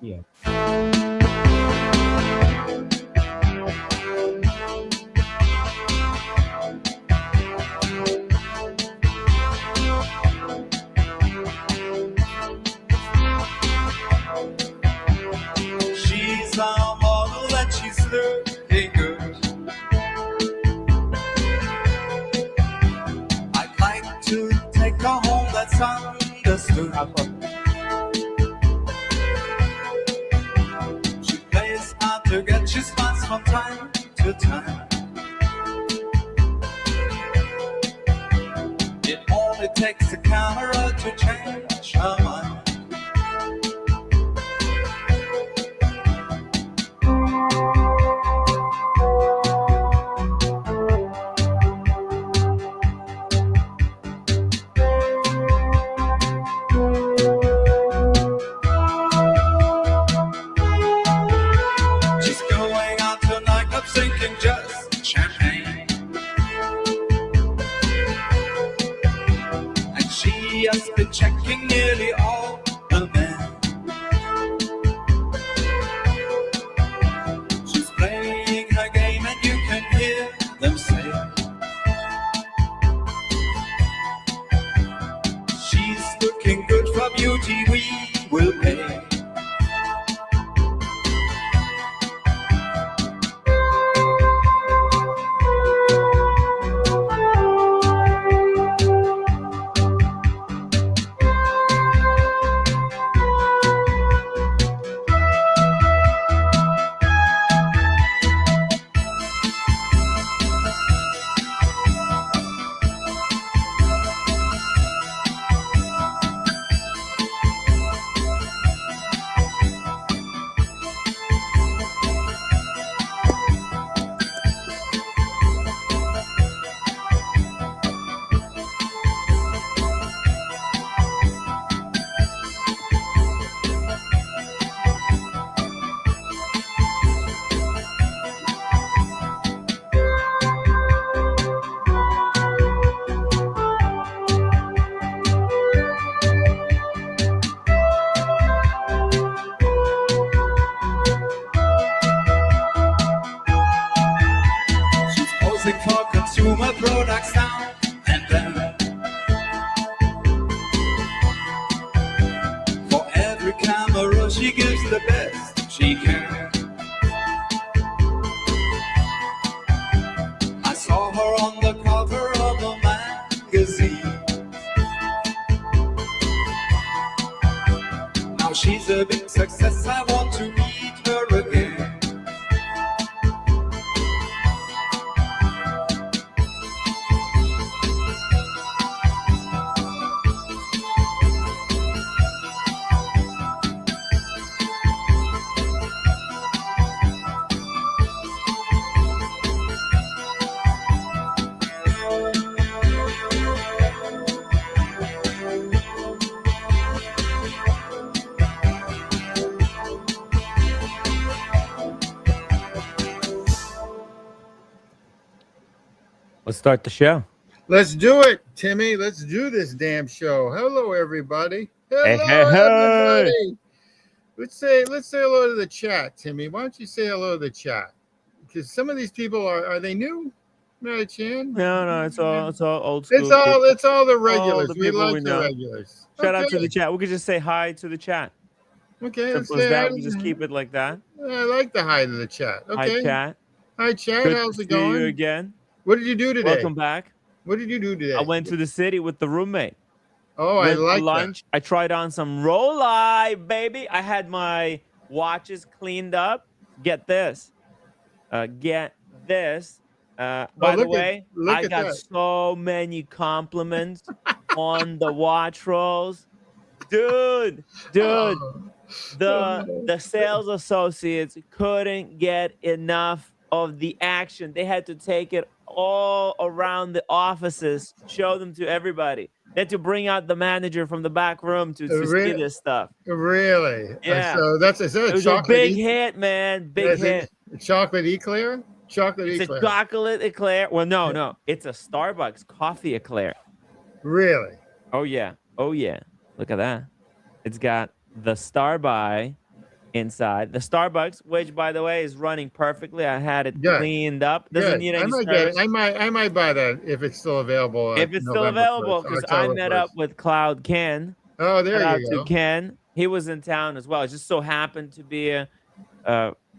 p.m. She's a model and she's looking good. I'd like to take her home, that's understood. She plays hard to get, she smiles from time to time. It only takes a camera to change her mind. She's going out to nightclubs drinking just champagne. And she has been checking nearly all the men. She's playing her game and you can hear them say, she's looking good for beauty, we will pay. She's posing for consumer products now and then. For every camera she gives the best she can. I saw her on the cover of a magazine. Now she's a big success, I want to meet her again. Let's start the show. Let's do it, Timmy. Let's do this damn show. Hello, everybody. Hello, Hey, hey, hey. everybody. Let's say hello to the chat, Timmy. Why don't you say hello to the chat? Because some of these people are they new? Mary Chan? No, it's all old school. It's all the regulars. the We people like we the know. regulars. Shout out to the chat. We could just say hi to the chat. Okay, let's Simple as say that. hi We to just keep it like that. I like the hi to the chat. Okay. Hi, chat. Hi, chat. Good How's to it see you going? again. What did you do today? Welcome back. What did you do today? I went to the city with the roommate. Oh, I Went to like lunch. I tried on some roll-eye, baby. I had my watches cleaned up. Get this. Get this. By the way, I got so many compliments on the watch rolls. Dude, the sales associates couldn't get enough of the action. They had to take it all around the offices, show them to everybody. They had to bring out the manager from the back room to see this stuff. Really? Yeah. So is that a It was chocolate a big hit, man. Big hit. Chocolate eclair? Chocolate It's eclair. a chocolate eclair. Well, no. It's a Starbucks coffee eclair. Really? Oh, yeah. Oh, yeah. Look at that. It's got the Starbucks inside. The Starbucks, which by the way is running perfectly. I had it Good. cleaned up. Doesn't Good. need I any might get it. service. I might buy that if it's still available. If it's still November available, 1st, because I October met 1st. up with Cloud Ken. Oh, Shout there out you to go. Ken. He was in town as well. It just so happened to be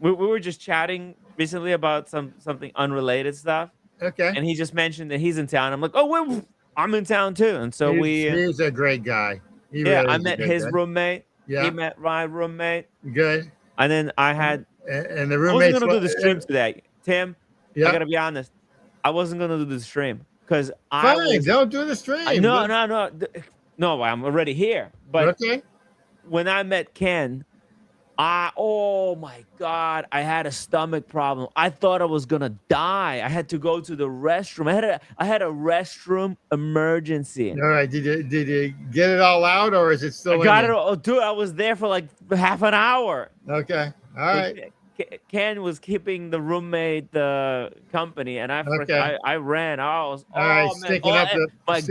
we were just chatting recently about something unrelated stuff, Okay. and he just mentioned that he's in town. I'm like, oh, I'm in town too, and so He's a great guy. He yeah, really I is a met good his guy. roommate. He Yeah. met my roommate, Good. and then I had. And the I wasn't roommates. gonna do the stream today, Tim. I Yeah. gotta be honest. I wasn't gonna do the stream because Fine. Don't do the stream. no. I'm already here. But Okay. when I met Ken, oh my God, I had a stomach problem. I thought I was gonna die. I had to go to the restroom. I had a restroom emergency. All right. Did you get it all out, or is it I still got in it. Oh, dude, I was there for like half an hour. you? Okay. All But right. Ken was keeping the roommate okay. And Okay. I ran. I was All right. man, my Stinking up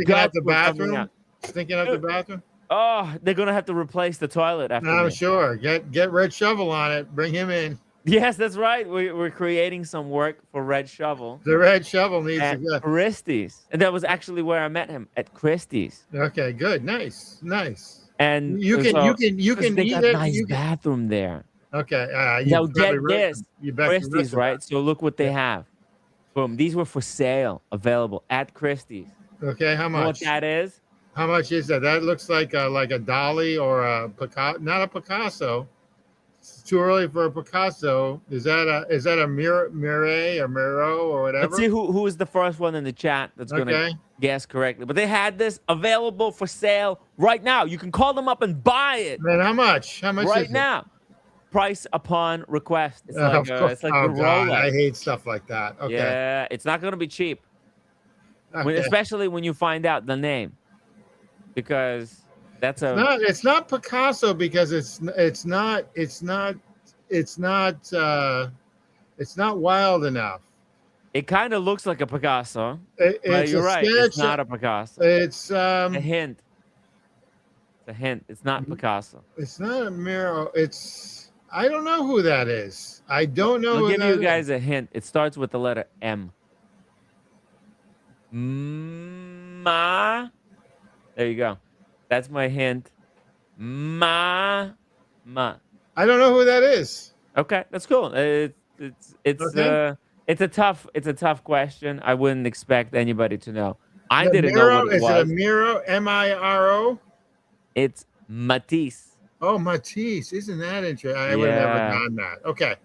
guts the were coming bathroom. out. Stinking up the bathroom. Oh, they're gonna have to replace the toilet after I'm me. sure. Get Red Shovel on it. Bring him in. Yes, that's right. We're creating some work for Red Shovel The Red Shovel needs to at go. Christie's, and that was actually where I met him, at Christie's. Okay. Good. Nice. Nice. And You can they eat got it. nice bathroom there. Okay. Now get this, You bet Christie's, right? So look what they have. Boom. These were for sale, available at Christie's. Okay. How You know what much? that is? How much is that? That looks like a dolly or a Picasso. Not a Picasso. It's too early for a Picasso. Is that a Mire or Miro or whatever? Let's see who is the first one in the chat that's gonna guess correctly. But they had this available for sale right now. You can call them up and buy it. Man, how much? How much right is now? Price upon request. It's it? like It's like the God, Rolex. I hate stuff like that. Okay. Yeah, it's not gonna be cheap. Okay. Especially when you find out the name, because that's It's not Picasso because it's not wild enough. It kind of looks like a Picasso. It's you're a right. sketch. It's not a Picasso. It's a hint. It's a hint. It's not Picasso. It's not a Miro. I don't know who that is. I don't know. I'll give you guys a hint. It starts with the letter M. Ma. There you go. That's my hint. Ma. I don't know who that is. Okay, that's cool. It's a tough question. I wouldn't expect anybody to know. I didn't know what it was. Is it a Miro? Miro? It's Matisse. Oh, Matisse. Isn't that interesting? I would have never gotten that. Okay.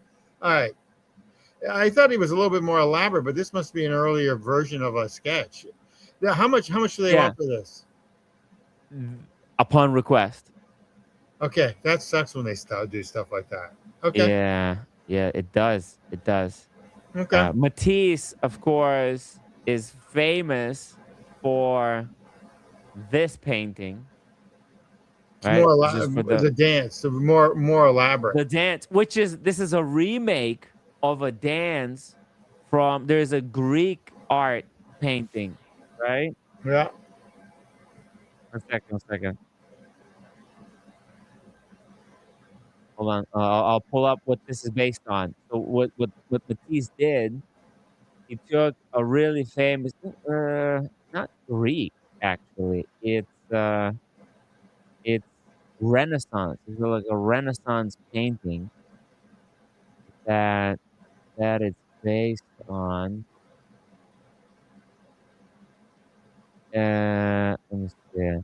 All right. I thought he was a little bit more elaborate, but this must be an earlier version of a sketch. Yeah, how much do they want for this? Upon request. Okay, that sucks when they do stuff like that. Okay. Yeah, it does. It does. Okay. Matisse, of course, is famous for this painting. Right? More the dance, the more elaborate. The dance, this is a remake of a dance there's a Greek art painting, right? Yeah. One second. Hold on. I'll pull up what this is based on. So what Matisse did, he took a really famous, not Greek actually. It's Renaissance. It's like a Renaissance painting that it's based on. Let me see.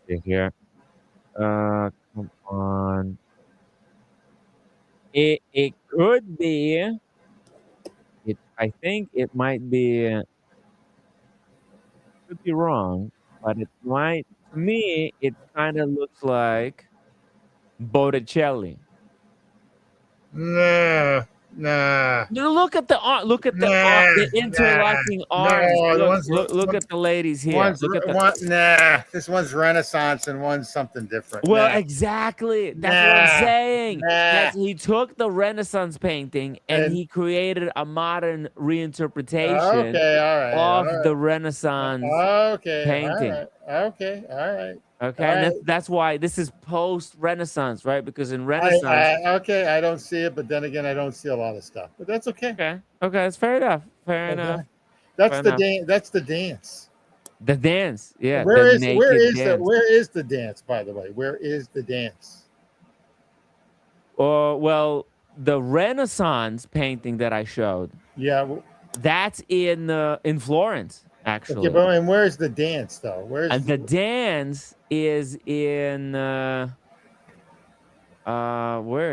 See here. Come on. It could be. I think it might be. Could be wrong, but it might. To me, it kind of looks like Botticelli. Nah. Look look at the art. Look at the art, the interlocking arms. Look at the ladies here. Look at the. This one's Renaissance and one's something different. Well, exactly. That's what I'm saying. Nah. He took the Renaissance painting and he created a modern reinterpretation of the Renaissance painting. Okay, all right. Okay, and that's why this is post-Renaissance, right? Because in Renaissance, I don't see it, but then again, I don't see a lot of stuff. But that's okay. Okay, that's fair enough. Fair enough. That's the dance. That's the dance. The dance, yeah. Where is the dance? By the way, where is the dance? Well, the Renaissance painting that I showed. Yeah, that's in Florence. Actually, okay, but and where's the dance though? The dance is in where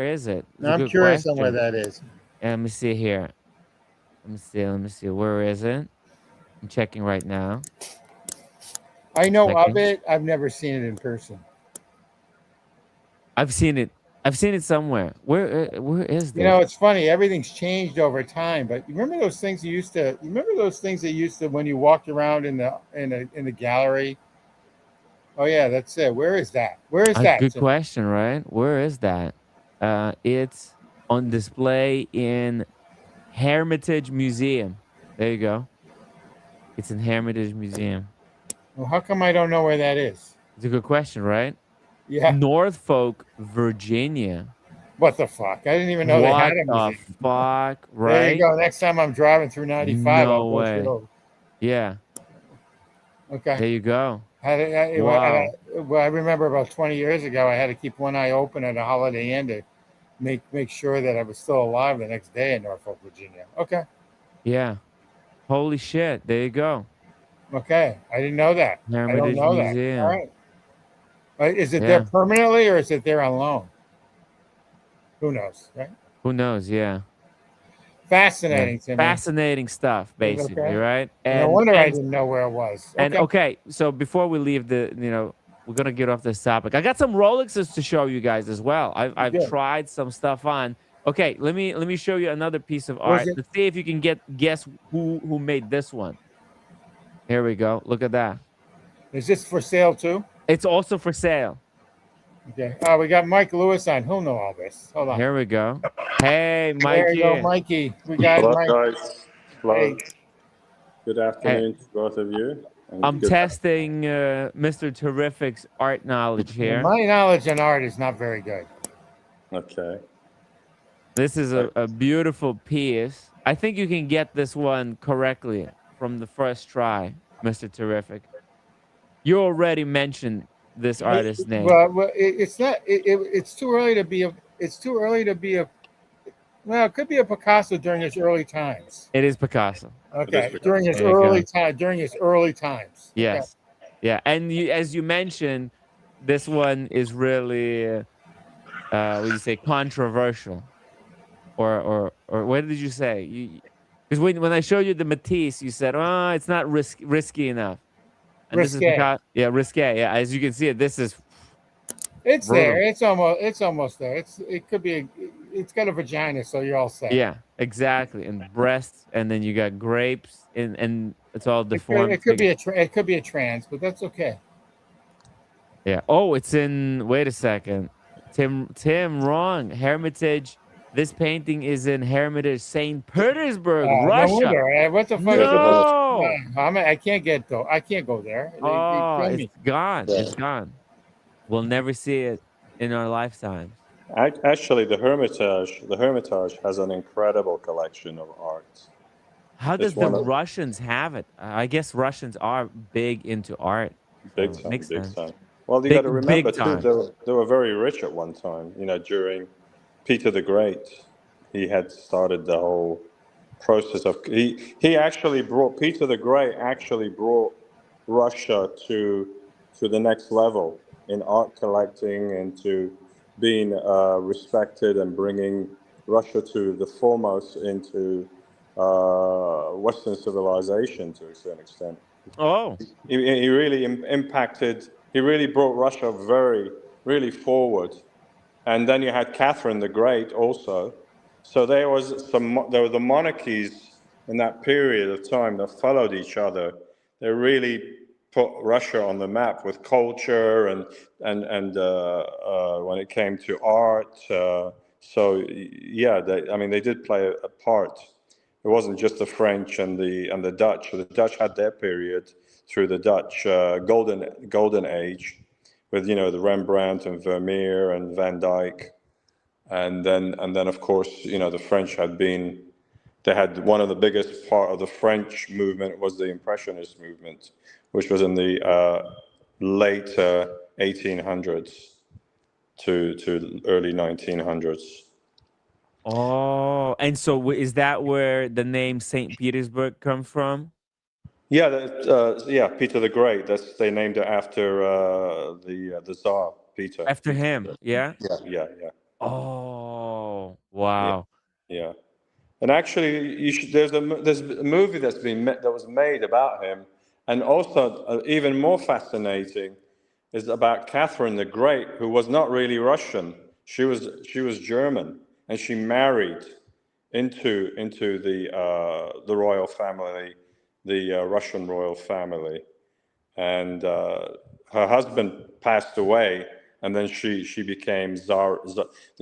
is it? I'm curious on where that is. Let me see here. Let me see. Where is it? I'm checking right now. I know of it. I've never seen it in person. I've seen it somewhere. Where is this? You know, it's funny. Everything's changed over time. But you remember those things you used to? You remember those things that used to when you walked around in the gallery? Oh yeah, that's it. Where is that? Where is that? Good question, right? Where is that? It's on display in Hermitage Museum. There you go. It's in Hermitage Museum. Well, how come I don't know where that is? It's a good question, right? Yeah. Norfolk, Virginia. What the fuck? I didn't even know they had a museum. What the fuck, right? There you go. Next time I'm driving through 95, no way. Yeah. Okay. There you go. Wow. Well, I remember about 20 years ago, I had to keep one eye open at a Holiday Inn to make sure that I was still alive the next day in Norfolk, Virginia. Okay. Yeah. Holy shit. There you go. Okay. I didn't know that. Hermitage I don't know Museum. that. All right. Is it there permanently or is it there on loan? Who knows, right? Who knows? Yeah. Fascinating to me. Fascinating stuff, basically, right? And no wonder I didn't know where it was. And so before we leave we're gonna get off this topic. I got some Rolexes to show you guys as well. I've tried some stuff on. Okay, let me show you another piece of art. Let's see if you can guess who made this one. Here we go. Look at that. Is this for sale too? It's also for sale. Okay. Oh, we got Mike Lewis on. He'll know all this. Hold on. Here we go. Hey, Mikey. There you go, Mikey. We got Mike. Guys. Hello. Hey. Good afternoon to both of you. I'm testing Mr. Terrific's art knowledge here. My knowledge in art is not very good. Okay. This is a beautiful piece. I think you can get this one correctly from the first try, Mr. Terrific. You already mentioned this artist's name. Well, it's not. It's too early to be a. It's too early to be a. Well, it could be a Picasso during his early times. It is Picasso. Okay, during his early time. During his early times. Yes. Okay. Yeah, and as you mentioned, this one is really, what do you say, controversial, or what did you say? Because when I showed you the Matisse, you said, "Oh, it's not risky enough." And risque. Risque. Yeah, as you can see, this is. It's brutal. There. It's almost there. It could be. It's got a vagina, so you're all set. Yeah, exactly. And breasts, and then you got grapes, and it's all deformed. It could be a trans, but that's okay. Yeah. Oh, it's in. Wait a second, Tim, wrong. Hermitage. This painting is in Hermitage, St. Petersburg, Russia. No wonder. What the fuck? No! I can't go there. It's gone. Yeah. It's gone. We'll never see it in our lifetime. Actually, the Hermitage has an incredible collection of art. How does the Russians have it? I guess Russians are big into art. Big time. Well, you got to remember too, they were very rich at one time. You know, during Peter the Great, he had started the whole process of he actually brought Peter the Great actually brought Russia to the next level in art collecting and to being respected and bringing Russia to the foremost into Western civilization to a certain extent. Oh, he really impacted. He really brought Russia really forward. And then you had Catherine the Great also, So there were the monarchies in that period of time that followed each other. They really put Russia on the map with culture and when it came to art. So yeah, they did play a part. It wasn't just the French and the Dutch. The Dutch had their period through the Dutch golden age, with the Rembrandt and Vermeer and Van Dyck, and then of course the French they had one of the biggest part of the French movement was the Impressionist movement, which was in the late 1800s to early 1900s. Oh, and so is that where the name St. Petersburg comes from? Yeah, Peter the Great. They named it after the Tsar Peter. After him, yeah. Yeah. Oh, wow. Yeah. And actually, there's a movie that was made about him, and also even more fascinating is about Catherine the Great, who was not really Russian. She was German, and she married into the royal family, the Russian royal family, and her husband passed away, and then she became they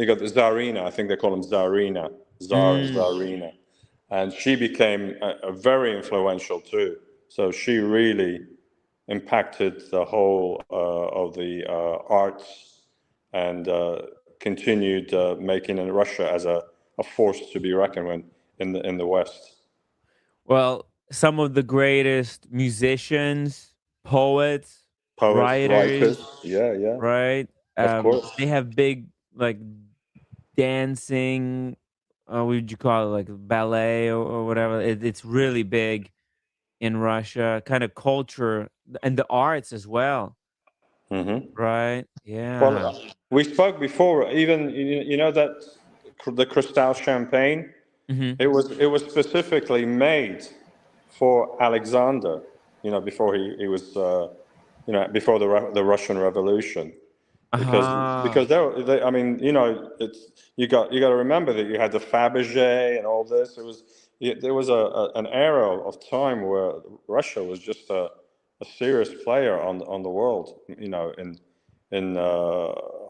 got the Tsarina. I think they call him Tsarina, Tsarina, and she became a very influential too. So she really impacted the whole of the arts, and continued making Russia as a force to be reckoned with in the West. Well, some of the greatest musicians, poets, writers, Yeah, right? of course. They have big like dancing. What would you call it? Like ballet or whatever. It's really big in Russia. Kind of culture and the arts as well, Mm-hmm. right? Yeah. Well, we spoke before. Even that the Cristal champagne. Hmm. It was specifically made for Alexander. Before he was. Before the Russian Revolution, because Uh-huh. I mean, it's you got to remember that you had the Fabergé and all this. There was an era of time where Russia was just a serious player on the world. In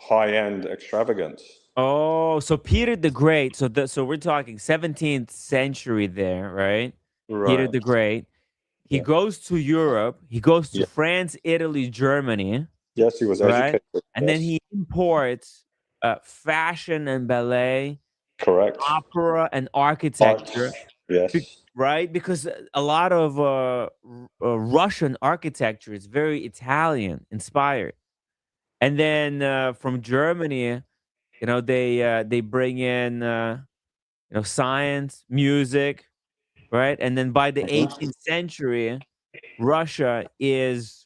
high end extravagance. Oh, so Peter the Great. So we're talking 17th century there, right? Peter Right. the Great. He Yeah. goes to Europe. He goes to Yeah. France, Italy, Germany, Yes, he was right? educated. And then Yes. he imports fashion and ballet, Correct. opera and architecture, Arts. Yes. right? Because a lot of Russian architecture is very Italian inspired. And then from Germany, they bring in science, music, right? And then by the Mhm. 18th century, Russia is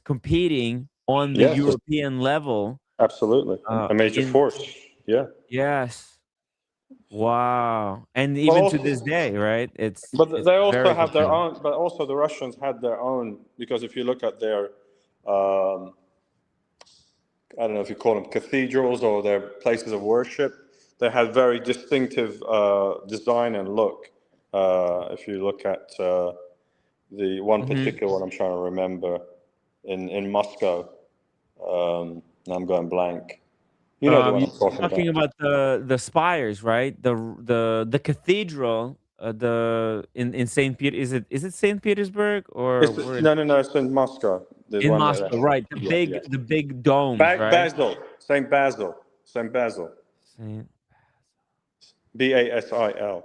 competing on the Yes. European level. Absolutely. A major In force. Yeah. Yes, wow, and But even to this day, right? It's they also very have their competitive. own. But also the Russians had their own, because if you look at their, um, I don't know if you call them cathedrals or their places of worship, they had very distinctive design and look. If you look at the one Mhm. particular one, I'm trying to remember in Moscow. Now I'm going blank. You know the one You're I'm talking talking about. about the spires, right? The cathedral, the in Saint Peter, is it Saint Petersburg or where? No. It's in Moscow. There's In one there. Moscow, right? The Yeah, big yeah. the big domes, right? Basil, Saint Basil, Saint Basil, Saint Basil.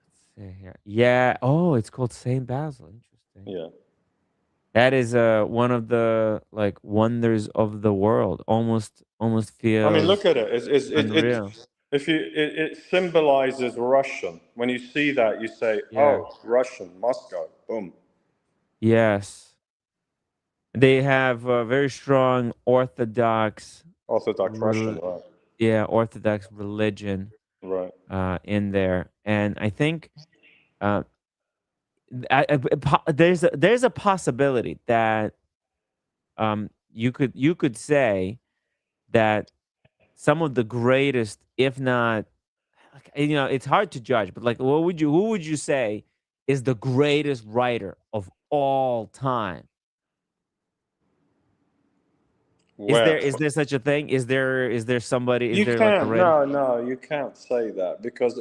Let's see here. Yeah. Oh, it's called Saint Basil. Interesting. Yeah. That is one of the like wonders of the world. Almost I mean, look feels at it. unreal. It symbolizes Russian. When you see that, you say, Yeah. "Oh, Russian, Moscow." Boom. Yes. They have a very strong Orthodox, Orthodox Russian, rel- right? yeah, Orthodox religion Right. in there, and I think uh, there's a possibility that you could say that some of the greatest, if not, it's hard to judge, but like, who would you say is the greatest writer of all time? Well, Is there such a thing? Is there somebody? Is you there like a can't. writer? No, you can't say that because,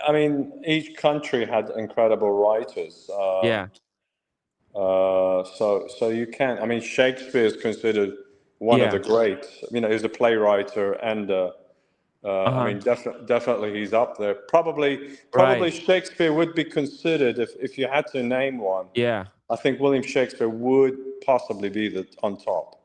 I mean, each country had incredible writers. Yeah. So you can't. I mean, Shakespeare is considered one of the Yeah. greats. You know, he's a playwright and. I Uh-huh. mean, definitely he's up there. Probably Right. Shakespeare would be considered if you had to name one. Yeah. I think William Shakespeare would possibly be on top.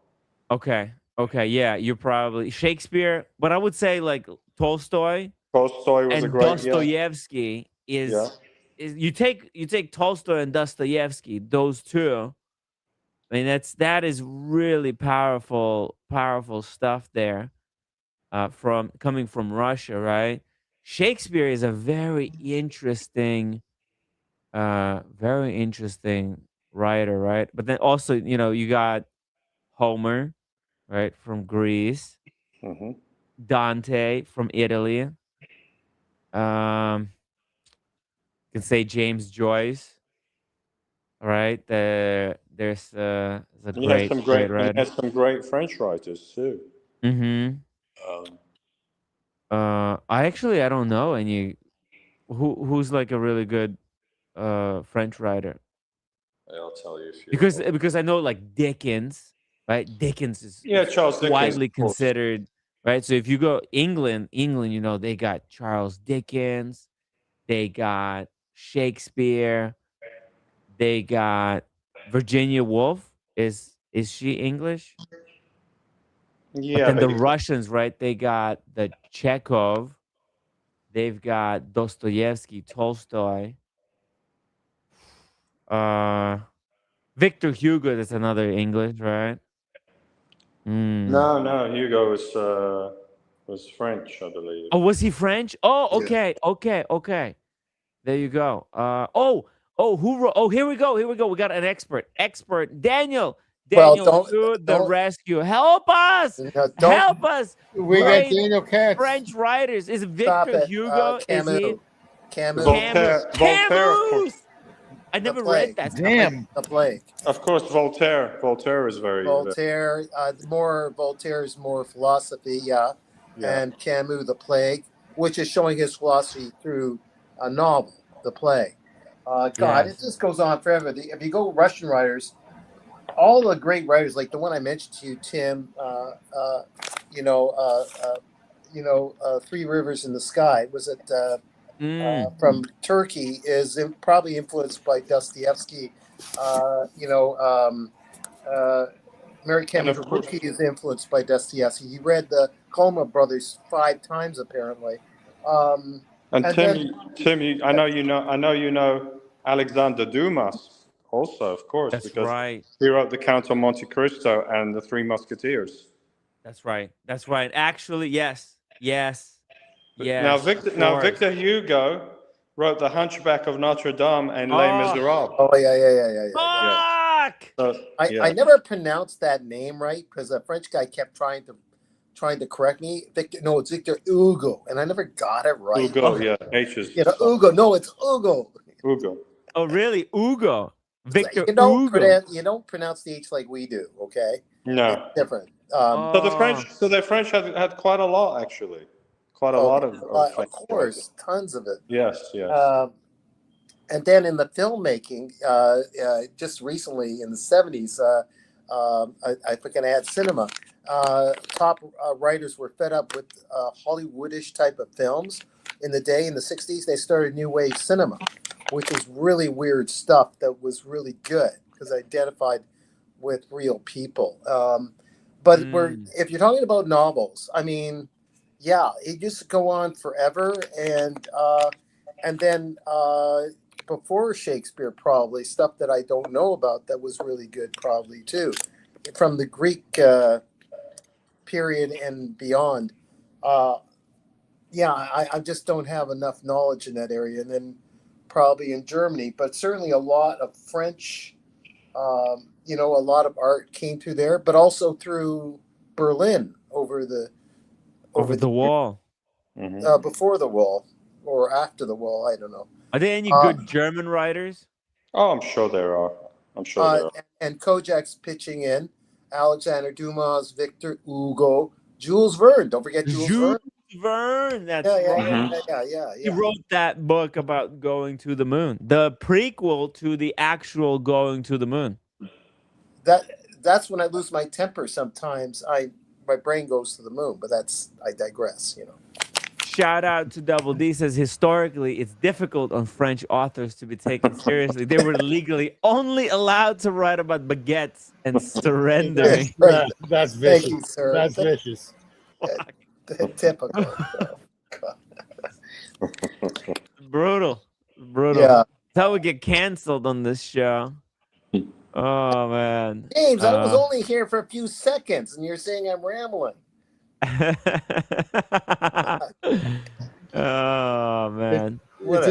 Okay. Okay. Yeah. You're probably Shakespeare, but I would say like Tolstoy Tolstoy was a and great, yeah, Dostoevsky yeah. is you take Tolstoy and Dostoevsky, those two. I mean, that is really powerful stuff there. From coming from Russia, right? Shakespeare is a very interesting writer, right? But then also, you got Homer, right, from Greece, Hmm. Dante from Italy. You can say James Joyce, right? There's a great He writer. has some great French writers too. Mm-hmm. Um, I don't know any who's like a really good French writer. I'll tell you if you. Because I know like Dickens, right? Dickens Yeah, is Charles Dickens, widely of course. considered, right? So if you go England, they got Charles Dickens, they got Shakespeare, they got Virginia Woolf. Is she English? But Yeah, then but the Russians, right? They got the Chekhov, they've got Dostoevsky, Tolstoy, uh Victor Hugo, that's another English, right? Mm. no, Hugo was French, I believe. Oh, was he French? Oh, Yeah. okay. There you go. Who wrote? Oh, here we go. We got an expert. Daniel. Well, Daniel to the don't, rescue. Help us. don't Help us. We got Great Daniel Katz. French writers. Is stop Victor it. Hugo? Is he? Camus, Voltaire, of course. Camus. I the never read plague. that. Damn. The plague. Of course, Voltaire. Voltaire is very. Voltaire, Voltaire's more philosophy, Yeah. and Camus, the plague, which is showing his philosophy through a novel, the plague. God, Yes. it just goes on forever. If you go Russian writers, all the great writers, like the one I mentioned to you, Tim, Three Rivers in the Sky, was it from Turkey, is probably influenced by Dostoevsky. Mary Kaminski is influenced by Dostoevsky. He read the Kolma brothers 5 times apparently. And Tim, I know you know Alexander Dumas also, of course, That's because right. he wrote The Count of Monte Cristo and The Three Musketeers. That's right. Actually, yes. Now Victor Hugo wrote The Hunchback of Notre Dame and Les Miserables. Oh yeah. Fuck! So, I never pronounced that name right because a French guy kept trying to correct me. It's Victor Hugo, and I never got it right. Hugo, yeah, H's. Hugo. No, it's Hugo. Hugo. Oh, really? Hugo. Victor Hugo. You don't pronounce the H like we do, okay? No. It's different. So the French had quite a lot, actually. Quite a lot of course, tons of it. Yes. And then in the filmmaking, just recently in the 70s, I forget I had cinema. Top writers were fed up with Hollywoodish type of films in the 60s. They started new wave cinema, which was really weird stuff that was really good because I identified with real people. But if you're talking about novels, I mean, yeah, it used to go on forever, and then before Shakespeare, probably stuff that I don't know about that was really good, probably too, from the Greek period and beyond. I just don't have enough knowledge in that area, and then probably in Germany, but certainly a lot of French. A lot of art came through there, but also through Berlin over the Over the wall. Before the wall or after the wall, I don't know. Are there any good German writers? Oh, I'm sure there are. And Kojak's pitching in. Alexander Dumas, Victor Hugo, Jules Verne. Don't forget Jules Verne. That's right. Yeah. He wrote that book about going to the moon. The prequel to the actual going to the moon. That's when I lose my temper sometimes. My brain goes to the moon, but I digress, Shout out to Double D, says historically it's difficult on French authors to be taken seriously. They were legally only allowed to write about baguettes and surrendering. That's vicious. Thank you, sir. That's vicious. Typical. Brutal. Yeah. That's how we get canceled on this show. Oh man. James, I was only here for a few seconds and you're saying I'm rambling. Oh man. It's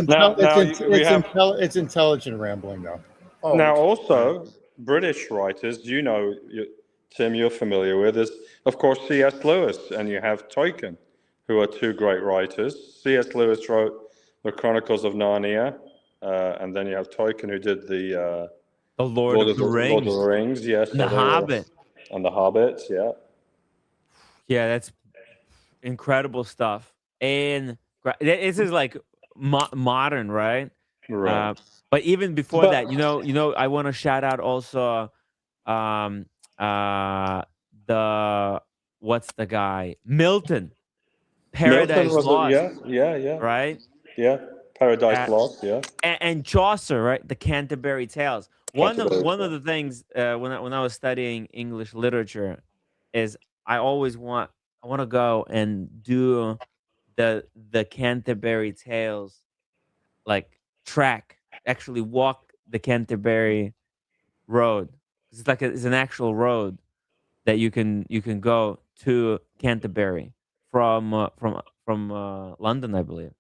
intelligent rambling though. Oh, now also British writers, Tim, you're familiar with is of course C.S. Lewis, and you have Tolkien, who are two great writers. C.S. Lewis wrote the Chronicles of Narnia, and then you have Tolkien, who did the Lord of the Rings, yes, and the Hobbit, and the Hobbit, yeah. Yeah, that's incredible stuff. And this is like modern, right? Right. But even before that, I want to shout out also what's the guy? Milton. Paradise Lost. Yeah. Right? Yeah. Paradise Lost, yeah. And Chaucer, right? The Canterbury Tales. One of the things when I was studying English literature is I want to go and do the Canterbury Tales like track, actually walk the Canterbury Road. It's an actual road that you can go to Canterbury from London, I believe,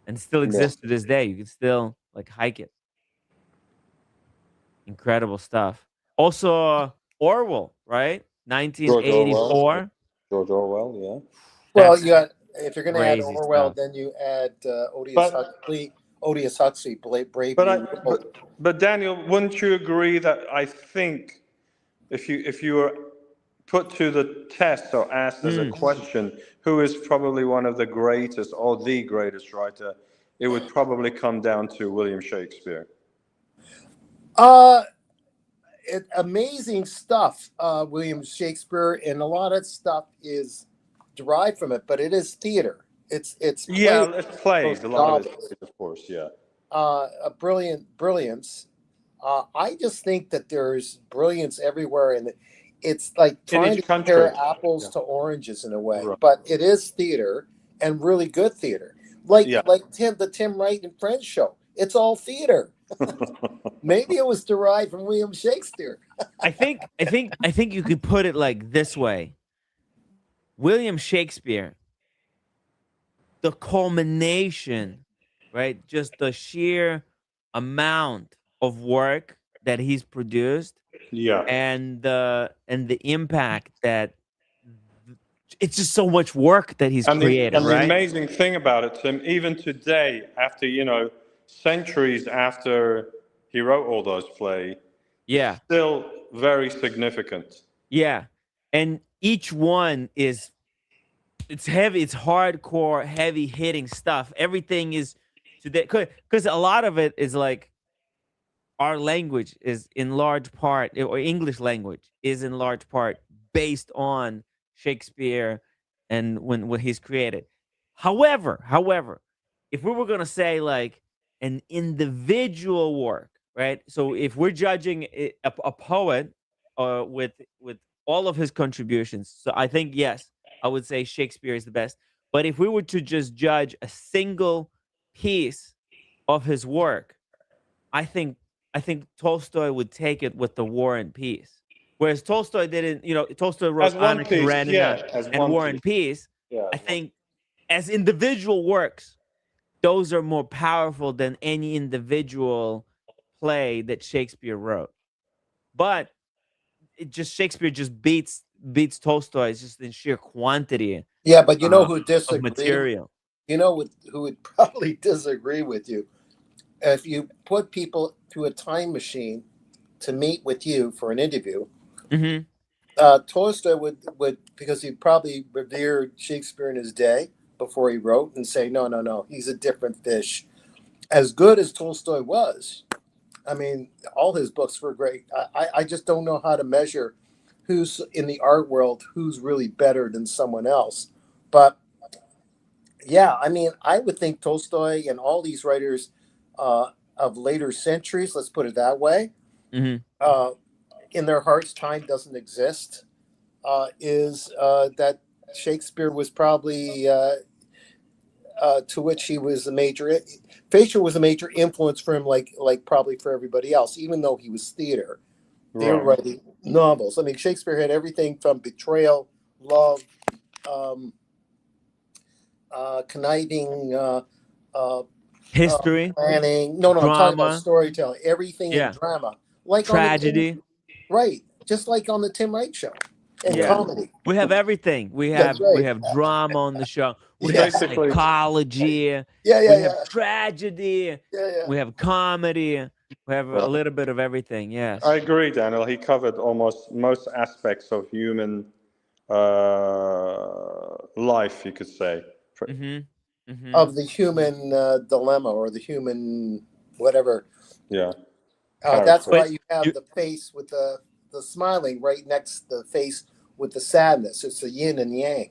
and it still exists to this day. You can still like hike it. Incredible stuff. Also, Orwell, right? 1984. George Orwell, yeah. Well, if you're going to add Orwell, then you add Odious Huxley, Brave. But Daniel, wouldn't you agree that I think if you were put to the test or asked as a question, who is probably one of the greatest or the greatest writer, it would probably come down to William Shakespeare. Amazing stuff, William Shakespeare, and a lot of stuff is derived from it, but it is theater. It's plays. A lot of it is, of course, yeah. A brilliance. I just think that there's brilliance everywhere, and it's like trying to compare apples to oranges in a way. Right. But it is theater, and really good theater, like the Tim Wright and Friends show. It's all theater. Maybe it was derived from William Shakespeare. I think you could put it like this way. William Shakespeare, the culmination, right? Just the sheer amount of work that he's produced, and the impact that it's just so much work that he's created. And right? The amazing thing about it, Tim, even today, after centuries after he wrote all those plays, still very significant. Yeah, and each one it's heavy, it's hardcore, heavy hitting stuff. Everything is today because a lot of it is like our language is in large part, or English language is in large part based on Shakespeare and when he's created. However, if we were gonna say like an individual work, right? So if we're judging a poet with all of his contributions, so I think yes, I would say Shakespeare is the best. But if we were to just judge a single piece of his work, I think Tolstoy would take it with the War and Peace. Whereas Tolstoy didn't, Tolstoy wrote Anna Karenina and War and Peace. Yeah, I think as individual works, those are more powerful than any individual play that Shakespeare wrote. But Shakespeare just beats beats Tolstoy is just in sheer quantity. Yeah, but you know who Of disagree? material. You know who would probably disagree with you? If you put people through a time machine to meet with you for an interview, Tolstoy would because he probably revered Shakespeare in his day before he wrote, and say, no, he's a different fish. As good as Tolstoy was, I mean, all his books were great. I just don't know how to measure who's in the art world, who's really better than someone else. But yeah, I mean, I would think Tolstoy and all these writers of later centuries, let's put it that way, in their hearts, time doesn't exist, is that Shakespeare was probably, to which he was a major, Shakespeare was a major influence for him, like probably for everybody else, even though he was theater. They were writing novels. I mean, Shakespeare had everything from betrayal, love, conniving, history, planning. No, I'm talking about storytelling. Everything in drama, like tragedy, on right? Just like on the Tim Wright show, and comedy. We have everything. We have drama on the show. We have psychology. We have tragedy. We have comedy. We have a little bit of everything. Yes, I agree, Daniel. He covered almost most aspects of human life, you could say. Of the human dilemma, or the human whatever. Yeah. That's why you have the face with the smiling right next to the face with the sadness. It's the yin and yang,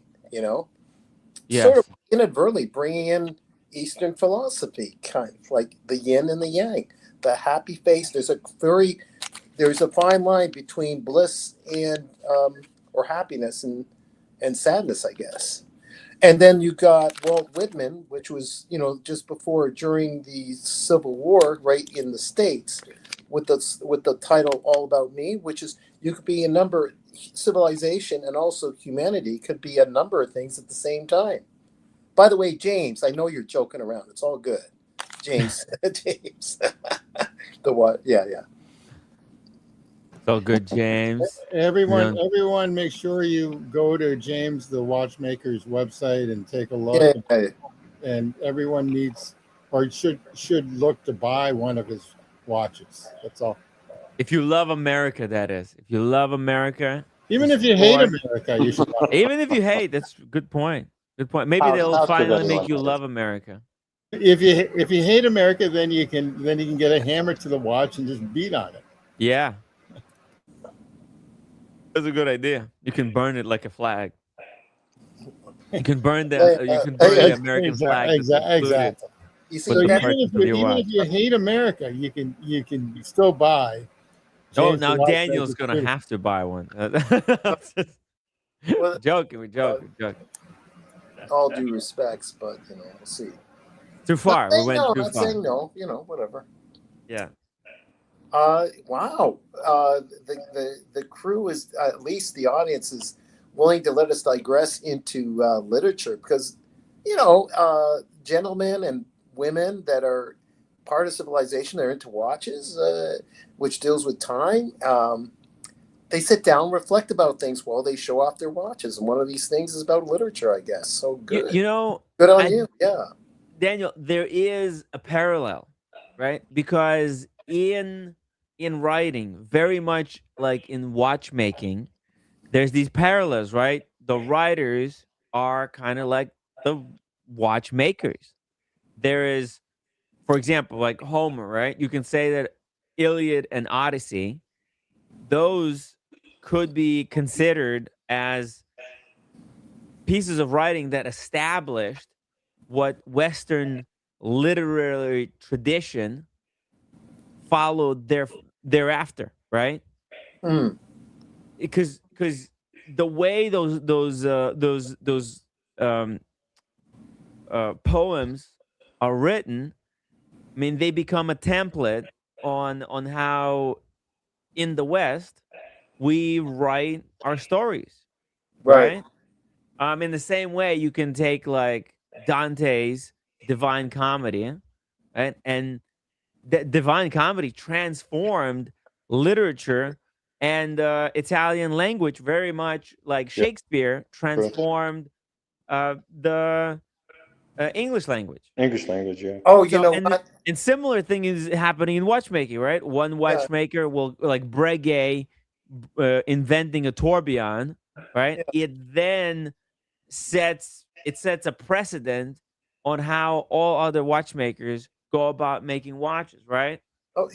sort of inadvertently bringing in Eastern philosophy, kind of like the yin and the yang, the happy face. There's a fine line between bliss and or happiness and sadness, I guess. And then you got Walt Whitman, which was, just before, during the Civil War, right in the States, with the title All About Me, which is, you could be a number, civilization and also humanity could be a number of things at the same time. By the way, James, I know you're joking around. It's all good. James, James. The what? Yeah. So good, James. Everyone, make sure you go to James the watchmaker's website and take a look. Yeah. And everyone needs, or should look to buy one of his watches. That's all. If you love America, that is. If you love America, even if you hate America, you should. Even if you hate, that's a good point. Good point. Maybe they'll finally make you love America. If you hate America, then you can get a hammer to the watch and just beat on it. Yeah. That's a good idea. You can burn it like a flag. You can burn the American flag. Exactly. So even if you hate America, you can still buy. Now Daniel's gonna have to buy one. We're joking. All due respects, but we'll see. Too far. We went too far. Saying no, whatever. Yeah. Wow. The crew is, at least the audience is willing to let us digress into literature, because gentlemen and women that are part of civilization, they're into watches, which deals with time. They sit down, reflect about things while they show off their watches, and one of these things is about literature, I guess. So good. Good on you. Yeah, Daniel, there is a parallel, right? Because in writing, very much like in watchmaking, there's these parallels, right? The writers are kind of like the watchmakers. There is, for example, like Homer, right? You can say that Iliad and Odyssey, those could be considered as pieces of writing that established what Western literary tradition followed thereafter, right? Because the way those poems are written, I mean, they become a template on how in the West we write our stories, right? In the same way, you can take like Dante's Divine Comedy, right? And the Divine Comedy transformed literature and Italian language, very much like Shakespeare, transformed the English language. English language, yeah. Oh, you know and what? and similar thing is happening in watchmaking, right? One watchmaker will, like Breguet, inventing a tourbillon, right? Yeah. It then sets a precedent on how all other watchmakers go about making watches, right? Oh,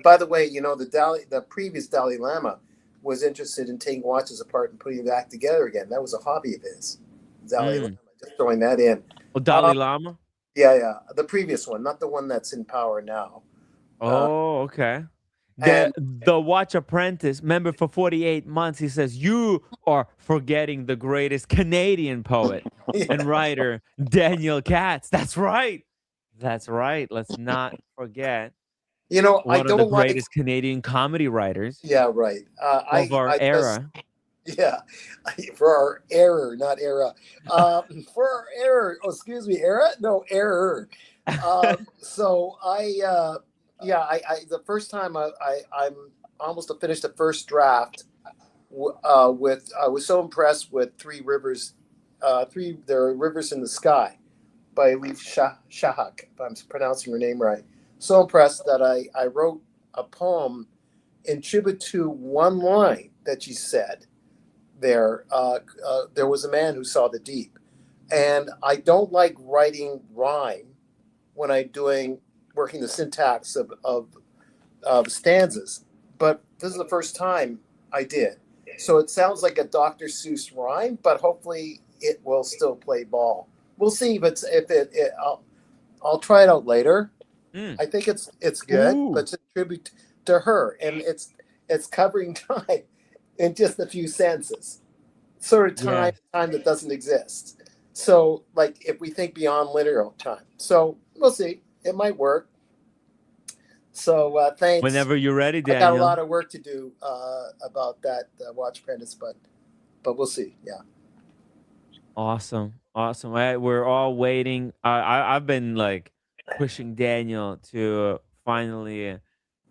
by the way, you know, the previous Dalai Lama was interested in taking watches apart and putting them back together again. That was a hobby of his. Dalai Lama, just throwing that in. Oh, Dalai Lama? Yeah. The previous one, not the one that's in power now. Oh, okay. And The watch apprentice, member for 48 months, he says, you are forgetting the greatest Canadian poet and writer, Daniel Katz. That's right. That's right. Let's not forget. you know, One I don't of the greatest Canadian comedy writers Yeah, right. of our era. Yeah, for our error, not era. For our error. Oh, excuse me, era? No, error. So the first time I'm almost to finish the first draft. I was so impressed with There Are Rivers in the Sky by Leaf Shahak, if I'm pronouncing her name right. So impressed that I wrote a poem in tribute to one line that she said there. There was a man who saw the deep. And I don't like writing rhyme when I'm working the syntax of stanzas. But this is the first time I did. So it sounds like a Dr. Seuss rhyme, but hopefully it will still play ball. We'll see I'll try it out later. I think it's good, but it's a tribute to her, and it's covering time in just a few sentences, sort of time that doesn't exist. So, like, if we think beyond literal time, so we'll see. It might work. So thanks. Whenever you're ready, Daniel. I got a lot of work to do about that watch apprentice, but we'll see. Yeah. Awesome. We're all waiting. I've been like pushing Daniel to finally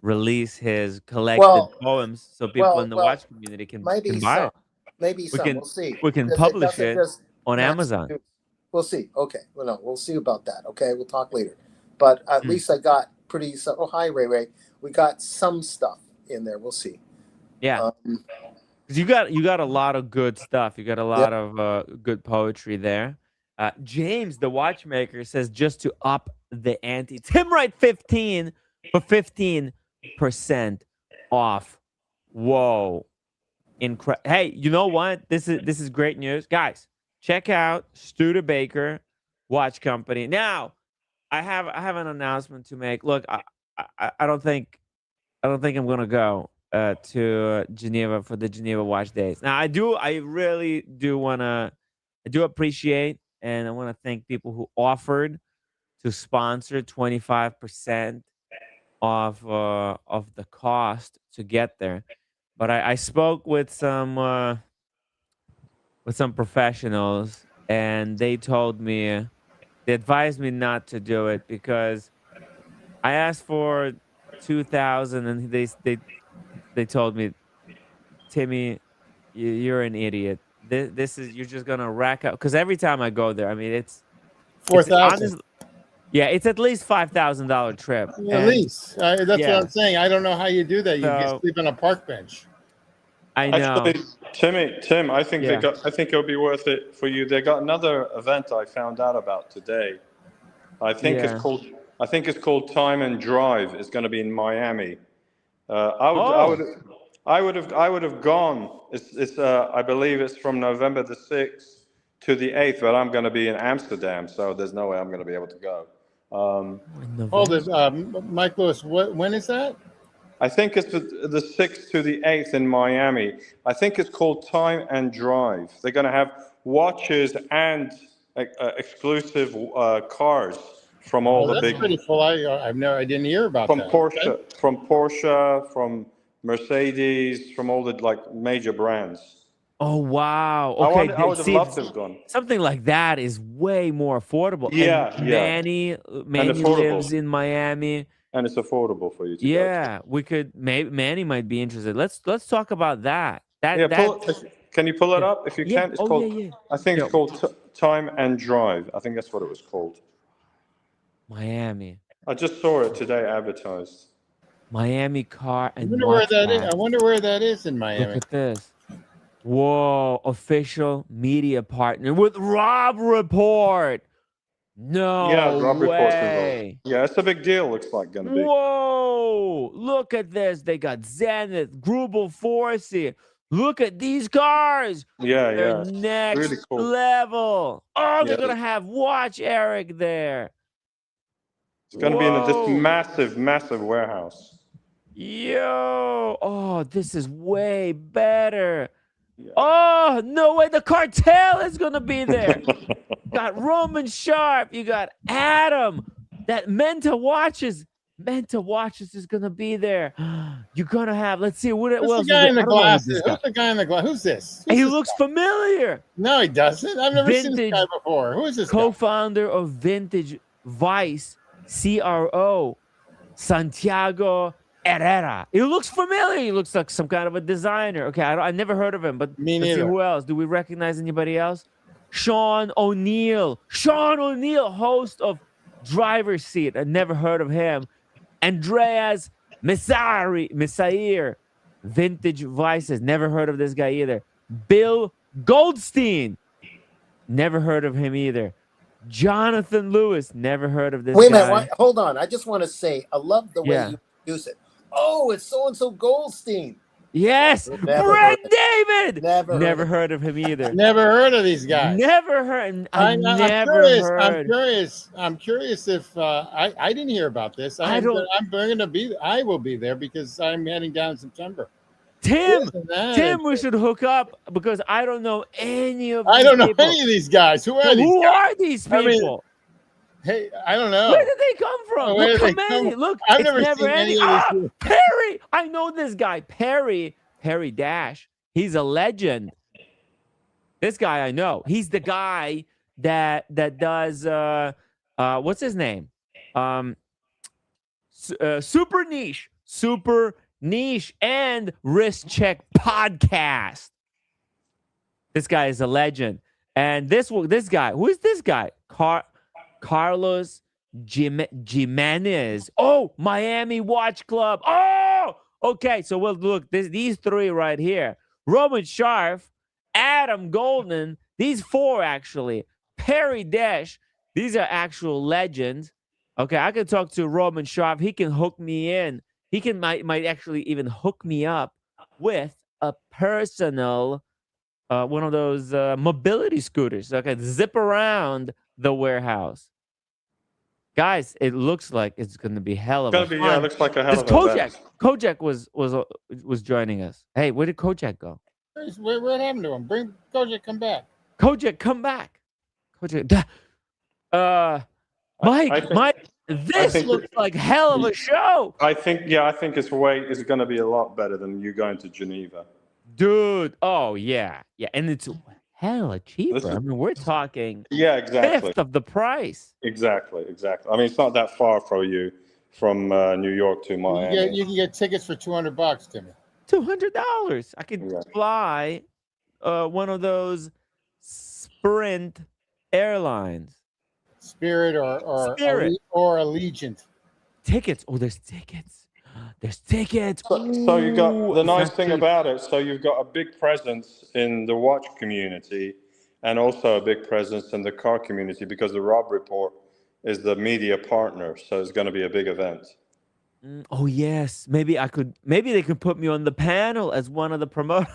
release his collected poems so people in the watch community can buy it. Maybe we'll see. We can publish it on Amazon. We'll see. Okay. Well, no, we'll see about that. Okay, we'll talk later. But at least I got oh, hi, Ray. We got some stuff in there. We'll see. Yeah. You got a lot of good stuff. You got a lot of good poetry there. James, the watchmaker, says just to up the ante. Tim Wright 15 for 15% off. Whoa. Hey, you know what? This is great news. Guys, check out Studebaker Watch Company. Now, I have an announcement to make. Look, I don't think I'm gonna go to Geneva for the Geneva Watch Days. Now, I really do appreciate, and I want to thank people who offered to sponsor 25% of the cost to get there. But I spoke with some professionals, and they advised me not to do it because I asked for 2,000, and they told me, Timmy, you're an idiot. This is, you're just gonna rack up, because every time I go there, I mean, it's 4,000. Yeah, it's at least $5,000 trip. At least that's what I'm saying. I don't know how you do that. You can sleep on a park bench. I know. Actually, Tim, I think I think it'll be worth it for you. They got another event I found out about today. I think it's called Time and Drive. It's going to be in Miami. I would have gone. It's I believe it's from November the 6th to the 8th, but I'm going to be in Amsterdam, so there's no way I'm going to be able to go. Hold it, Mike Lewis. When is that? I think it's the 6th to the 8th in Miami. I think it's called Time and Drive. They're going to have watches and exclusive cars from all the big. That's pretty full. I didn't hear about that. Porsche, from Porsche, from Mercedes, from all the major brands. Oh wow! Okay, I would have loved to have gone. Something like that is way more affordable. Yeah, and Manny lives in Miami. and it's affordable for you to go to. Yeah, we could. Maybe Manny might be interested. Let's talk about that. Can you pull it up if you Yeah. can? It's called. Yeah. I think it's called Time and Drive. I think that's what it was called. Miami. I just saw it today advertised. Miami car and I wonder where that is. I wonder where that is in Miami. Look at this. Whoa, official media partner with Rob Report. No Rob way. Report's involved. Yeah, it's a big deal. Looks like gonna be. Whoa! Look at this. They got Zenith, Grubel, Forsey. Look at these cars. They're next really cool. level. Oh, they're gonna have Watch Eric there. It's gonna be in this massive, massive warehouse. Yo! Oh, this is way better. Yeah. Oh, no way. The cartel is going to be there. Got Roman Sharp. You got Adam. That Menta Watches is going to be there. You're going to have, let's see, what else? Who's the guy in the glasses? Who's the guy in the glasses? Who's this? He looks familiar. No, he doesn't. I've never seen this guy before. Who is this co-founder of Vintage Vice, CRO, Santiago Herrera. He looks familiar. He looks like some kind of a designer. Okay, I never heard of him, but me let's neither. See who else? Do we recognize anybody else? Sean O'Neill. Sean O'Neill, host of Driver's Seat. I never heard of him. Andreas Messair, Vintage Vices. Never heard of this guy either. Bill Goldstein. Never heard of him either. Jonathan Lewis. Never heard of this guy. Wait a minute. Hold on. I just want to say, I love the way you use it. Oh, it's so-and-so Goldstein. Yes. Brent David. Never heard of him either. Never heard of these guys. Never heard. I'm curious if I didn't hear about this. I will be there because I'm heading down in September. Tim, we should hook up because I don't know any of these I don't know people. any of these guys. Who are these Who guys? are these people? I mean, hey, I don't know. Where did they come from? Where Look did how they many. come? Look, I've never seen any of these people. Perry. I know this guy. Perry Dash. He's a legend. This guy I know. He's the guy that does what's his name? Super Niche and Wrist Check podcast. This guy is a legend. And this guy, who is this guy? Carlos Jimenez. Oh, Miami Watch Club. Oh, okay. So we'll look. These three right here. Roman Sharp, Adam Golden. These four actually. Perry Dash. These are actual legends. Okay, I can talk to Roman Sharp. He can hook me in. He might actually even hook me up with a personal one of those mobility scooters. Okay, zip around the warehouse. Guys, it looks like it's going to be hell of a fun. Yeah, it looks like a hell of a event. Kojak was joining us. Hey, where did Kojak go? What happened to him? Bring Kojak, come back. Kojak, come back. Kojak. Mike, this looks like hell of a show. I think it's going to be a lot better than you going to Geneva. Dude, oh yeah, and it's hella cheaper. I mean, we're talking fifth of the price. Exactly. I mean, it's not that far for you from New York to Miami. You can get tickets for $200, Timmy. $200. I could fly one of those Sprint airlines. Spirit or Allegiant. Tickets. Oh, there's tickets. There's tickets. So you got the nice thing about it. So you've got a big presence in the watch community, and also a big presence in the car community because the Rob Report is the media partner. So it's going to be a big event. Oh yes, maybe they could put me on the panel as one of the promoters.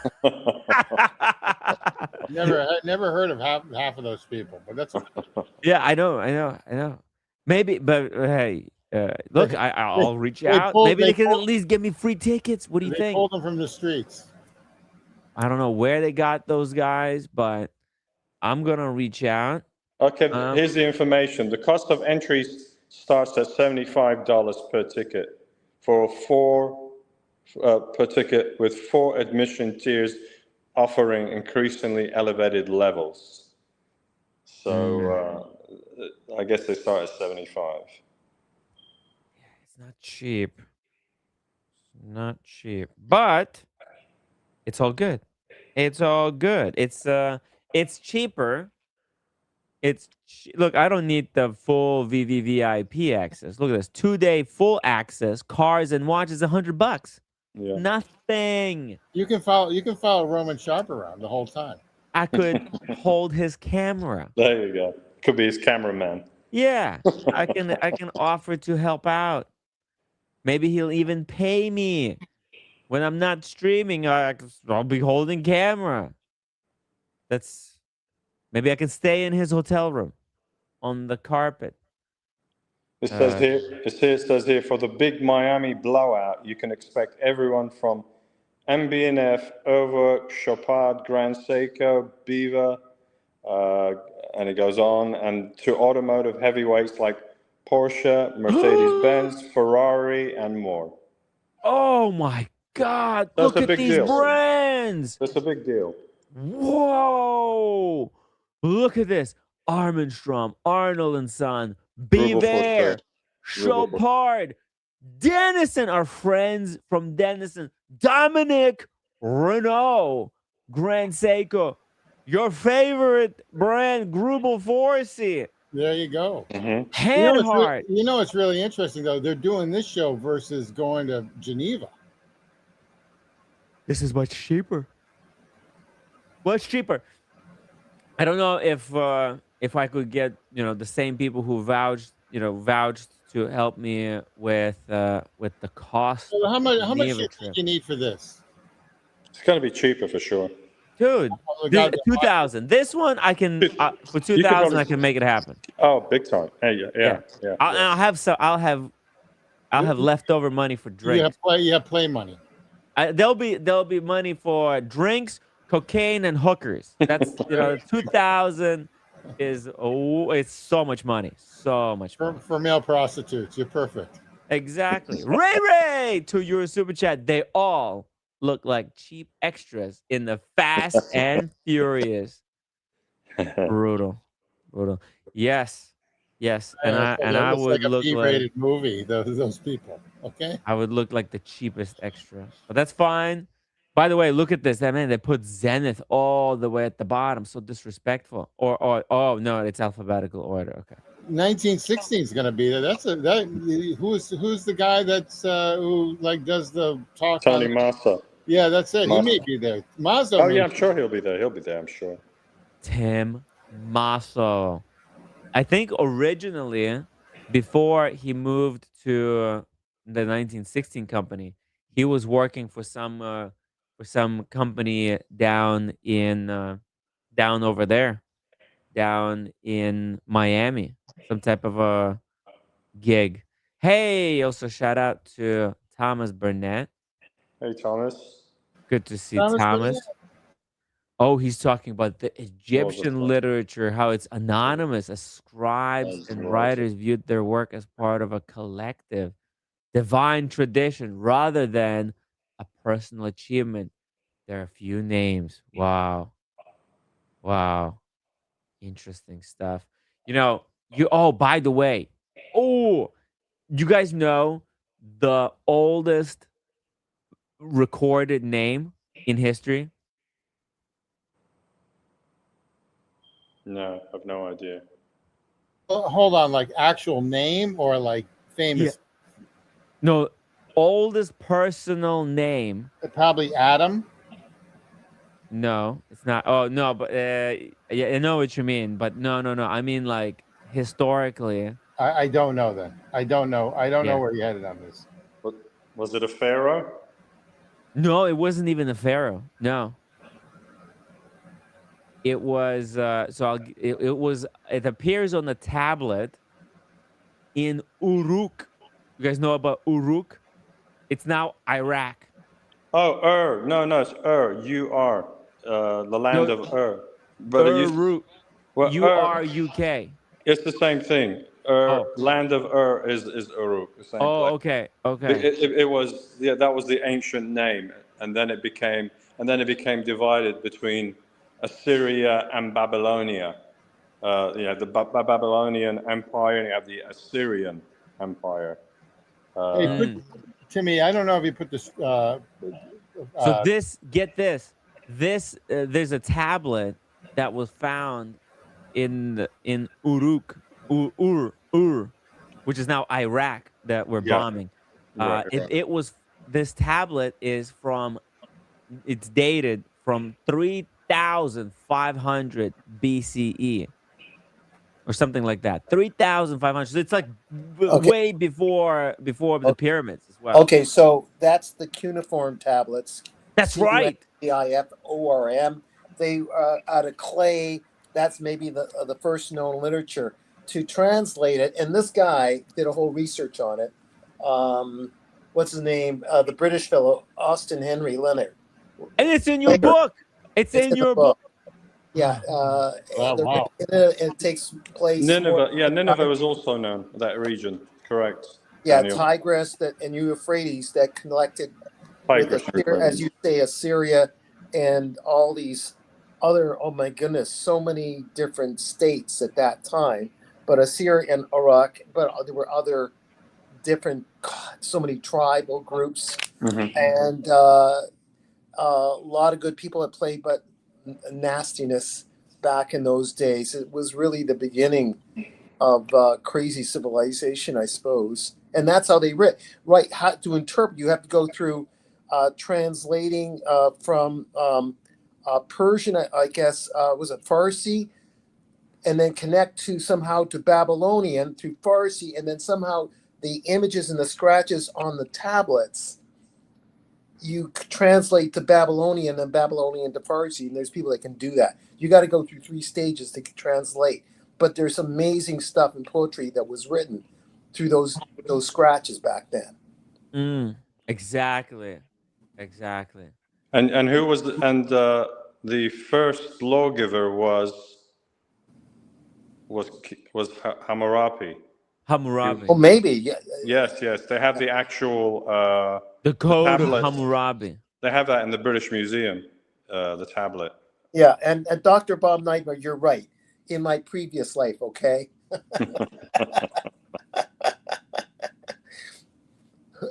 Never heard of half of those people, but that's okay. Yeah, I know. Maybe, but hey, look, I'll reach out. Maybe they can at least give me free tickets. What do you think? They pulled them from the streets. I don't know where they got those guys, but I'm gonna reach out. Okay, here's the information. The cost of entries starts at $75 per ticket for per ticket with 4 admission tiers offering increasingly elevated levels. So I guess they start at 75. not cheap. It's not cheap, but it's all good. It's all good. It's cheaper. Look, I don't need the full VVVIP access. Look at this. 2-day full access, cars and watches, $100. Yeah. Nothing. You can follow Roman Sharp around the whole time. I could hold his camera. There you go. Could be his cameraman. Yeah, I can offer to help out. Maybe he'll even pay me when I'm not streaming. I'll be holding camera. Maybe I can stay in his hotel room on the carpet. It says here, for the big Miami blowout, you can expect everyone from MB&F, Overwork, Chopard, Grand Seiko, Beaver, and it goes on, and to automotive heavyweights like Porsche, Mercedes-Benz, Ferrari, and more. Oh my God! That's Look at these brands. That's a big deal. Whoa! Look at this. Armstrong, Arnold & Son, Beaver, Chopard, Dennison, our friends from Dennison, Dominic, Renault, Grand Seiko, your favorite brand, Grubel Forsey. There you go. Mm-hmm. Hanhart. You know what's really interesting, though? They're doing this show versus going to Geneva. This is much cheaper. Much cheaper. I don't know if I could get the same people who vouched to help me with the cost. So how much do you need for this? It's gonna be cheaper for sure, dude. 2,000. This one I can for 2,000 I can make it happen. Oh, big time! Yeah. I'll have leftover money for drinks. You have play money. There'll be money for drinks, cocaine, and hookers. That's 2,000 is it's so much money. So much money. For male prostitutes. You're perfect. Exactly. Ray to your super chat. They all look like cheap extras in the Fast and Furious. Brutal. Yes. And I would look like a B-rated movie. Those people. Okay. I would look like the cheapest extra, but that's fine. By the way, look at this. Man, they put Zenith all the way at the bottom. So disrespectful. Oh no, it's alphabetical order. Okay. 1916 is going to be there. Who's the guy that's who does the talk? Tony Massa. Yeah, that's it. Massa. He may be there. Mazzo. Oh yeah, I'm sure he'll be there. I'm sure. Tim Masso. I think originally, before he moved to the 1916 company, he was working for some company down over there, down in Miami, some type of a gig. Hey, also shout out to Thomas Burnett. Hey, Thomas. Good to see Thomas. Oh, he's talking about the Egyptian literature, how it's anonymous, as scribes and writers viewed their work as part of a collective divine tradition rather than a personal achievement. There are a few names. Wow. Interesting stuff. By the way, you guys know the oldest recorded name in history? No, I have no idea. Hold on, like actual name or like famous? Yeah. No, oldest personal name. Probably Adam. No, it's not. Oh no, but yeah, I know what you mean. But no. I mean, like historically. I don't know then. I don't know. I don't know where you headed on this. Was it a pharaoh? No, it wasn't even a pharaoh. No. It was it appears on the tablet in Uruk. You guys know about Uruk? It's now Iraq. Oh, No, it's U-R, the land of But Uruk. U-R-U-K. It's the same thing. Land of is Uruk. The same place. Okay. It was that was the ancient name, and then it became divided between Assyria and Babylonia. The Babylonian Empire, and you have the Assyrian Empire. Hey, Timmy, I don't know if you put this. So get this. There's a tablet that was found in Uruk, Ur, which is now Iraq that we're bombing. It was this tablet is from. It's dated from 3,500 BCE. Or something like that, 3,500. So it's like way before the pyramids as well. Okay, so that's the cuneiform tablets. That's right. CUNIFORM. They out of clay. That's maybe the first known literature to translate it. And this guy did a whole research on it. What's his name? The British fellow, Austin Henry Leonard. And it's in your book. It's in your book. Yeah, wow. It takes place. Nineveh, Nineveh was also known, that region, correct? Yeah, Daniel. Tigris and Euphrates that connected with, as you say, Assyria and all these other, oh my goodness, so many different states at that time. But Assyria and Iraq, but there were other different, so many tribal groups, and a lot of good people at play, but nastiness back in those days. It was really the beginning of crazy civilization, I suppose. And that's how they write. How to interpret, you have to go through translating from Persian, I guess, was it Farsi, and then connect to somehow to Babylonian through Farsi, and then somehow the images and the scratches on the tablets you translate to Babylonian and Babylonian to Farsi, and there's people that can do that. You got to go through 3 stages to translate, but there's amazing stuff in poetry that was written through those scratches back then. Exactly. And who was the first lawgiver was Hammurabi. Oh, maybe. Yeah. Yes. They have the actual the code of Hammurabi. They have that in the British Museum, the tablet. Yeah, and Dr. Bob Nightmare, you're right. In my previous life, okay?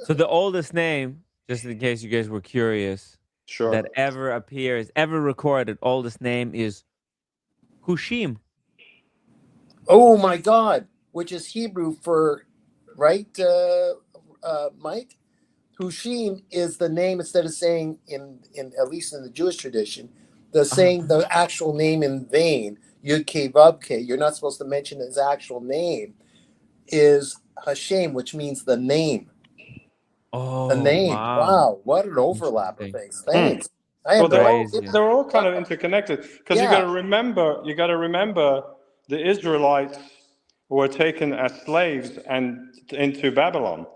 So the oldest name, just in case you guys were curious, that ever appears, ever recorded, oldest name is Hushim. Oh my God, which is Hebrew for, right, Mike? Hushim is the name, instead of saying in at least in the Jewish tradition, saying the actual name in vain, Yud Kei Vav Kei, you're not supposed to mention his actual name, is Hashem, which means the name. Oh, the name. Wow, what an overlap of things. Thanks. They're all kind of interconnected, because you got to remember the Israelites were taken as slaves and into Babylon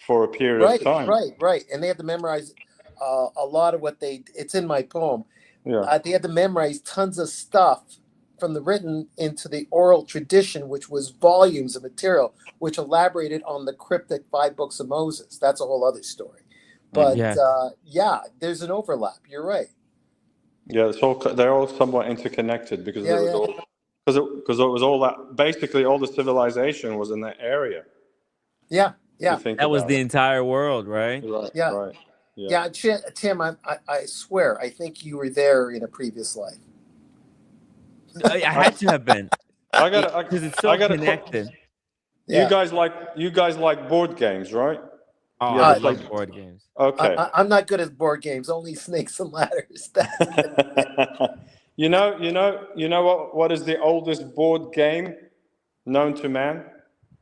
for a period of time. Right. And they had to memorize a lot of what it's in my poem. Yeah. They had to memorize tons of stuff from the written into the oral tradition, which was volumes of material, which elaborated on the cryptic 5 books of Moses. That's a whole other story. But there's an overlap. You're right. Yeah, they're all somewhat interconnected because it was all that, basically all the civilization was in that area. Yeah. That was the entire world, right? Right. Yeah, Tim, I swear, I think you were there in a previous life. I had to have been. Because it's so connected. You guys like board games, right? Oh, I like board games. Okay. I'm not good at board games. Only Snakes and Ladders. You know what is the oldest board game known to man?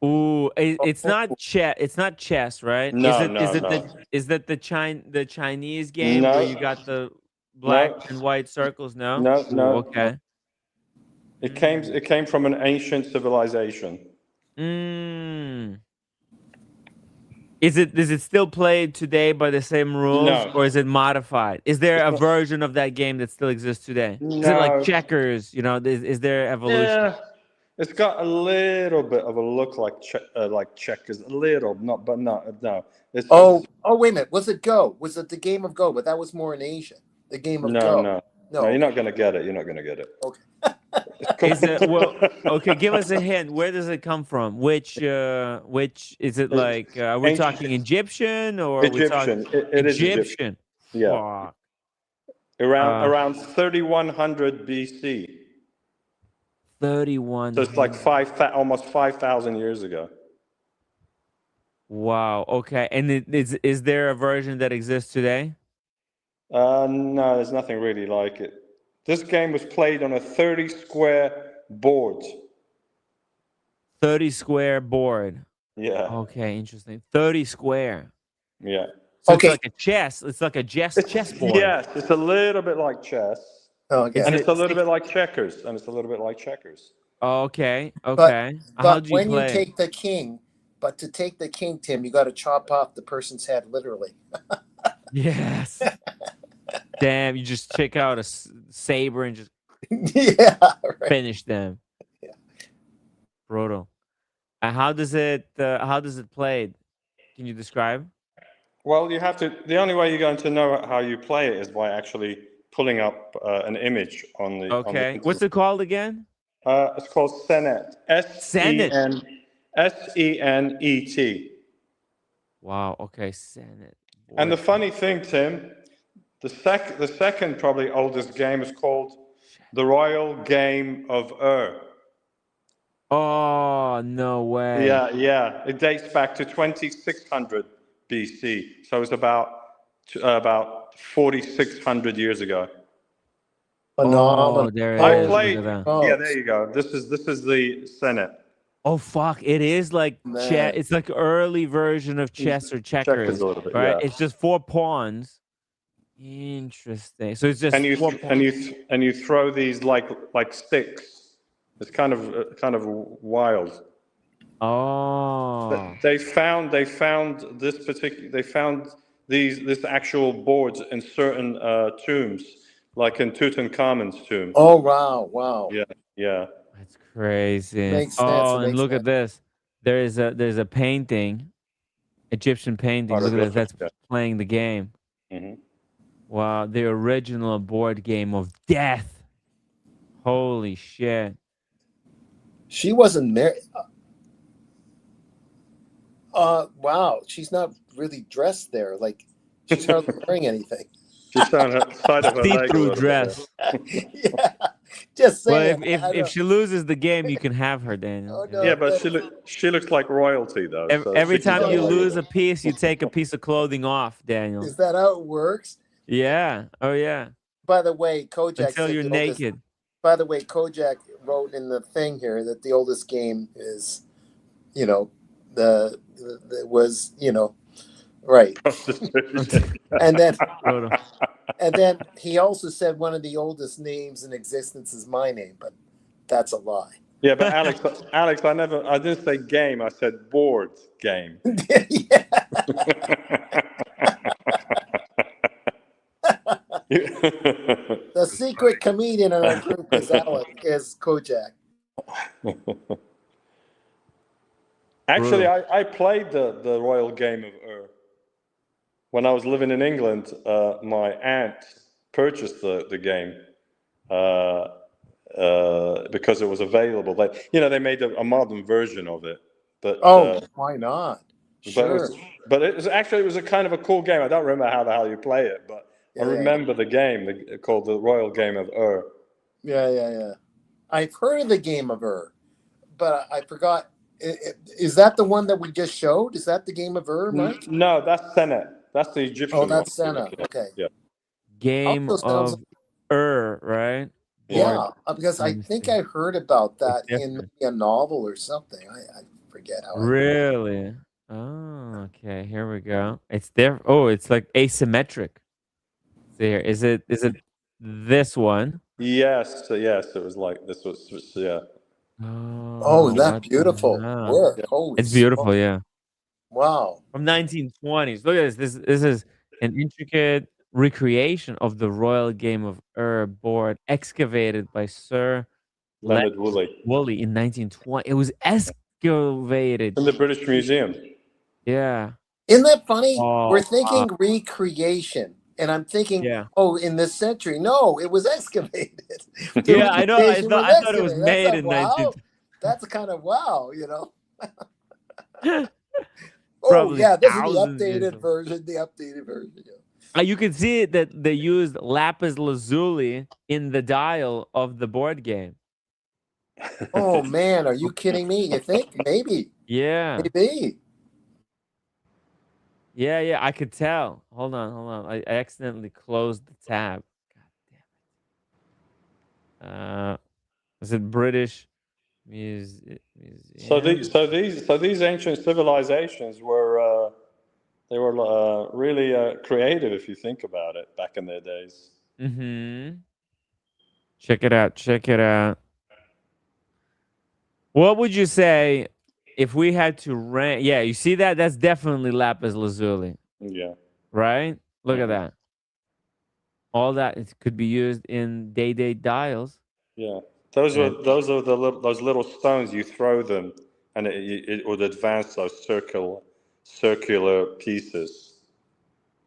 Ooh, it's not chess. It's not chess, right? No, is that the Chinese game where you got the black and white circles? No. No. Okay. It came from an ancient civilization. Is it still played today by the same rules, or is it modified? Is there a version of that game that still exists today? No. Is it like checkers? Is there evolution? Yeah. It's got a little bit of a look like checkers, a little, no. Wait a minute. Was it Go? Was it the game of Go? But that was more in Asia. The game of Go. No, you're not going to get it. Okay. Is it well? Okay, give us a hint. Where does it come from? Which is it like? Are we talking Egyptian or are we talking Egyptian? It is Egyptian. Egyptian? Yeah. Fuck. Around 3100 BC. 31. So it's like almost 5,000 years ago. Wow. Okay. And is there a version that exists today? No, there's nothing really like it. This game was played on a 30 square board. 30 square board. Yeah. Okay, interesting. 30 square. Yeah. So Okay. it's like a chess. It's like a chessboard. Yes, it's a little bit like chess. Okay. And it's a little bit like checkers. And it's a little bit like checkers. Okay. Okay. How But do you when play? you take the king, but to take the king, Tim, you got to chop off the person's head, literally. Yes. Damn, you just check out a saber and just Yeah. Right. finish them. Yeah. Brutal. And how does it play? Can you describe? Well, you have to. The only way you're going to know how you play it is by actually pulling up an image on the. Okay. What's it called again? It's called Senet. Senet. Senet. Wow. Okay. Senet. And the funny thing, Tim, the second probably oldest game is called the Royal Game of Ur. Oh, no way. Yeah. It dates back to 2600 BC. So it's about 4,600 years ago. Phenomenal. Oh, there it I is. played. Look at that. Oh. Yeah, there you go. This is the Senet. Oh fuck! It is like Man. It's like early version of chess or checkers, a little bit, right? yeah. It's just 4 pawns. Interesting. So it's just And 4 pawns. you throw these like sticks. It's kind of wild. Oh. They found these actual boards in certain tombs, like in Tutankhamun's tomb. Oh, wow. Yeah. That's crazy. Makes sense, Oh, it and makes look at this. There's a painting, Egyptian painting. Look at this. That's playing the game. Mm-hmm. Wow, the original board game of death. Holy shit. She wasn't married. Wow. She's not really dressed there. Like, she's hardly wearing anything. She's showing her side of her leg. See-through dress. Yeah. Just saying. Well, if she loses the game, you can have her, Daniel. Oh, no. Yeah, but she looks like royalty though. Every so time you like lose a piece, you take a piece of clothing off, Daniel. Is that how it works? Yeah. Oh yeah. By the way, Kojak Until said you're the oldest- naked. By the way, Kojak wrote in the thing here that the oldest game is, was right. And then he also said one of the oldest names in existence is my name, but that's a lie. Yeah, but Alex, I didn't say game. I said board game. Yeah. The secret comedian in our group is Kojak. Actually, I played the Royal Game of Ur. When I was living in England, my aunt purchased the game because it was available. They made a modern version of it. But why not? Sure. But it was a kind of a cool game. I don't remember how the hell you play it, but I remember the game called the Royal Game of Ur. Yeah. I've heard of the Game of Ur, but I forgot. Is that the one that we just showed? Is that the Game of Ur, Mike? No, that's Senet. That's the Egyptian one. Oh, that's Senet. Okay. Yeah. Game of Ur, right? Yeah, because I think I heard about that in maybe a novel or something. I forget how. Really? Oh, okay. Here we go. It's there. Oh, it's like asymmetric. There. Is it this one? Yes. It was like this was yeah. Oh, that's beautiful work. Holy it's beautiful, yeah. Wow. From 1920s. Look at this. This is an intricate recreation of the Royal Game of Ur board excavated by Sir Leonard Woolley in 1920. It was excavated in the British Museum. Yeah. Isn't that funny? Oh, We're thinking recreation. And I'm thinking, Yeah. oh, in this century, no, it was excavated. Yeah, I know. I Civilization was thought it was excavated. That's made a in 19. wow. That's a kind of wow, you know. Oh Probably yeah, this is the thousands years updated old. version. The updated version. Yeah. You can see that they used lapis lazuli in the dial of the board game. Oh man, are you kidding me? You think maybe? Yeah. Maybe. Yeah, I could tell. Hold on. I accidentally closed the tab. God damn it. Is it British Museum? So these ancient civilizations were they were really creative if you think about it back in their days. Mm-hmm. Check it out. Check it out. What would you say if we had to rank? Yeah, you see that? That's definitely lapis lazuli, Yeah. right? Look at Hmm. that. All that it could be used in day dials. Yeah. And Those are those little stones you throw them, and it would advance those circular pieces.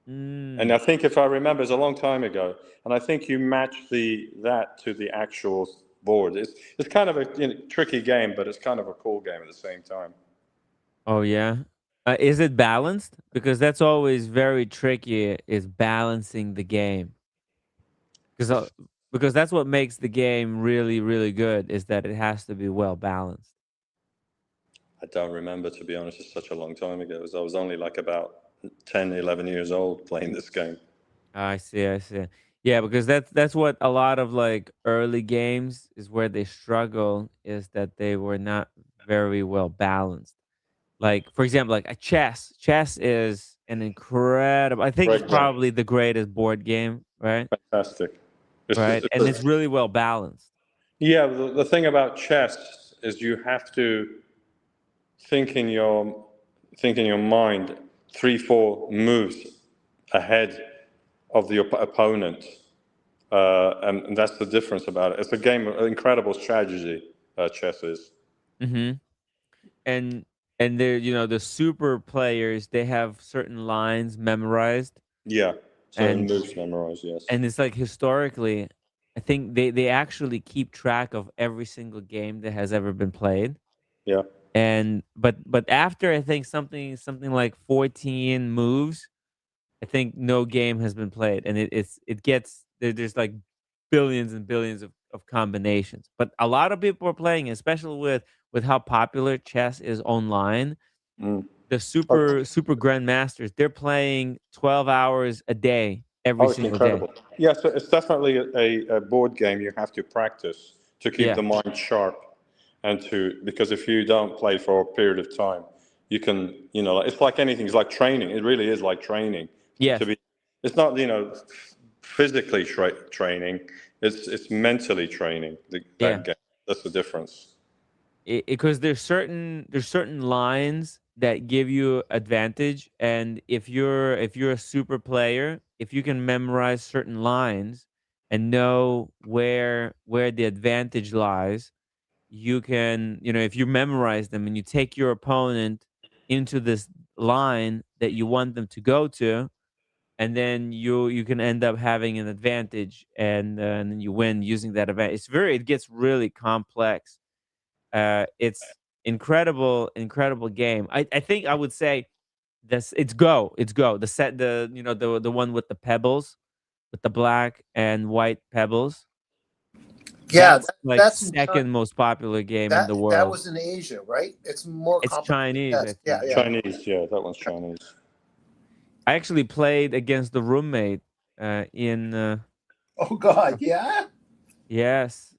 And I think if I remember, it's a long time ago, and I think you match that to the actual board. It's kind of a tricky game, but it's kind of a cool game at the same time. oh yeah, is it balanced? Because that's always very tricky. Is balancing the game because because that's what makes the game really good. Is that it has to be well balanced. I don't remember, to be honest. It's such a long time ago. I was only like about 10, 11 years old playing this game. I see. I see. Yeah, because that's what a lot of like early games is where they struggle is that they were not very well balanced. Like for example, like a chess. Chess is an incredible. I think it's Great game. probably the greatest board game, right? Fantastic. Right, and it's really well balanced. Yeah, the thing about chess is you have to think in your mind 3, 4 moves ahead of the opponent, and that's the difference about it. It's a game of incredible strategy. Chess is. Hmm. And they're the super players. They have certain lines memorized, Yeah, certain and moves memorized. Yes. it's like historically, I think they actually keep track of every single game that has ever been played. Yeah. And but after I think something like 14 moves, I think no game has been played, and it gets there's like billions and billions of combinations. But a lot of people are playing, especially with how popular chess is online. Mm. The Oh, super grandmasters, they're playing 12 hours a day every oh, it's single day. incredible. Yeah, so it's definitely a board game you have to practice to keep Yeah. the mind sharp, and because if you don't play for a period of time, you can, it's like anything. It's like training. It really is like training to Yes. be. It's not, physically training. It's mentally training. Yeah. That game. That's the difference. Because there's certain lines that give you advantage, and if you're a super player, if you can memorize certain lines and know where the advantage lies, you can, if you memorize them and you take your opponent into this line that you want them to go to, and then you can end up having an advantage, and then you win using that advantage. It gets really complex. It's incredible game. I think I would say this. It's Go. The set, the one with the pebbles, with the black and white pebbles. Yeah, That's like that's in second most popular game in the that world. was in Asia, right? It's more It's complicated. Chinese, I Yes. Yeah, think. yeah. Chinese, yeah, that one's Chinese. I actually played against the roommate in Oh God, yeah. yes,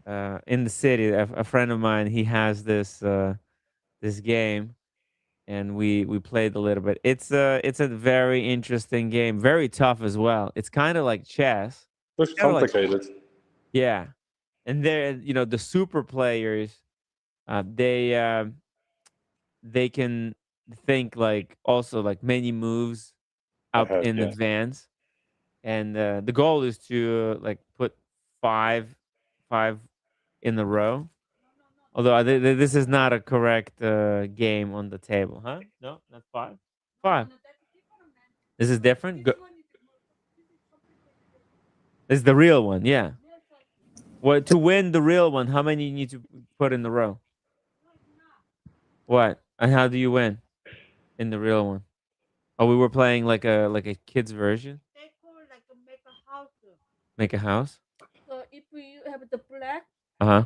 in the city. A friend of mine, he has this game, and we played a little bit. It's a very interesting game, very tough as well. It's kind of like chess. Looks Kind of like complicated. yeah, and they're the super players. They can think like also like many moves up Ahead, in yeah. advance, and the goal is to like put five in a row. Although this is not a correct game on the table, huh? No, not five. Five. This is different. It's the real one, yeah. Well, to win the real one, how many you need to put in the row? What? And how do you win in the real one? Oh, we were playing like a kid's version. They call like a make a house. Make a house. So if you have the black, Uh-huh.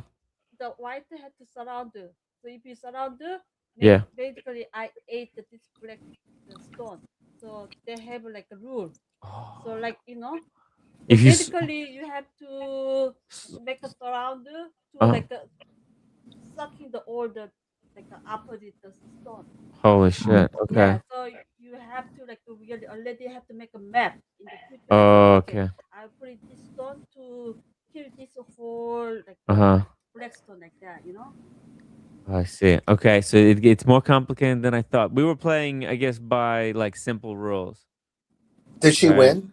the white had to surround. So if you surround, Yeah. basically I ate this black stone. So they have like a rule. So like If you basically you have to make a surround to like sucking the all the like the opposite the stone. Holy shit. Okay. Yeah, so you have to like really already have to make a map in the future. Oh, okay. I put this stone to kill this whole like black stone like that, I see. Okay, so it's more complicated than I thought. We were playing, I guess, by like simple rules. Did she win?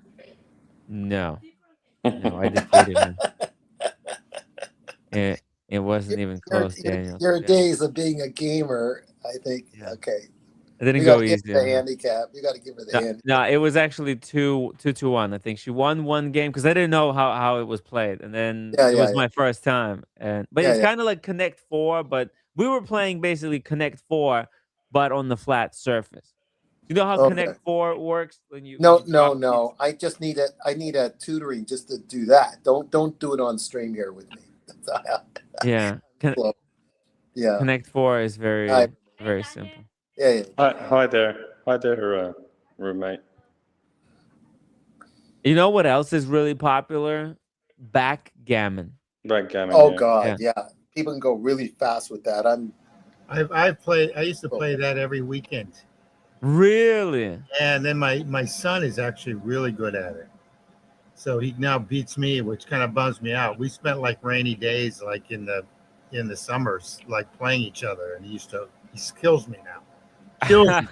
No. No, I defeated her. It wasn't even close, Daniel. Your days of being a gamer, I think. Yeah. Okay. It didn't go easy. The handicap. You got to give her the handicap. No, it was actually 2-1. I think she won one game because I didn't know how it was played, and then it was my first time. But it's kind of like Connect 4, but we were playing basically Connect 4, but on the flat surface. You know how Connect 4 works when you? No. I just need I need a tutoring just to do that. Don't do it on stream here with me. Yeah. Yeah. Connect 4 is very simple. Yeah. Hi there, roommate. You know what else is really popular? Backgammon. Backgammon. Oh God, yeah. People can go really fast with that. I used to play that every weekend. Really? And then my son is actually really good at it. So he now beats me, which kind of bums me out. We spent like rainy days, like in the summers, like playing each other, and he kills me now. Kills me,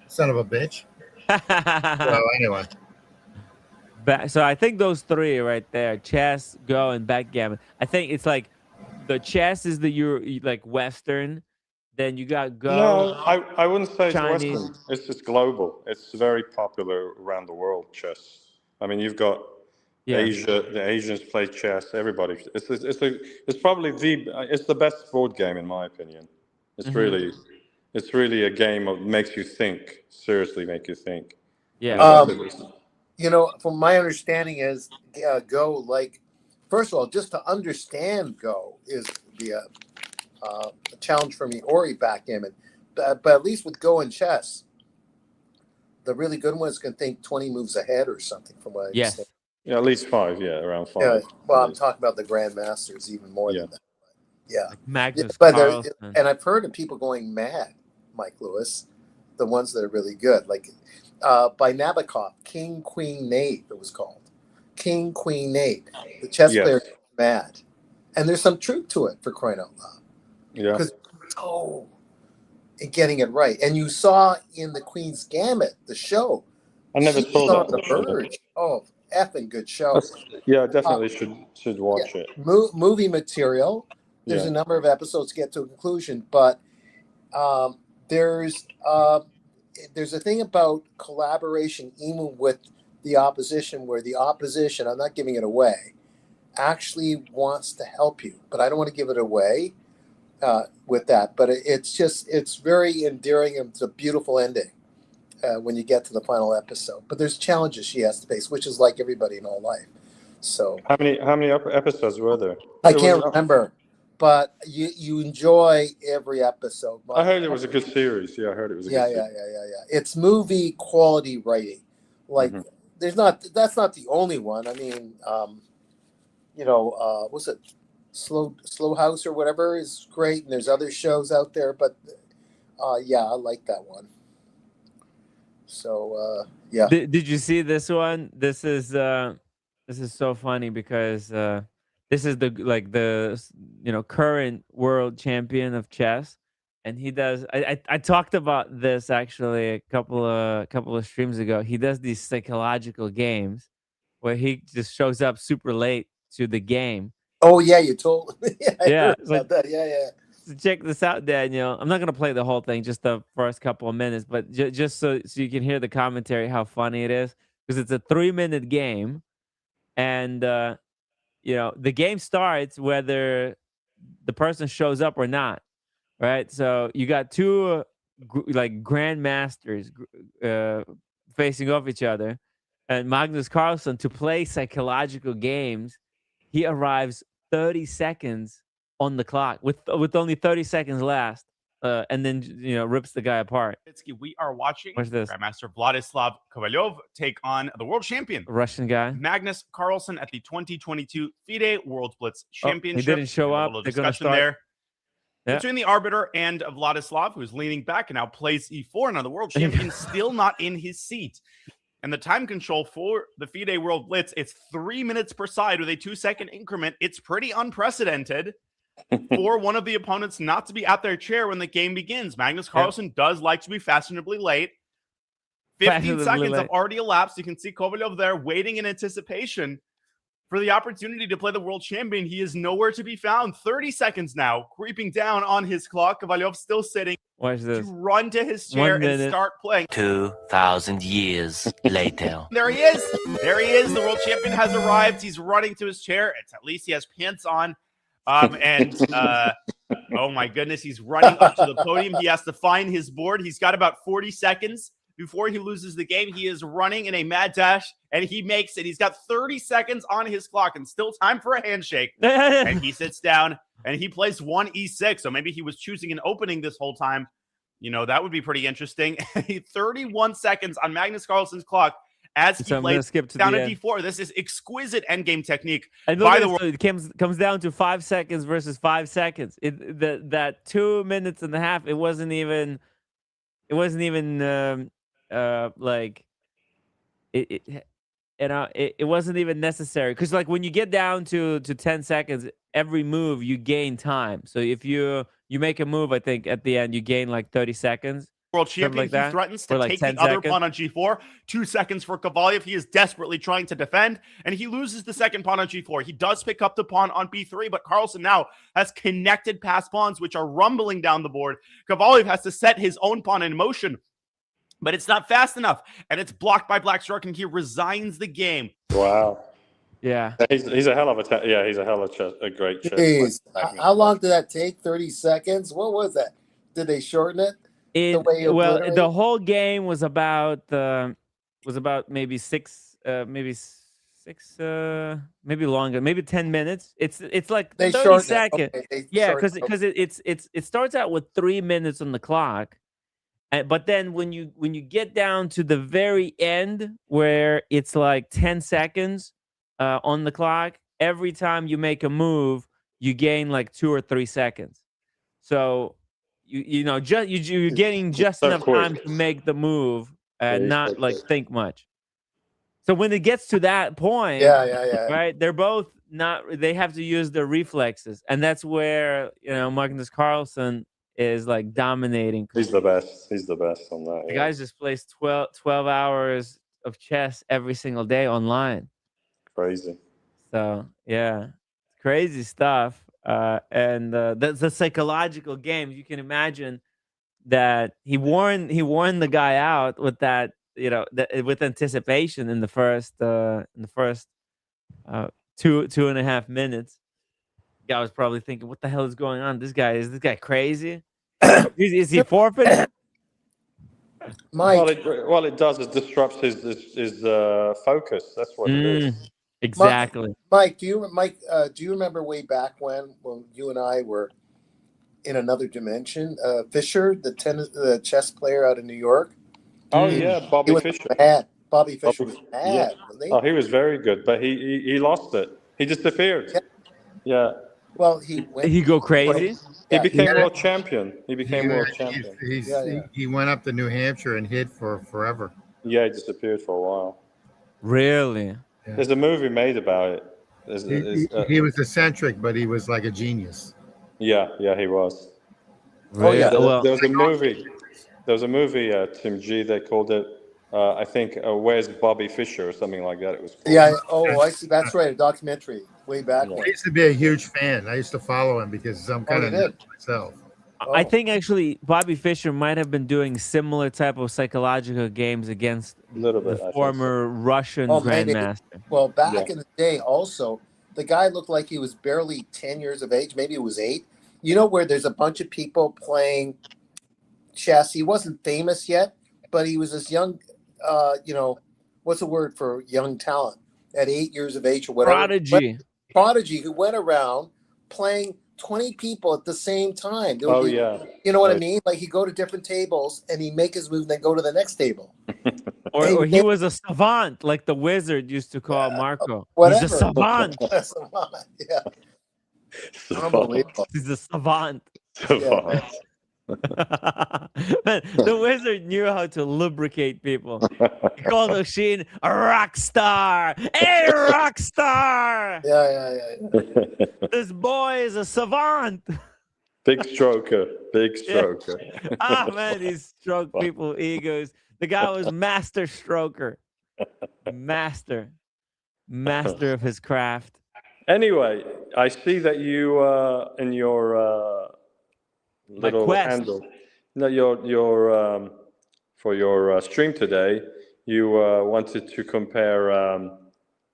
son of a bitch. So anyway. So I think those three right there, chess, Go, and backgammon. I think it's like the chess is the like Western. Then you got Go. No, I wouldn't say Chinese. It's Western. It's just global. It's very popular around the world, chess. I mean, you've got Asia. The Asians play chess. Everybody. It's probably the best board game in my opinion. It's really a game that makes you think. Seriously, make you think. Yeah. From my understanding is Go, like, first of all, just to understand Go is a challenge for me, or backgammon. But at least with Go and chess, the really good ones can think 20 moves ahead or something, from what I understand. Yeah, at least 5, around 5. Yeah, well, I'm talking about the grandmasters, even more than that. Yeah. Like Magnus Carlsen. And I've heard of people going mad, Mike Lewis, the ones that are really good. Like by Nabokov, King, Queen, Knave, it was called. King, Queen, Knave. The chess player is mad. And there's some truth to it, for crying out loud. Yeah. Because, getting it right. And you saw in the Queen's Gambit, the show. I never saw that. The Verge. Oh, effing good show. Yeah, definitely should watch it. Movie material. There's a number of episodes to get to a conclusion, but there's a thing about collaboration even with the opposition, where the opposition, I'm not giving it away, actually wants to help you, but I don't want to give it away with that. But it's very endearing, and it's a beautiful ending when you get to the final episode. But there's challenges she has to face, which is like everybody in all life. So how many episodes were there? I can't remember. But you enjoy every episode. I heard it was a good series. Yeah, I heard it was a good series. Yeah. It's movie quality writing. Like that's not the only one. I mean, what's it? Slow House or whatever is great, and there's other shows out there, but I like that one. So yeah. Did you see this one? This is so funny because this is the current world champion of chess, and he does. I talked about this actually a couple of streams ago. He does these psychological games where he just shows up super late to the game. Oh yeah, you told. I heard about that. Yeah. So check this out, Daniel. I'm not gonna play the whole thing, just the first couple of minutes, but just so you can hear the commentary, how funny it is, because it's a 3-minute game. and the game starts whether the person shows up or not, right? So you got two like grandmasters facing off each other, and Magnus Carlsen, to play psychological games, he arrives 30 seconds on the clock with only 30 seconds left, and then rips the guy apart. We are watching What's this? Grandmaster Vladislav Kovalyov take on the world champion Russian guy Magnus Carlsen at the 2022 FIDE World Blitz Championship. He didn't show up. They're going to start there. Yeah. Between the arbiter and Vladislav, who's leaning back and now plays e4. Now the world champion still not in his seat. And the time control for the FIDE World Blitz, it's 3 minutes per side with a 2-second increment. It's pretty unprecedented for one of the opponents not to be at their chair when the game begins. Magnus Carlsen does like to be fashionably late. 15 seconds have already elapsed. You can see Kovalyov there waiting in anticipation for the opportunity to play the world champion. He is nowhere to be found. 30 seconds now, creeping down on his clock. Kovalyov still sitting. Watch this. To run to his chair and start playing. 2,000 years later. There he is. There he is. The world champion has arrived. He's running to his chair. At least he has pants on. Oh my goodness, he's running up to the podium. He has to find his board. He's got about 40 seconds before he loses the game. He is running in a mad dash, and he makes it. He's got 30 seconds on his clock and still time for a handshake. And he sits down, and he plays 1e6. So maybe he was choosing an opening this whole time. That would be pretty interesting. 31 seconds on Magnus Carlsen's clock as he plays down at d4. This is exquisite endgame technique. And by the way, it comes down to 5 seconds versus 5 seconds. That 2 minutes and a half. It wasn't even like it wasn't even necessary, because like when you get down to 10 seconds, every move you gain time. So if you make a move, I think at the end you gain like 30 seconds. World champion, he threatens to take the other pawn on g4. 2 seconds for Kovalyov. He is desperately trying to defend, and he loses the second pawn on g4. He does pick up the pawn on b3, but Carlsen now has connected passed pawns, which are rumbling down the board. Kovalyov has to set his own pawn in motion, but it's not fast enough, and it's blocked by Blackstruck, and he resigns the game. Wow. Yeah. He's a hell of a great chess. Jeez. How long did that take? 30 seconds? What was that? Did they shorten it? The whole game was about maybe maybe longer, maybe 10 minutes. It's like 30 seconds. Okay, because it starts out with 3 minutes on the clock, but then when you get down to the very end where it's like 10 seconds on the clock, every time you make a move, you gain like 2 or 3 seconds. So you're getting just enough time to make the move and not like think much. So when it gets to that point, right, they're both they have to use their reflexes, and that's where Magnus Carlsen is like dominating. He's the best on that. The guys just plays 12 hours of chess every single day online. Crazy. So yeah, crazy stuff. And the psychological games, you can imagine that he warned the guy out with that, with anticipation in the first 2.5 minutes. The guy was probably thinking, what the hell is going on? Is this guy crazy? Is he forfeiting? Mike, well, it does. It disrupts his focus. That's what it is. Exactly. Mike, do you remember way back when you and I were in another dimension? Fischer, the chess player out of New York. Oh yeah, Bobby Fischer. Mad. Bobby Fischer was mad. Yeah. Oh, he was very good, but he lost it. He disappeared. Yeah. Well, he go crazy. He became world champion. He went up to New Hampshire and hid for forever. Yeah, he disappeared for a while. Really? Yeah. There's a movie made about it. He was eccentric, but he was like a genius. Yeah, he was. Really? There was a movie, Tim G. They called it, I think, Where's Bobby Fischer or something like that. It was called. Yeah. Oh, I see. That's right. A documentary way back. I used to be a huge fan. I used to follow him because I'm kind of myself. I think actually Bobby Fischer might have been doing similar type of psychological games against the former Russian grandmaster. Maybe. Well, back in the day, also the guy looked like he was barely 10 years of age. Maybe it was 8. You know, where there's a bunch of people playing chess. He wasn't famous yet, but he was this young. What's the word for young talent at 8 years of age or whatever? Prodigy who went around playing 20 people at the same time. You know what I mean? Like he'd go to different tables and he'd make his move and then go to the next table. or he was a savant, like the wizard used to call Marco. Whatever. He's a savant. Yeah. Unbelievable. He's a savant. Man, the wizard knew how to lubricate people. He called Oshin a rock star. Hey, rock star! Yeah. This boy is a savant. Big stroker. Man, he stroked people's egos. The guy was master stroker. Master of his craft. Anyway, I see that you in your little handle. No, your for your stream today, you wanted to compare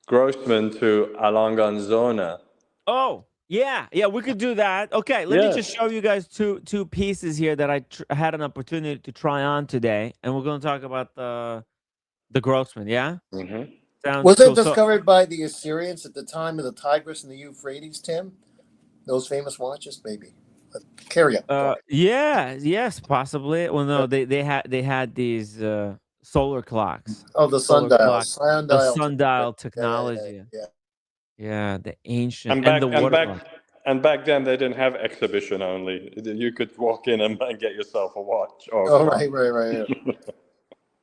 Grossmann to Alanganzona. Oh, yeah, we could do that. Okay, let me just show you guys two pieces here that I had an opportunity to try on today, and we're going to talk about the Grossmann. Yeah. Mm-hmm. Was it discovered by the Assyrians at the time of the Tigris and the Euphrates, Tim? Those famous watches, maybe. Carry on. Yes, possibly. Well, no, they had these solar clocks. Oh, the sundial. The sundial technology. Yeah, the ancient and back then they didn't have exhibition only. You could walk in and get yourself a watch. Right.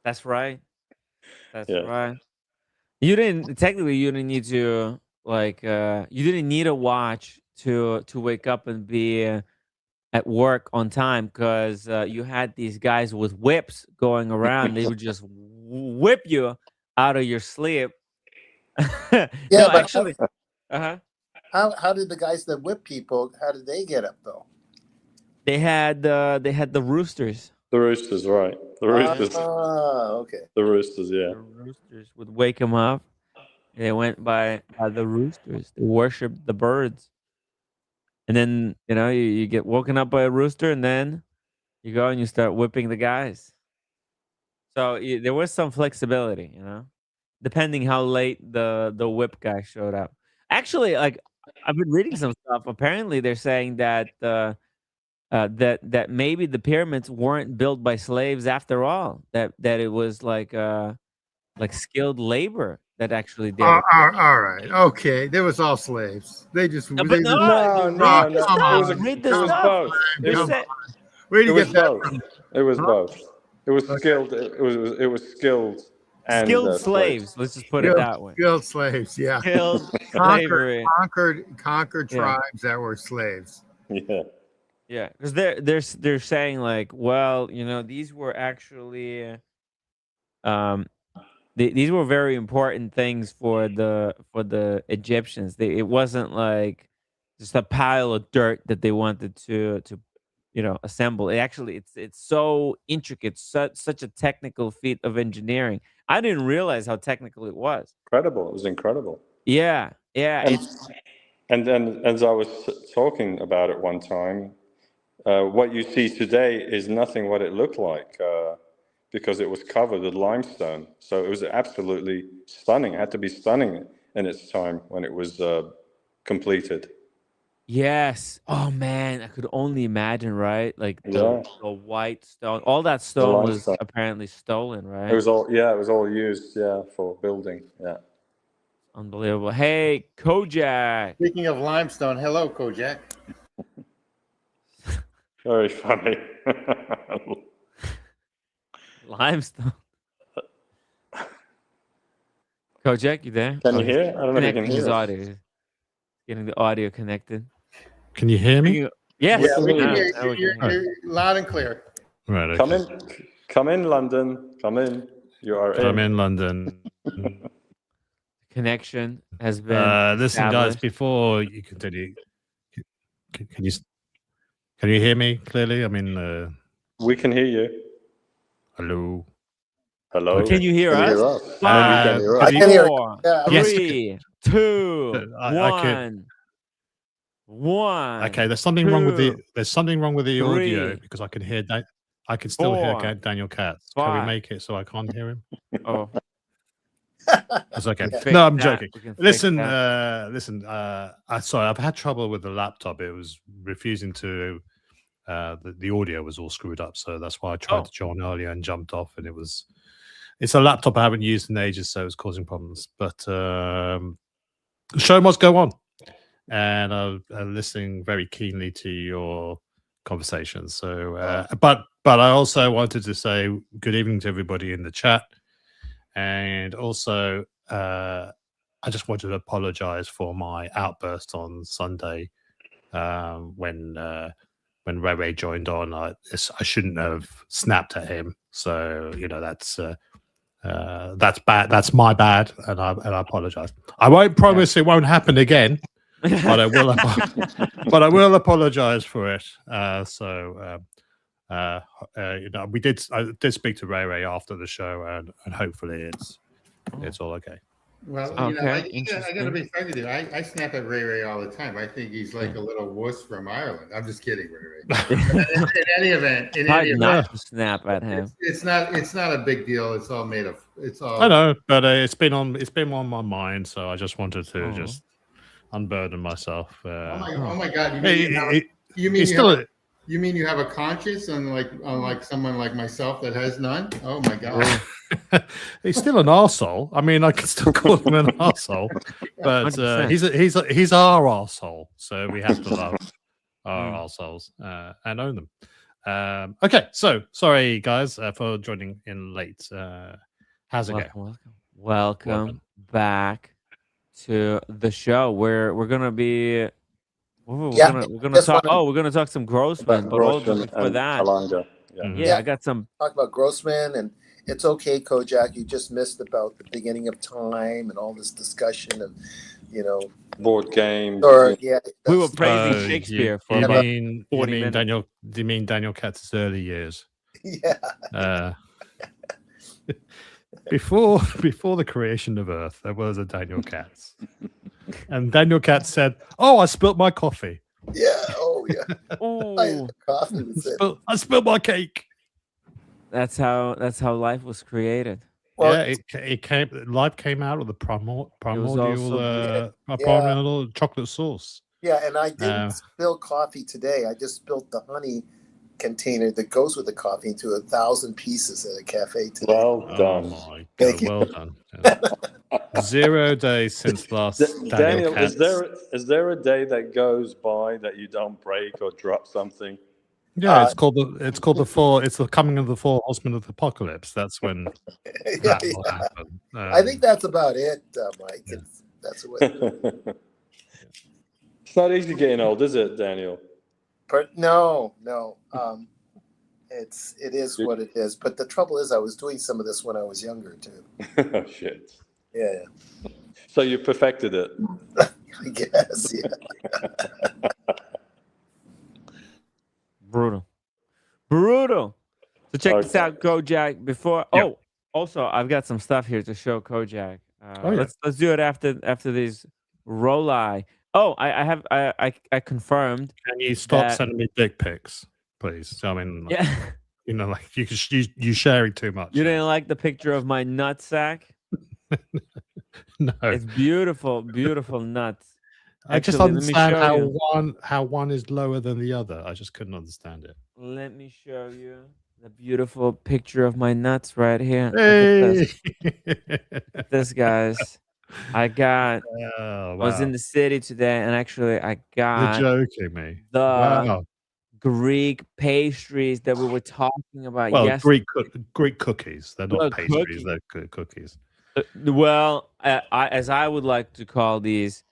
That's right. Right. You didn't need to you didn't need a watch to wake up and be at work on time, because you had these guys with whips going around. They would just whip you out of your sleep. No, actually. How did the guys that whip people? How did they get up though? They had the roosters. The roosters, right? The roosters. Okay. The roosters, yeah. The roosters would wake them up. They went by the roosters. They worshipped the birds. And then, you get woken up by a rooster, and then you go and you start whipping the guys. So there was some flexibility, depending how late the whip guy showed up. Actually, I've been reading some stuff. Apparently, they're saying that that maybe the pyramids weren't built by slaves after all. That it was like skilled labor that actually did it. All right. Okay. There was all slaves. They just... No. Read the stuff. Where do you get that from? It was both. It was skilled. It was skilled. And, skilled slaves. Let's just put it that way. Skilled slaves, yeah. Skilled slavery. Conquered tribes that were slaves. Yeah, because they're saying these were actually these were very important things for the Egyptians. It wasn't like just a pile of dirt that they wanted to assemble. It's so intricate, such a technical feat of engineering. I didn't realize how technical it was. Incredible. It was incredible. Yeah. And then, as I was talking about it one time, what you see today is nothing what it looked like, because it was covered with limestone. So it was absolutely stunning. It had to be stunning in its time when it was completed. Yes. Oh man, I could only imagine, right? Like the white stone. All that stone was apparently stolen, right? It was all used, for building. Yeah. Unbelievable. Hey, Kojak. Speaking of limestone, hello, Kojak. Very funny. Limestone. Kojak, you there? Can you hear? I don't know if you can hear. Audio. Getting the audio connected. Can you hear me? Yes. Yeah, we can hear you. You're loud and clear. Right. Okay. Come in, London. Come in. You are I'm in London. Connection has been listen, guys, before you continue, can you Can you hear me clearly? I mean, we can hear you. hello. Hello. Can you hear us? Maybe you can hear us. I can hear. 4, Yeah. Yes. 3, 2, I can. 1. Okay, there's something wrong with the 2, audio 3, because I can hear I can still hear 4, Daniel Katz. Can we 5. make it so I can't hear him? Oh, That's okay. fix No, I'm that. joking. We can fix Listen, that. sorry, I've had trouble with the laptop. It was refusing to. The audio was all screwed up, so that's why I tried to join earlier and jumped off. And it's a laptop I haven't used in ages, so it's causing problems. But the show must go on, and I'm listening very keenly to your conversations. So, but I also wanted to say good evening to everybody in the chat, and also I just wanted to apologize for my outburst on Sunday when Ray Ray joined on. I shouldn't have snapped at him. So that's bad. That's my bad, and I apologize. I won't promise it won't happen again, but I will. But I will apologize for it. We did. I did speak to Ray Ray after the show, and hopefully it's all okay. Well, Okay, I got to be frank with you. I snap at Ray Ray all the time. I think he's like a little wuss from Ireland. I'm just kidding, Ray Ray. in any event, not to snap at him. It's not a big deal. It's all made of. It's all. I know, but it's been on my mind, so I just wanted to just unburden myself. Oh my God! You mean you have a conscience, unlike someone like myself that has none? Oh my God! He's still an arsehole. I mean, I can still call him an arsehole, but he's our arsehole, so we have to love our arseholes and own them. Okay, so sorry guys for joining in late. How's it going? Welcome back to the show. We're gonna be. We're gonna talk. We're gonna talk some Grossmann, but before that, Lange. I got some. Talk about Grossmann, and it's okay, Kojak. You just missed about the beginning of time and all this discussion of, board games. We were praising Shakespeare for about 40 minutes. Do you mean Daniel Katz's early years? Yeah. Before the creation of Earth, there was a Daniel Katz. And Daniel Katz said, "Oh, I spilt my coffee." Yeah. Oh, yeah. Coffee. I spilled my cake. That's how life was created. Well, Life came out of the primordial chocolate sauce. Yeah, and I didn't spill coffee today. I just spilled the honey container that goes with the coffee into 1,000 pieces at a cafe today. Well done. Oh my God, well done. Yeah. 0 days since last. Daniel, is there a day that goes by that you don't break or drop something? Yeah, it's called the coming of the four horsemen of the apocalypse. That's when that will happen. I think that's about it, Mike. Yeah. That's what. It's not easy getting old, is it, Daniel? But no. It is what it is. But the trouble is, I was doing some of this when I was younger too. Oh shit. Yeah. So you perfected it. I guess. Yeah. Brutal. So check this out, Kojak. Also, I've got some stuff here to show Kojak. Let's do it after these Rolli. Oh, I confirmed. Can you stop sending me dick pics, please? I mean, you're sharing too much. You didn't like the picture of my nutsack? No, it's beautiful nuts. I just understand how one is lower than the other. I just couldn't understand it. Let me show you the beautiful picture of my nuts right here. Hey. This, guys. I was in the city today, and actually I got You're joking me. The Greek pastries that we were talking about yesterday. Greek cookies. They're not pastries. They're cookies. As I would like to call these,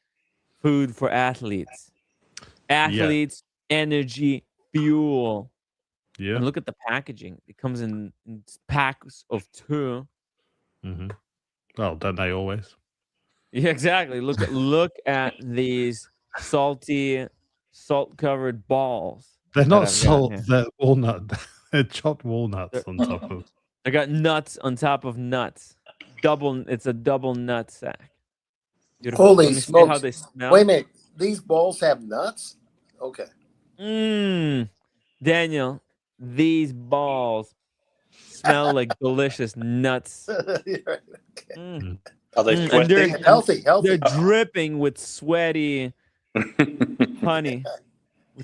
food for athletes. Energy, fuel. Yeah. And look at the packaging. It comes in packs of 2. Mm-hmm. Well, don't they always? Yeah, exactly. Look at these salt-covered balls. They're not salt. They're walnut. They're chopped walnuts on top of. I got nuts on top of nuts. It's a double nut sack. Beautiful. Holy Let me smokes! see how they smell. Wait a minute. These balls have nuts? Okay. Daniel, these balls smell like delicious nuts. Okay. Are they And sweating? Healthy. They're dripping with sweaty honey.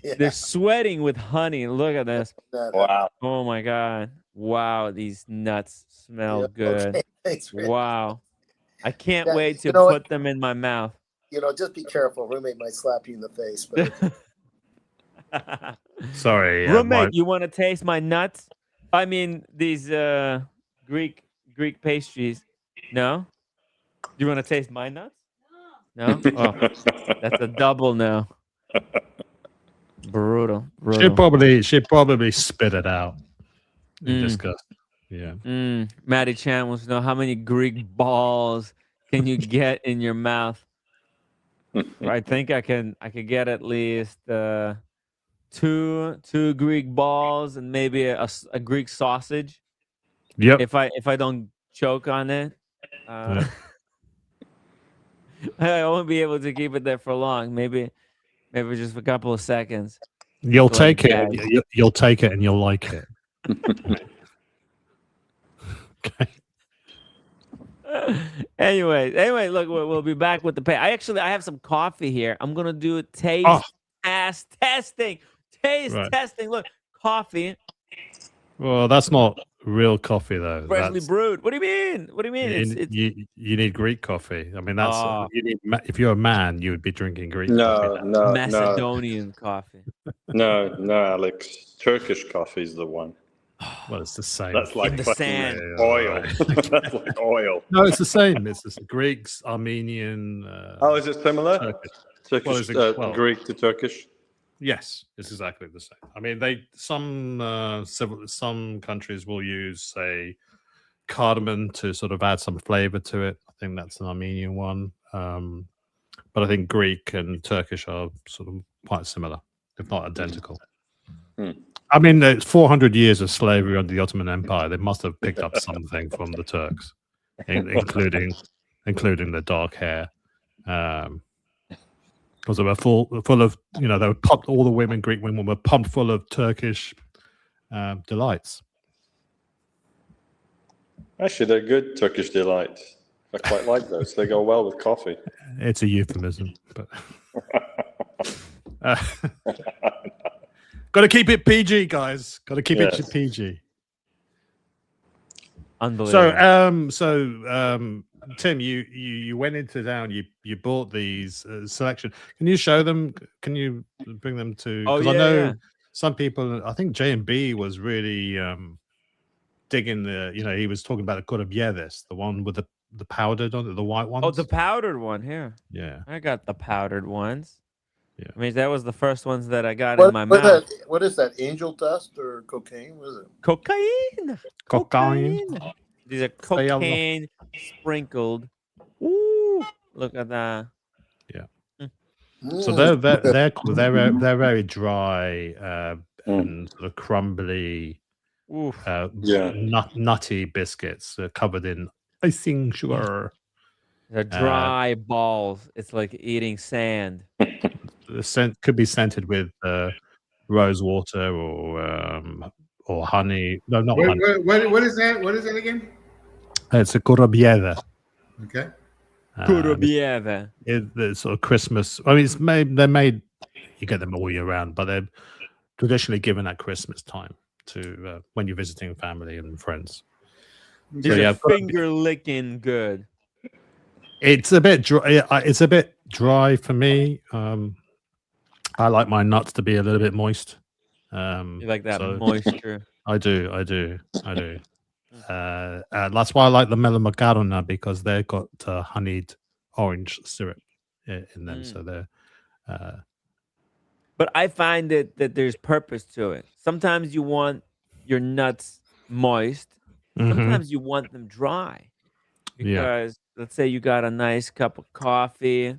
Yeah. They're sweating with honey. Look at this. Wow. Oh my God. Wow, these nuts smell good. Okay. Thanks, Rick. Wow. I can't Yeah, wait to you know what? put them in my mouth. Just be careful. Roommate might slap you in the face. But Sorry, Roommate, you want to taste my nuts? I mean, these Greek pastries. No? You want to taste my nuts? No? Oh, that's a double no. Brutal. She'd probably spit it out in disgust. Yeah. Maddie Chan wants to know how many Greek balls can you get in your mouth? I think I could get at least two Greek balls and maybe a Greek sausage. Yep. If I don't choke on it, I won't be able to keep it there for long. Maybe just a couple of seconds. You'll take it. You'll take it and you'll like it. Okay. Anyway, look, we'll be back with the pay. I have some coffee here. I'm gonna do a taste testing. Testing. Look, coffee. Well, that's not real coffee though. Freshly brewed. What do you mean? You need Greek coffee. I mean, that's if you're a man, you would be drinking Greek coffee. No, Macedonian coffee. No, Alex. Turkish coffee is the one. Well, it's the same. That's like the sand. Oil. That's like oil. No, it's the same. It's the Greeks, Armenian. Is it similar? Turkish. Greek to Turkish. Yes, it's exactly the same. I mean, some countries will use, say, cardamom to sort of add some flavor to it. I think that's an Armenian one. But I think Greek and Turkish are sort of quite similar, if not identical. I mean, it's 400 years of slavery under the Ottoman Empire. They must have picked up something from the Turks, including the dark hair. Because they were full of, they were pumped. All the Greek women were pumped full of Turkish delights. Actually, they're good Turkish delights. I quite like those. They go well with coffee. It's a euphemism, but got to keep it PG, guys. Got to keep it PG. Unbelievable. So, Tim, you went into town. You bought these selection. Can you show them? Can you bring them to? Because I know some people. I think J&B was really digging the. He was talking about the Corobieves, the one with the powdered on it, the white ones. Oh, the powdered one here. Yeah, I got the powdered ones. Yeah, I mean that was the first ones that I got in my mouth. What is that? Angel dust or cocaine? What is it? Cocaine. These are cocaine sprinkled. Ooh, look at that. Yeah. So they're very dry and sort of crumbly, nutty biscuits covered in icing sugar. They're dry balls. It's like eating sand. The scent could be scented with rose water or honey. No, not honey. What is that? What is it again? It's a Corobieve. Okay. Corobieve. It's sort of Christmas. I mean, they're made. You get them all year round, but they're traditionally given at Christmas time to when you're visiting family and friends. These are finger licking good. It's a bit dry. It's a bit dry for me. I like my nuts to be a little bit moist. You like that moisture? I do. That's why I like the Mela Macarona, because they've got honeyed orange syrup in them. So they're. But I find that there's purpose to it. Sometimes you want your nuts moist. Sometimes you want them dry. Because let's say you got a nice cup of coffee,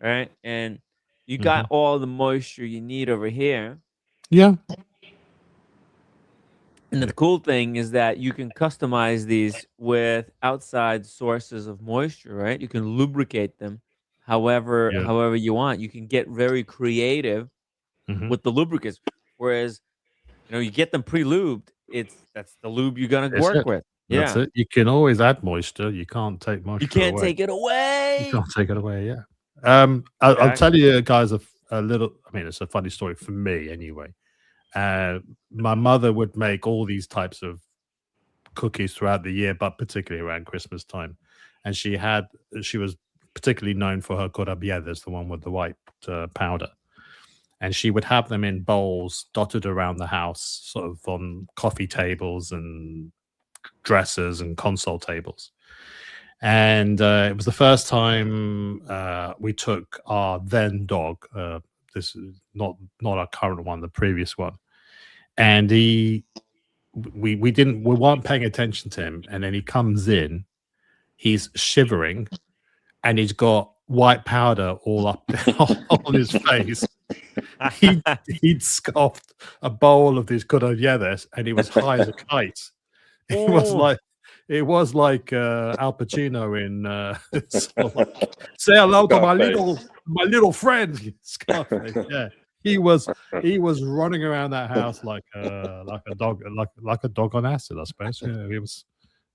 right? And you got all the moisture you need over here. Yeah. And the cool thing is that you can customize these with outside sources of moisture, right? You can lubricate them Yeah. however you want. You can get very creative Hmm. with the lubricants. Whereas, you get them pre-lubed, that's the lube you're gonna That's work it. with. That's Yeah. it. You can always add moisture. You can't take You moisture can't away. take it You away. can't take it away. Yeah. I'll tell you guys a little. I mean, it's a funny story for me anyway. My mother would make all these types of cookies throughout the year, but particularly around Christmas time. And she was particularly known for her corabiedas, the one with the white powder. And she would have them in bowls dotted around the house, sort of on coffee tables and dressers and console tables. And it was the first time we took our then dog. This is not our current one, the previous one. And we weren't paying attention to him. And then he comes in, he's shivering, and he's got white powder all up on his face. He'd scoffed a bowl of these cordilleras, and he was high as a kite. It was like Al Pacino in say hello to my little friend. Scarface. Yeah, he was running around that house like a dog on acid, I suppose. Yeah, he was.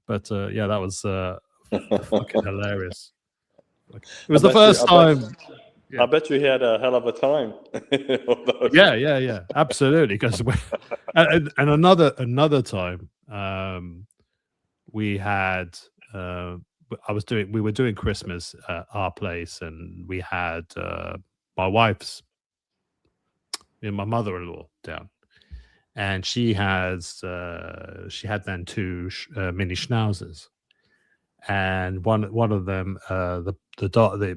But yeah, that was fucking hilarious. It was the first time. I bet you he had a hell of a time. Yeah, absolutely. Because and another time, we had we were doing Christmas at our place, and we had my wife's, my mother-in-law down, and she had then two mini schnauzers, and one of them, the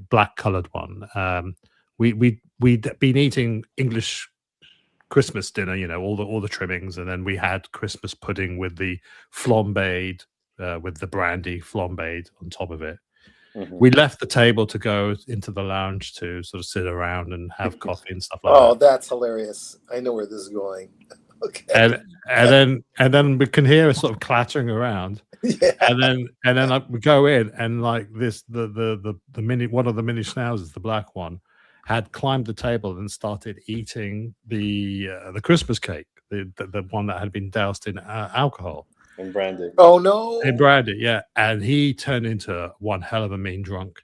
black colored one, we'd been eating English Christmas dinner, all the trimmings, and then we had Christmas pudding with the flambéed, with the brandy flambéed on top of it. Mm-hmm. We left the table to go into the lounge to sort of sit around and have coffee and stuff like that. Oh, that's hilarious! I know where this is going. Okay. And then we can hear us sort of clattering around. Yeah. And then we go in, and like this, the mini, one of the mini schnauzers, the black one, had climbed the table and started eating the Christmas cake, the one that had been doused in alcohol. In brandy. Oh no! In brandy, yeah. And he turned into one hell of a mean drunk.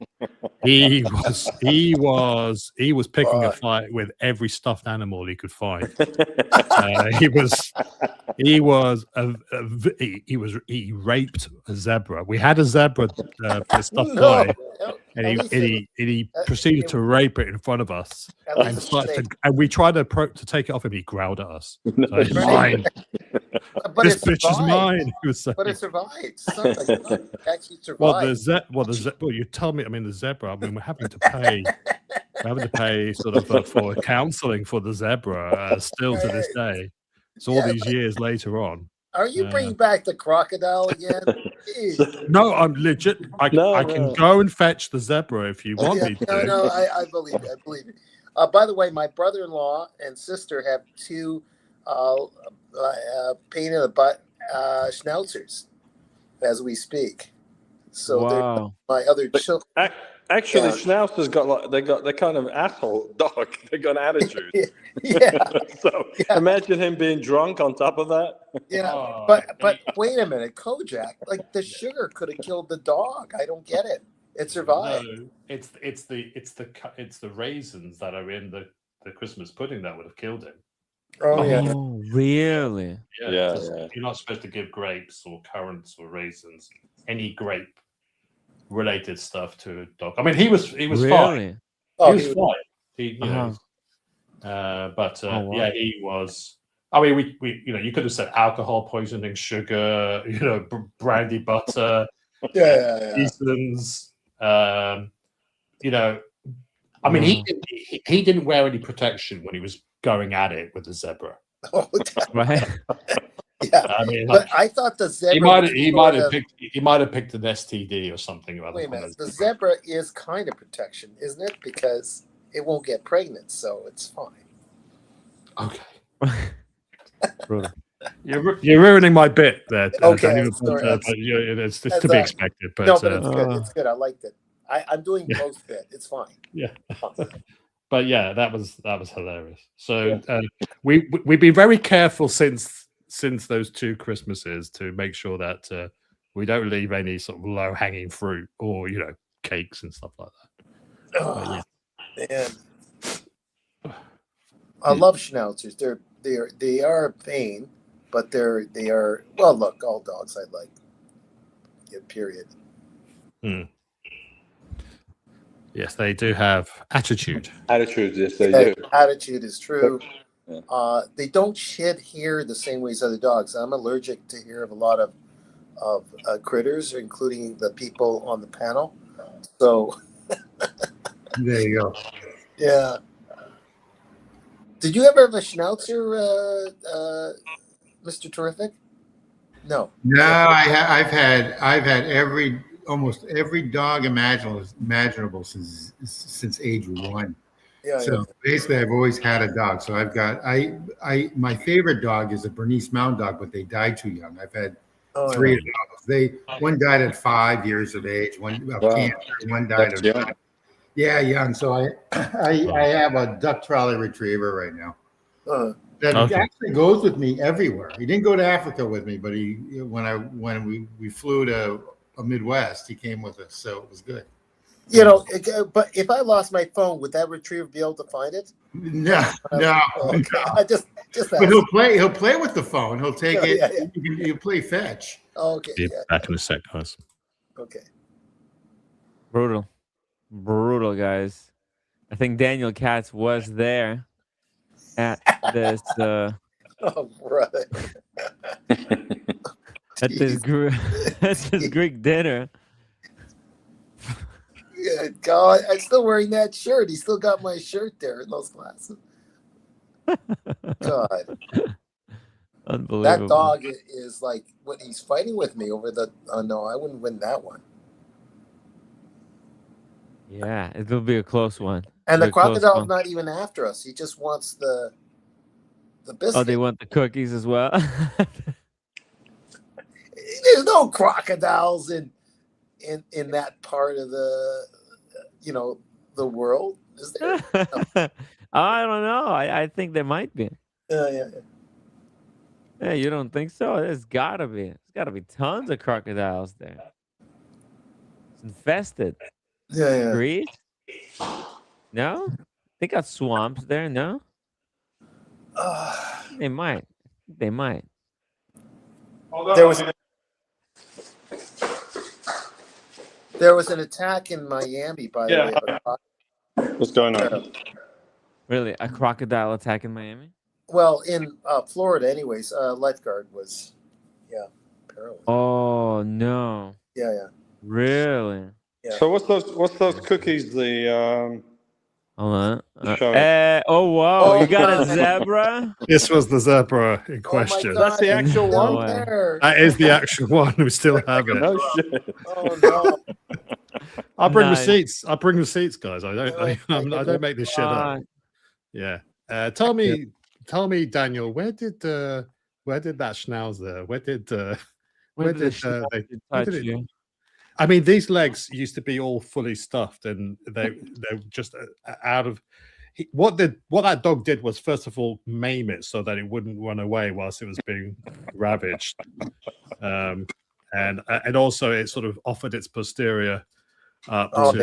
He was picking a fight with every stuffed animal he could find. He raped a zebra. We had a zebra stuffed toy, and he proceeded to rape it in front of us, and we tried to take it off him. He growled at us. So it's mine. But this bitch is mine. He was saying. But it survived. It actually survived. Well, you tell me. I mean, the zebra. I mean, we're having to pay sort of for counselling for the zebra still to this day. So all these years later on. Are you bringing back the crocodile again? No, I'm legit. I can go and fetch the zebra if you want me to. No, I believe it. I believe it. By the way, my brother-in-law and sister have two pain in the butt schnauzers as we speak. So they're my other children. Actually, schnauzers they're kind of asshole dog. They got attitude. Yeah. So imagine him being drunk on top of that. Yeah, but wait a minute, Kojak. Like the sugar could have killed the dog. I don't get it. It survived. No, it's the raisins that are in the Christmas pudding that would have killed him. Oh yeah. Oh really? Yeah. You're not supposed to give grapes or currants or raisins, any grape related stuff to a dog. I mean, he was really? fine. Oh, he was fine. Yeah, he was. I mean, we you could have said alcohol poisoning, sugar, brandy butter, seasons. I mean, he didn't wear any protection when he was going at it with the zebra. Oh, right. Yeah, I mean, but I thought the zebra. He might have picked an STD or something. Wait a minute. The zebra is kind of protection, isn't it? Because it won't get pregnant, so it's fine. Okay. You're ruining my bit there. Okay, Daniel, sorry. but it's to be expected. But, no, but it's good. It's good. I liked it. I'm doing post bit. It's fine. Yeah. But yeah, that was hilarious. So we've been very careful since those 2 Christmases to make sure that we don't leave any sort of low hanging fruit or cakes and stuff like that. Oh, man. I love schnauzers. They are a pain, but they are well. Look, all dogs I like. Yeah, period. Yes, they do have attitude. Attitude, yes, they do. Attitude is true. Yeah. They don't shed hair the same way as other dogs. I'm allergic to hair of a lot of critters, including the people on the panel. So there you go. Yeah. Did you ever have a schnauzer, Mr. Terrific? No. No, I've had almost every dog imaginable since age 1. Yeah. So basically, I've always had a dog. So I've got my favorite dog is a Bernese Mountain Dog, but they died too young. I've had 3 dogs. One died at 5 years of age. One of cancer. One died of young. Yeah, young. So I have a duck trolley retriever right now. That actually goes with me everywhere. He didn't go to Africa with me, but when we flew to a Midwest, he came with us, so it was good. But if I lost my phone, would that retriever be able to find it? No. I just but he'll play with the phone. He'll take it. Yeah. He'll play fetch. Okay. Be back in a sec, guys. Okay. Brutal, guys. I think Daniel Katz was there at this oh, brother. at this Greek dinner. Yeah, God, I'm still wearing that shirt. He still got my shirt there in those glasses. God. Unbelievable. That dog is like what he's fighting with me over the. Oh no, I wouldn't win that one. Yeah, it'll be a close one. And the crocodile's not even after us. He just wants the biscuit. Oh, they want the cookies as well. There's no crocodiles in that part of the the world, is there? No. I don't know. I think there might be. Yeah, you don't think so? There's gotta be. There's gotta be tons of crocodiles there. It's infested. Yeah. Greece? No? They got swamps there, no? They might. There was an attack in Miami, by the way. What's going on? Really? A crocodile attack in Miami? Well, in Florida, anyways. Lifeguard was, apparently. Oh no! Yeah. Really? Yeah. So what's those cookies? The hold on. Oh wow! You got a zebra? This was the zebra in question. God, that's the actual one. That is the actual one. We still have it. No shit. Oh no! I'll bring receipts. Guys. I don't make this shit up. Yeah. Tell me, Daniel, where did that schnauzer? Where did they? I mean, these legs used to be all fully stuffed, and they're just out of. What that dog did was, first of all, maim it so that it wouldn't run away whilst it was being ravaged, and also it sort of offered its posterior up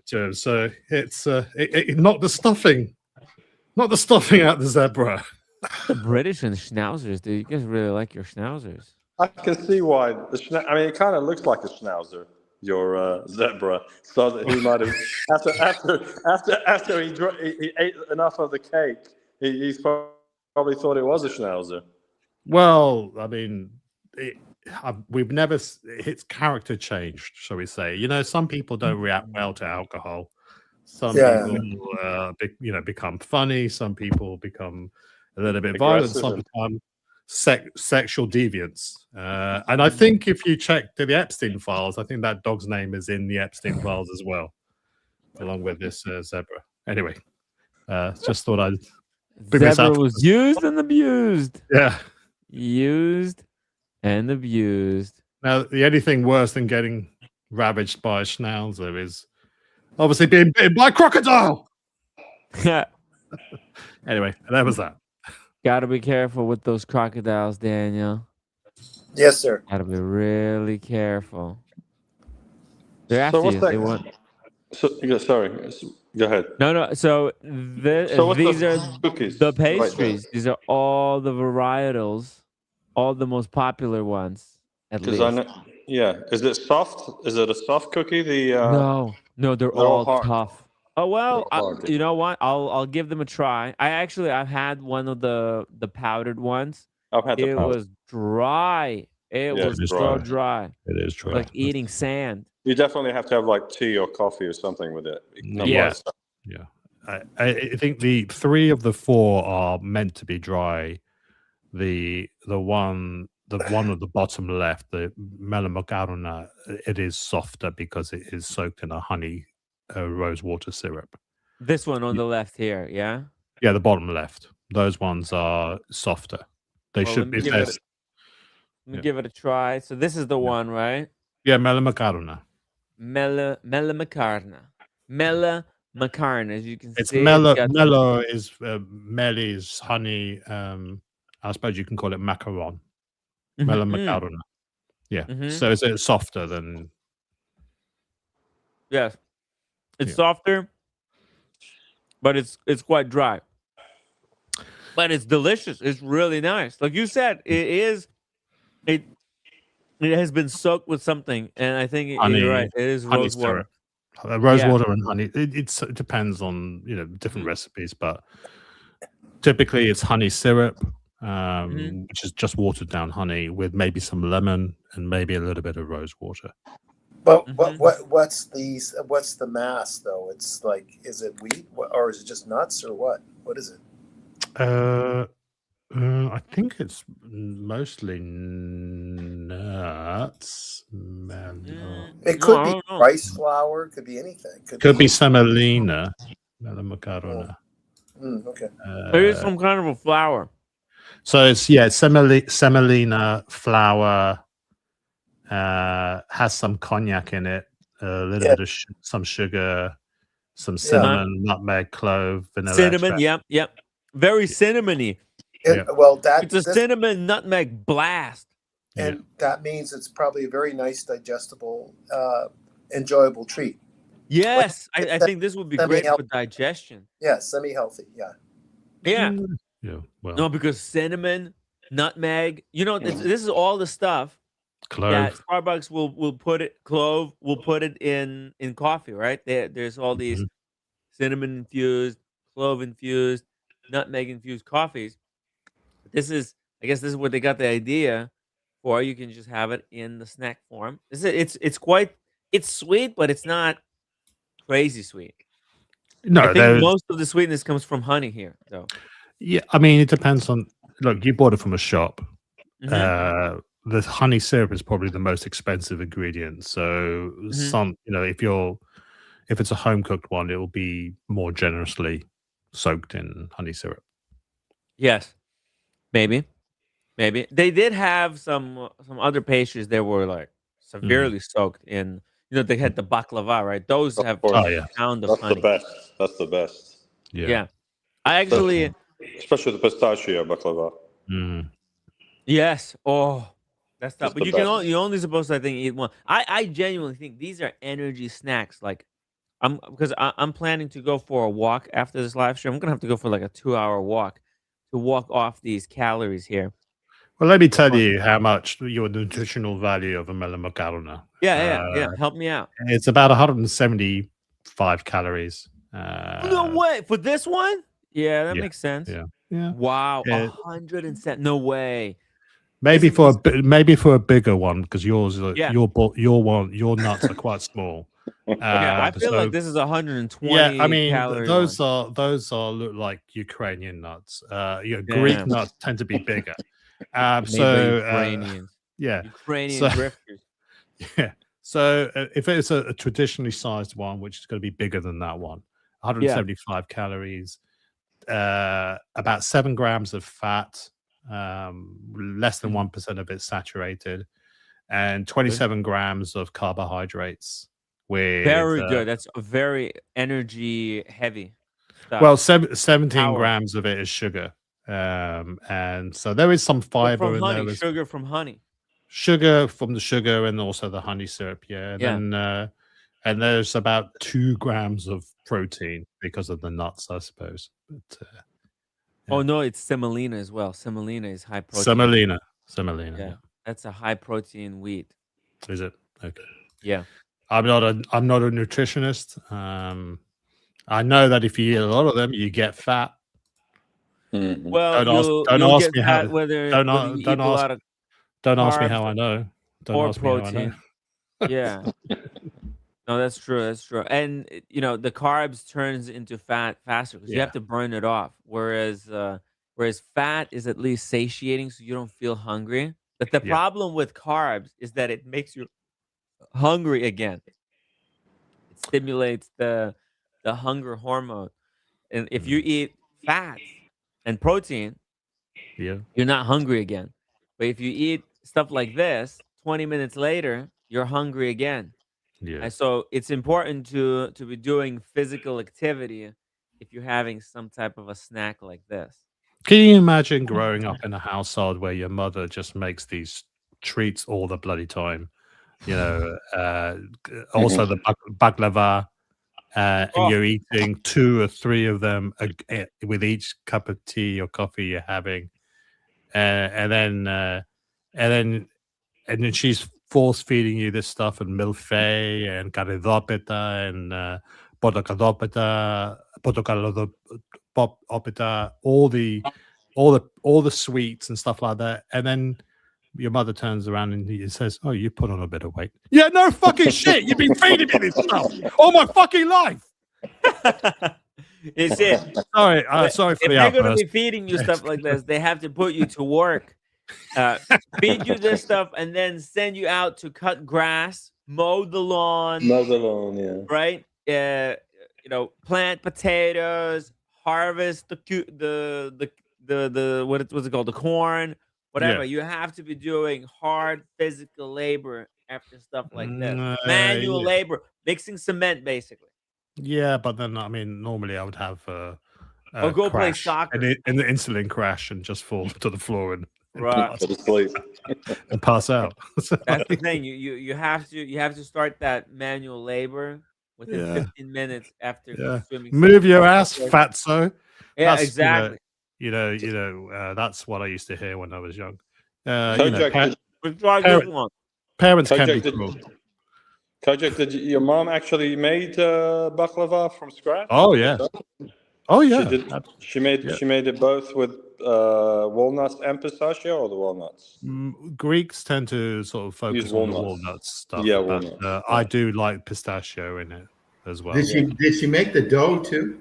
to. So it's it knocked the stuffing out the zebra. The British and schnauzers, dude. You guys really like your schnauzers. I can see why. I mean, it kind of looks like a schnauzer, your zebra. So that he might have after he ate enough of the cake, he's probably thought it was a schnauzer. Well, I mean, we've never. Its character changed, shall we say? Some people don't react well to alcohol. Some people, become funny. Some people become a little bit violent. Some become sexual deviants. And I think if you check the Epstein files, I think that dog's name is in the Epstein files as well, along with this zebra. Anyway, just thought I'd Zebra was used and abused. Yeah. Used and abused. Now, the only thing worse than getting ravaged by a schnauzer is obviously being bitten by a crocodile. Anyway, that was that. Gotta be careful with those crocodiles, Daniel. Yes, sir. Gotta be really careful. They're after what's you. that? They want... Sorry, go ahead. No. So these are cookies the right there? pastries. These are all the varietals, all the most popular ones, at least. Yeah. Is it soft? Is it a soft cookie? No, they're all hard. tough. Oh well, hard. you know what? I'll give them a try. I've had one of the powdered ones. I've had the It was dry. It was so dry. It is dry. Like eating sand. You definitely have to have like tea or coffee or something with it. Yeah. I think the 3 of the 4 are meant to be dry. The one at the bottom left, the melamacarona, it is softer because it is soaked in a honey rose water syrup. This one on the left here, yeah? Yeah, the bottom left. Those ones are softer. They should be. Let me give it a try. So this is the one, right? Yeah, melamacarona. Melamacarona. Melamacarona, as you can It's see. mellow is mel is honey. I suppose you can call it macaron. Melamacarona. Yeah. So it's softer than. Yes. It's softer, but it's quite dry. But it's delicious. It's really nice. Like you said, it has been soaked with something, and I think you're right. It is rose water. Rose water and honey. It depends on different recipes, but typically it's honey syrup, which is just watered down honey with maybe some lemon and maybe a little bit of rose water. But what's the mass though? It's like, is it wheat or is it just nuts or what? What is it? I think it's mostly nuts. It could be rice flour. Could be anything. Could be semolina. Melamacarona. Okay. It is some kind of a flour. So it's semolina flour. Has some cognac in it, a little bit of some sugar, some cinnamon, nutmeg, clove, vanilla. Cinnamon, yep. Very cinnamony. Well, it's a cinnamon nutmeg blast. And that means it's probably a very nice, digestible, enjoyable treat. Yes, I think this would be great for digestion. Yeah, semi-healthy, Yeah. Well, no, because cinnamon, nutmeg, this is all the stuff clove. That Starbucks will put it, clove will put it in coffee, right? There's all these cinnamon infused, clove infused, nutmeg infused coffees. I guess this is what they got the idea for. You can just have it in the snack form. It's sweet, but it's not crazy sweet. No, I think most of the sweetness comes from honey here, though. Yeah, I mean, it depends on. Look, you bought it from a shop. The honey syrup is probably the most expensive ingredient. So if it's a home cooked one, it will be more generously soaked in honey syrup. Yes, maybe they did have some other pastries that were like severely soaked in. They had the baklava, right? Those have a pound of honey. That's the best. Yeah. I actually, especially the pistachio baklava. Yes. Oh. That's tough. But you're only supposed to, I think, eat one. I genuinely think these are energy snacks. Like, I'm planning to go for a walk after this live stream. I'm gonna have to go for like a 2-hour walk to walk off these calories here. Well, let me tell you how much your nutritional value of a melamacarona. Yeah. Help me out. It's about 175 calories. No way for this one. Yeah, that makes sense. Yeah. Wow, 107. No way. Maybe for a bigger one, because your nuts are quite small. I feel like this is 120. Yeah, I mean those look like Ukrainian nuts. Greek nuts tend to be bigger. Ukrainian drifters. Yeah. So if it's a traditionally sized one, which is going to be bigger than that one, 175 calories. about 7 grams of fat, less than 1% of it saturated, and 27 grams of carbohydrates. With very good. That's a very energy heavy stuff. Well, 17 grams of it is sugar, and so there is some fiber from in honey, there. Sugar from honey. Sugar from the sugar and also the honey syrup, yeah. And there's about 2 grams of protein because of the nuts, I suppose. But, Oh no, it's semolina as well. Semolina is high protein. Semolina. Yeah, that's a high protein wheat. Is it? Okay. Yeah. I'm not a nutritionist. I know that if you eat a lot of them, you get fat. Well, don't ask me how. Don't ask me how I know. Don't ask me how I know. Yeah. No, that's true. That's true. And the carbs turns into fat faster because you have to burn it off. Whereas fat is at least satiating, so you don't feel hungry. But the problem with carbs is that it makes you hungry again. It stimulates the hunger hormone, and if you eat fats and protein, you're not hungry again. But if you eat stuff like this, 20 minutes later, you're hungry again. Yeah. And so it's important to be doing physical activity if you're having some type of a snack like this. Can you imagine growing up in a household where your mother just makes these treats all the bloody time? Also the baklava, and you're eating 2 or 3 of them with each cup of tea or coffee you're having, and then she's force feeding you this stuff and milfei and karidopita and potokalopita, all the sweets and stuff like that, and then your mother turns around and he says, "Oh, you put on a bit of weight." Yeah, no fucking shit. You've been feeding me this stuff all my fucking life. It's it. Sorry for the outburst. If they're going to be feeding you stuff like this, they have to put you to work, feed you this stuff, and then send you out to cut grass, mow the lawn, yeah. Right? Plant potatoes, harvest what's it called, the corn. Whatever, you have to be doing hard physical labor after stuff like this. Manual labor, mixing cement, basically. Yeah, but then, I mean, normally I would have or go play soccer. And the insulin crash and just fall to the floor and pass out. That's the thing. You have to start that manual labor within 15 minutes after consuming. Move your ass, fatso. Yeah, exactly. That's what I used to hear when I was young. Parents can be cruel. Kojak, did your mom actually made baklava from scratch? Oh yeah. She made it both with walnuts and pistachio, or the walnuts. Greeks tend to sort of focus on the walnut stuff. Yeah, but I do like pistachio in it as well. Did she make the dough too?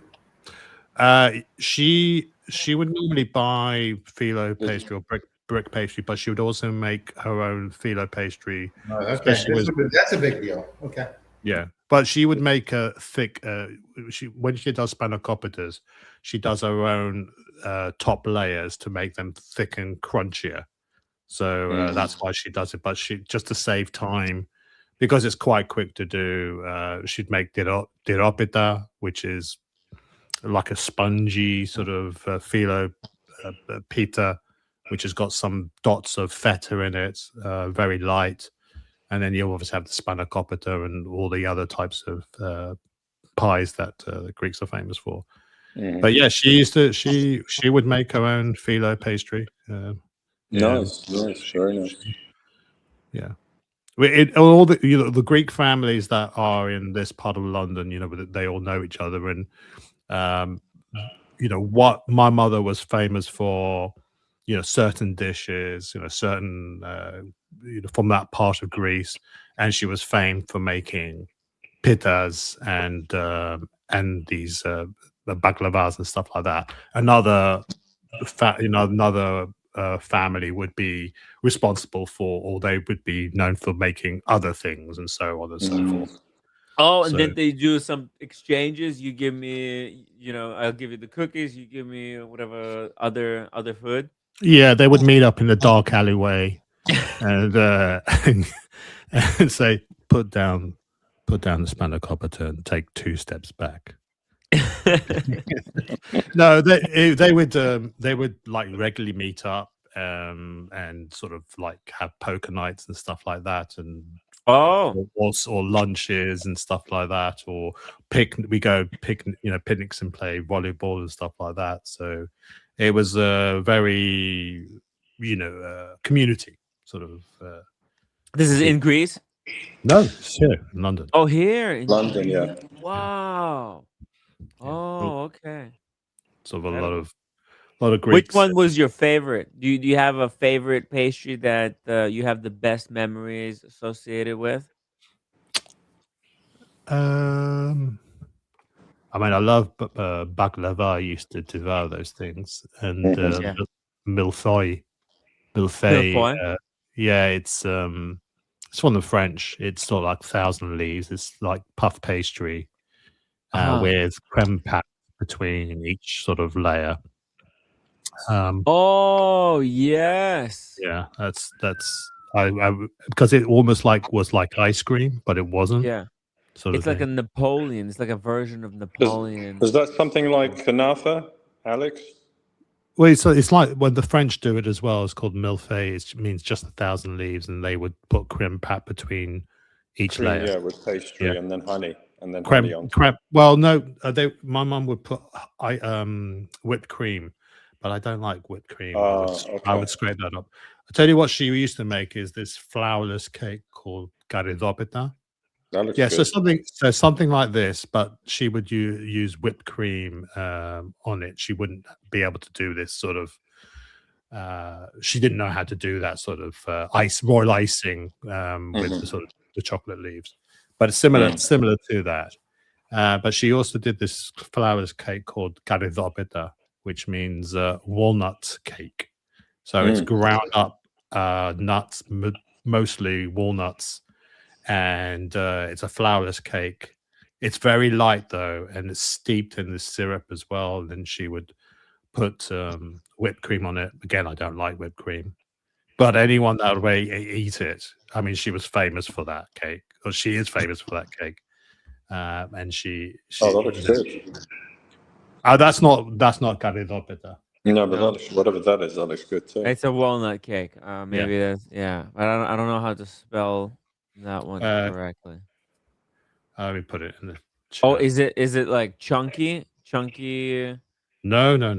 She would normally buy phyllo pastry or brick pastry, but she would also make her own phyllo pastry. Oh, okay. That's a big deal. Okay. Yeah, but she would make a thick. When she does spanakopittas, she does her own top layers to make them thick and crunchier. So that's why she does it. But she, just to save time, because it's quite quick to do, she'd make tiropita, which is like a spongy sort of phyllo pita, which has got some dots of feta in it, very light. And then you obviously have the spanakopita and all the other types of pies that the Greeks are famous for. But yeah, she would make her own phyllo pastry. Nice, very nice. Yeah. All the Greek families that are in this part of London, they all know each other, and what my mother was famous for, certain dishes, certain from that part of Greece, and she was famed for making pitas and these baklavas and stuff like that. Another family would be responsible for, or they would be known for making other things, and so on and so forth. Oh, and So then they do some exchanges. You give me, I'll give you the cookies. You give me whatever other food. yeah, they would meet up in the dark alleyway and and say, put down the spanakopita and take 2 steps back. No, they would like regularly meet up and sort of like have poker nights and stuff like that, and Oh, or lunches and stuff like that, or picnics and play volleyball and stuff like that. So it was a very community sort of. this is in Greece. No, it's here in London. Oh, here in London, yeah. Wow. Yeah. Oh, okay. Sort of a Incredible. lot of Greeks. Which one was your favorite? Do you have a favorite pastry that you have the best memories associated with? I mean, I love baklava. I used to devour those things, and Yeah. milfeuille. Milfeuille? Yeah, it's from the French. It's sort of like 1,000 leaves. It's like puff pastry with creme pat between each sort of layer. Oh yes. Yeah, that's I because it almost was like ice cream, but it wasn't. Yeah. Sort It's of like a thing. Napoleon. It's like a version of Napoleon. Is that something like kanafa, Alex? Well, it's like when the French do it as well. It's called millefeuille. It means just 1,000 leaves, and they would put creme pat between each Cream, layer. yeah, with pastry Yeah. and then honey, and then Creme, honey on top. creme. Well, no, my mum would put whipped cream, but I don't like whipped cream. I would scrape that up. I tell you what, she used to make is this flourless cake called garidopita. That looks Yeah, good. so something like this, but she would use whipped cream on it. She wouldn't be able to do this sort of. She didn't know how to do that sort of royal icing with the sort of the chocolate leaves, but it's similar to that. But she also did this flourless cake called garidopita, which means walnut cake. So it's ground up nuts, mostly walnuts. And it's a flourless cake. It's very light though, and it's steeped in the syrup as well. And then she would put whipped cream on it. Again, I don't like whipped cream, but anyone that would eat it. I mean, she was famous for that cake, or she is famous for that cake. And she that looks good. That's not garidopita. No, but that looks, whatever that is, that looks good too. It's a walnut cake. Maybe that's I don't know how to spell that one correctly. Let me put it in the chat. Oh, is it like chunky? No. No?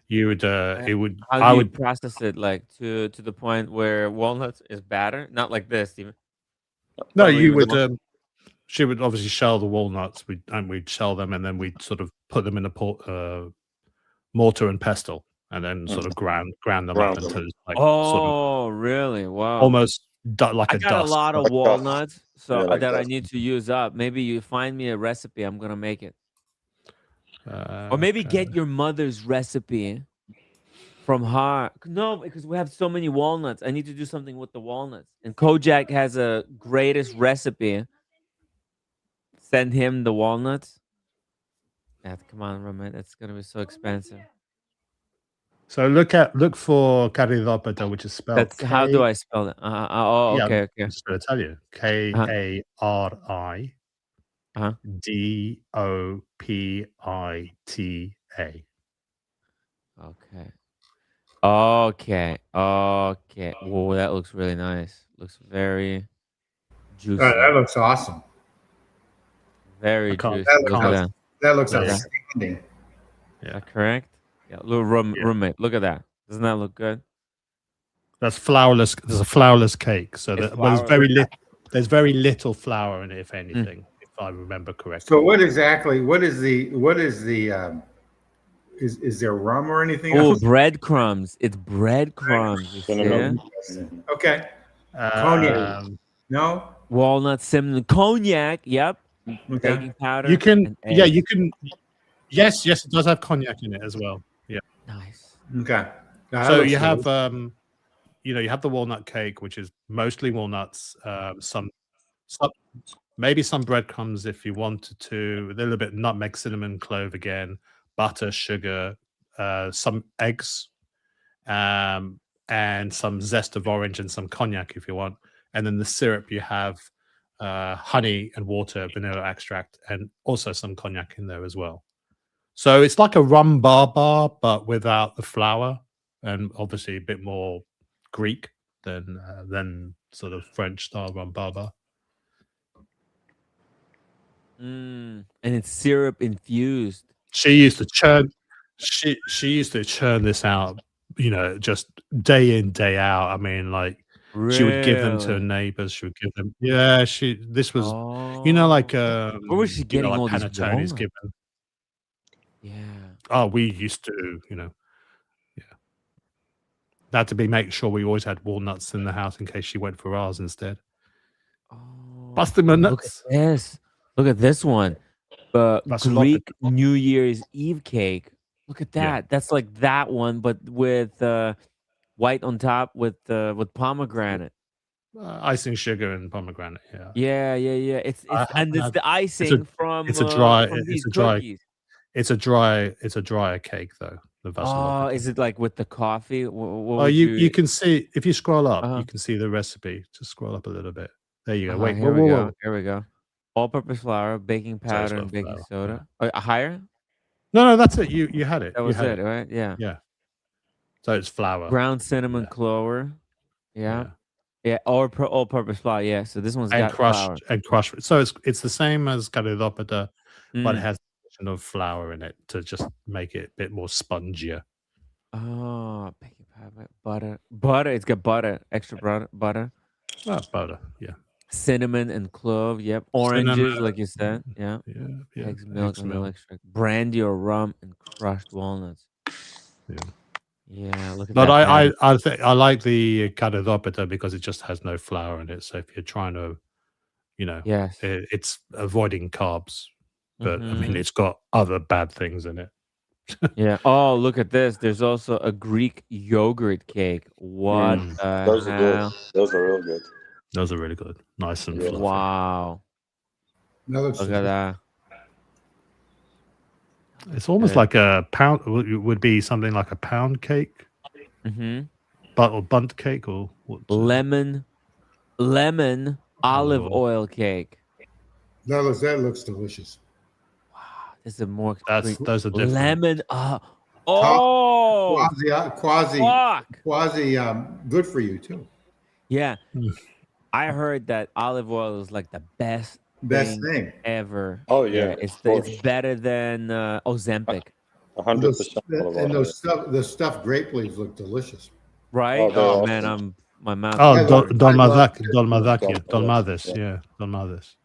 You would it would How do you process it like to the point where walnuts is batter? Not like this even. No, you would she would obviously shell the walnuts, we'd shell them, and then we'd sort of put them in a mortar and pestle, and then sort of ground them up until it's like sort of really? Wow. almost like I a got dust. a lot of walnuts, so like that I dust. need to use up. Maybe you find me a recipe, I'm gonna make it. Or maybe get your mother's recipe from her. No, because we have so many walnuts. I need to do something with the walnuts. And Kojak has a greatest recipe. Send him the walnuts. Yeah, come on, Roman. It's gonna be so expensive. So look for garidopita, which is spelled. That's how do I spell it? Okay. I'm just going to tell you. KARIDOPITA. Okay. Whoa, that looks really nice. Looks very juicy. That looks awesome. Very juicy. That looks outstanding. Is that correct? Yeah, little roommate. Look at that. Doesn't that look good? That's flourless. There's a flourless cake, so there's very little flour in it, if anything, if I remember correctly. So what is there rum or anything else? Breadcrumbs. It's breadcrumbs. You see? Okay. Cognac. No? Walnut, cinnamon, cognac. Yep. Okay. Baking powder. You can. Yes, it does have cognac in it as well. Yeah. Nice. Okay. So you have you have the walnut cake, which is mostly walnuts, some maybe some breadcrumbs if you wanted to, a little bit nutmeg, cinnamon, clove again, butter, sugar, some eggs, and some zest of orange and some cognac if you want. And then the syrup you have honey and water, vanilla extract, and also some cognac in there as well. So it's like a rum bar, but without the flour, and obviously a bit more Greek than sort of French style rum bar. And it's syrup infused. She used to churn. She used to churn this out, just day in, day out. I mean, like she would give them to her Really? neighbors. She would give them. Yeah, this was, like Where was she getting like all these Panettone's walnuts? given. Yeah. Oh, we used to, yeah. That to be make sure we always had walnuts in the house in case she went for ours instead. Busting my nuts. Look at this. Look at this one. That's Greek New Year's Eve cake. Look at that. Yeah. That's like that one, but with white on top with pomegranate. Icing, sugar, and pomegranate. Yeah. Yeah. It's the icing from it's a dry from these it's a dry cookies. it's a drier cake though. The Oh, is it like with the coffee? Oh, you can see if you scroll up, you can see the recipe. Just scroll up a little bit. There you go. Wait, here we go. Here we go. All-purpose flour, baking powder, and baking soda. Yeah. Oh, higher? No, that's it. You had it. That was it, right? Yeah. Yeah. So it's flour. Ground cinnamon clover. Yeah. All-purpose flour. Yeah. So this one's got flour. And crushed. So it's the same as caridopita, but it has of flour in it to just make it a bit more spongier. Oh, baking powder, butter. It's got butter, extra butter. Butter, yeah. Cinnamon and clove. Yep. Oranges, like you said. Yeah. Eggs, milk, vanilla extract, brandy or rum, and crushed walnuts. Yeah. Look at that. But I like the caridopita because it just has no flour in it. So if you're trying to, yes, it's avoiding carbs. But I mean, it's got other bad things in it. Yeah. Oh, look at this. There's also a Greek yogurt cake. What the Those hell? are good. Those are real good. Those are really good. Nice and fluffy. Wow. Look at that. It's almost like a pound. Would be something like a pound cake. Or bundt cake or what? Lemon olive oil cake. That looks delicious. This is more. Those are different. Lemon. Quasi good for you too. Yeah, I heard that olive oil is like the best thing ever. Oh yeah, it's better than Ozempic. 100%. And the stuffed grape leaves look delicious. Right? Oh man, my mouth. Oh, dolmades. Yeah, dolmades.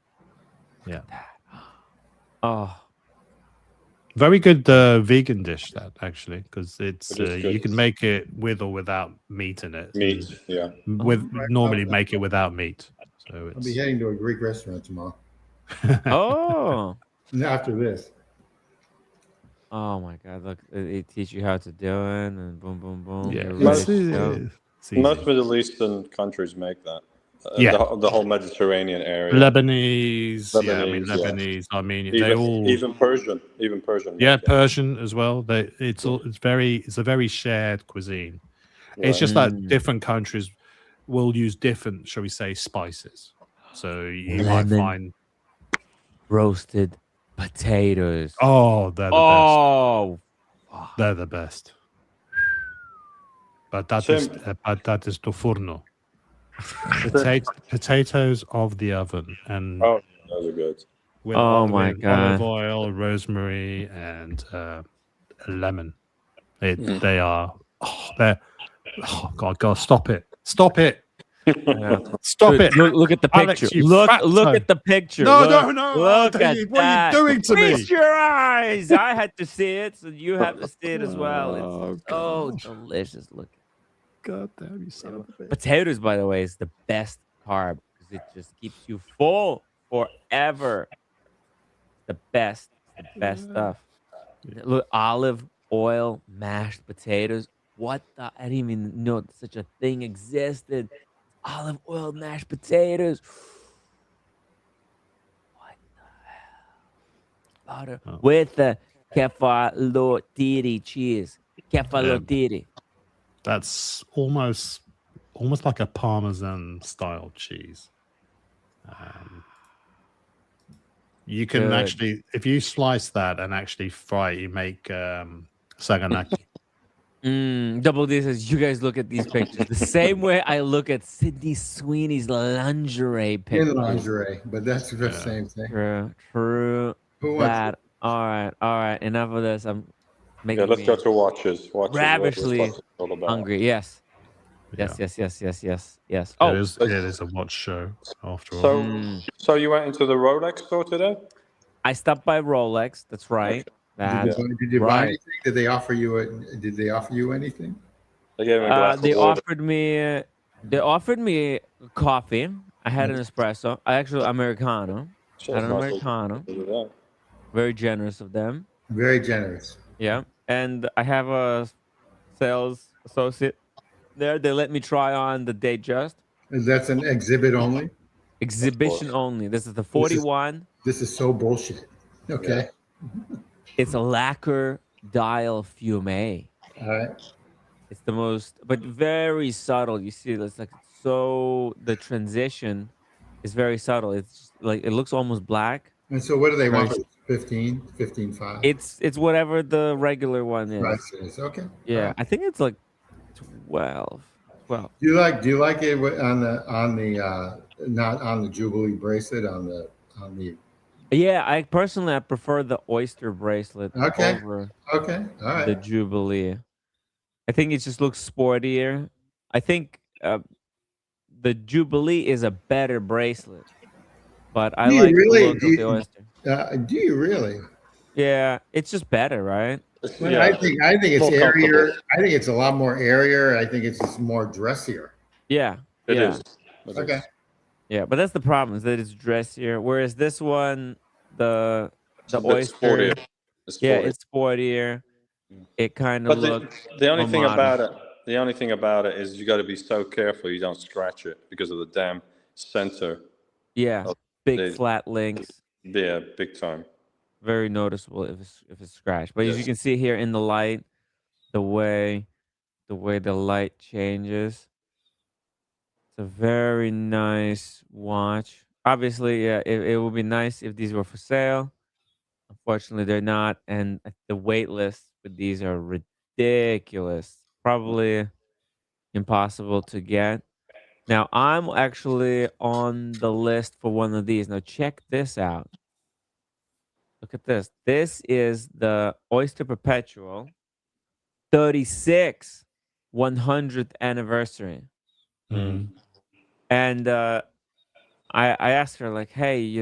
Yeah. Oh. Very good vegan dish that actually, because it's you can make it with or without meat in it. Meat, yeah. Normally make it without meat. So I'll be heading to a Greek restaurant tomorrow. Oh. After this. Oh my God! Look, they teach you how to do it, and boom, boom, boom. Yeah. Most Middle Eastern countries make that. The whole Mediterranean area. Lebanese, Armenian, even Persian. Yeah, Persian as well. It's a very shared cuisine. Right. It's just that different countries will use different, shall we say, spices. So you might find roasted potatoes. Oh, they're the best. They're the best. But that is to forno. Potatoes of the oven, and those are good. With olive oil, rosemary, and lemon. They are. Oh God! Stop it! Stop it! Stop it! Look at the picture. Alex, look at the picture. No! Look at what are you doing to me? Feast your eyes. I had to see it, so you have to see it as well. It's so delicious looking. God damn you, son of a bitch. Potatoes, by the way, is the best carb because it just keeps you full forever. The best stuff. Look, olive oil, mashed potatoes. What the? I didn't even know such a thing existed. Olive oil, mashed potatoes. butter Oh. with the kefalotiri cheese. Kefalotiri. That's almost like a Parmesan style cheese. You can Good. actually, if you slice that and actually fry it, you make saganaki. Double D says, you guys look at these pictures the same way I look at Sydney Sweeney's lingerie pictures. In lingerie, but that's the same thing. True. Who wants That. All right. Enough of this. I'm making let's me go to watches. Watches. ravishly What's it all about? hungry. Yes. Yeah. Yes. It Oh, is a watch show after all. So you went into the Rolex store today? I stopped by Rolex. That's right. That's Did you buy right. anything? Did they offer you anything? They gave him a glass They of water. offered me coffee. I had an espresso. I actually Americano. Sure, Had an it's nice Americano. to do that. Very generous of them. Very generous. Yeah. And I have a sales associate there. They let me try on the Datejust. That's an exhibit only. Exhibition only. This is the 41. This is so bullshit. Okay. It's a lacquer dial fume. All right. It's the most, but very subtle. You see, it's like so. The transition is very subtle. It's just like it looks almost black. And so, what do they Very want? 15.5. It's whatever the regular one is. Price is. Okay. Yeah, All right. I think it's like 12. Do you like it on the not on the Jubilee bracelet on the Yeah, I personally prefer the oyster bracelet Okay. over Okay. All right. the Jubilee. I think it just looks sportier. I think the Jubilee is a better bracelet, but I Do you like really? the look Do of you- the oyster. Do you really? Yeah, it's just better, right? Well, Yeah. I think it's More airier. comfortable. I think it's a lot more airier. I think it's just more dressier. Yeah, It yeah, is. It Okay. is. yeah. But that's the problem, is that it's dressier. Whereas this one, the It's a bit oyster, sportier. It's yeah, sporty. it's sportier. It kind But of looks the only more thing modern. about it is you got to be so careful you don't scratch it because of the damn center. Yeah, Oh, big they- flat links. Yeah, big time. Very noticeable if it's scratched. But as you Yes. can see here in the light, the way the light changes. It's a very nice watch. Obviously, yeah, it would be nice if these were for sale. Unfortunately, they're not, and the wait lists with these are ridiculous. Probably impossible to get. Now, I'm actually on the list for one of these. Now, check this out. Look at this. This is the Oyster Perpetual 36 100th anniversary. And I asked her, like, hey,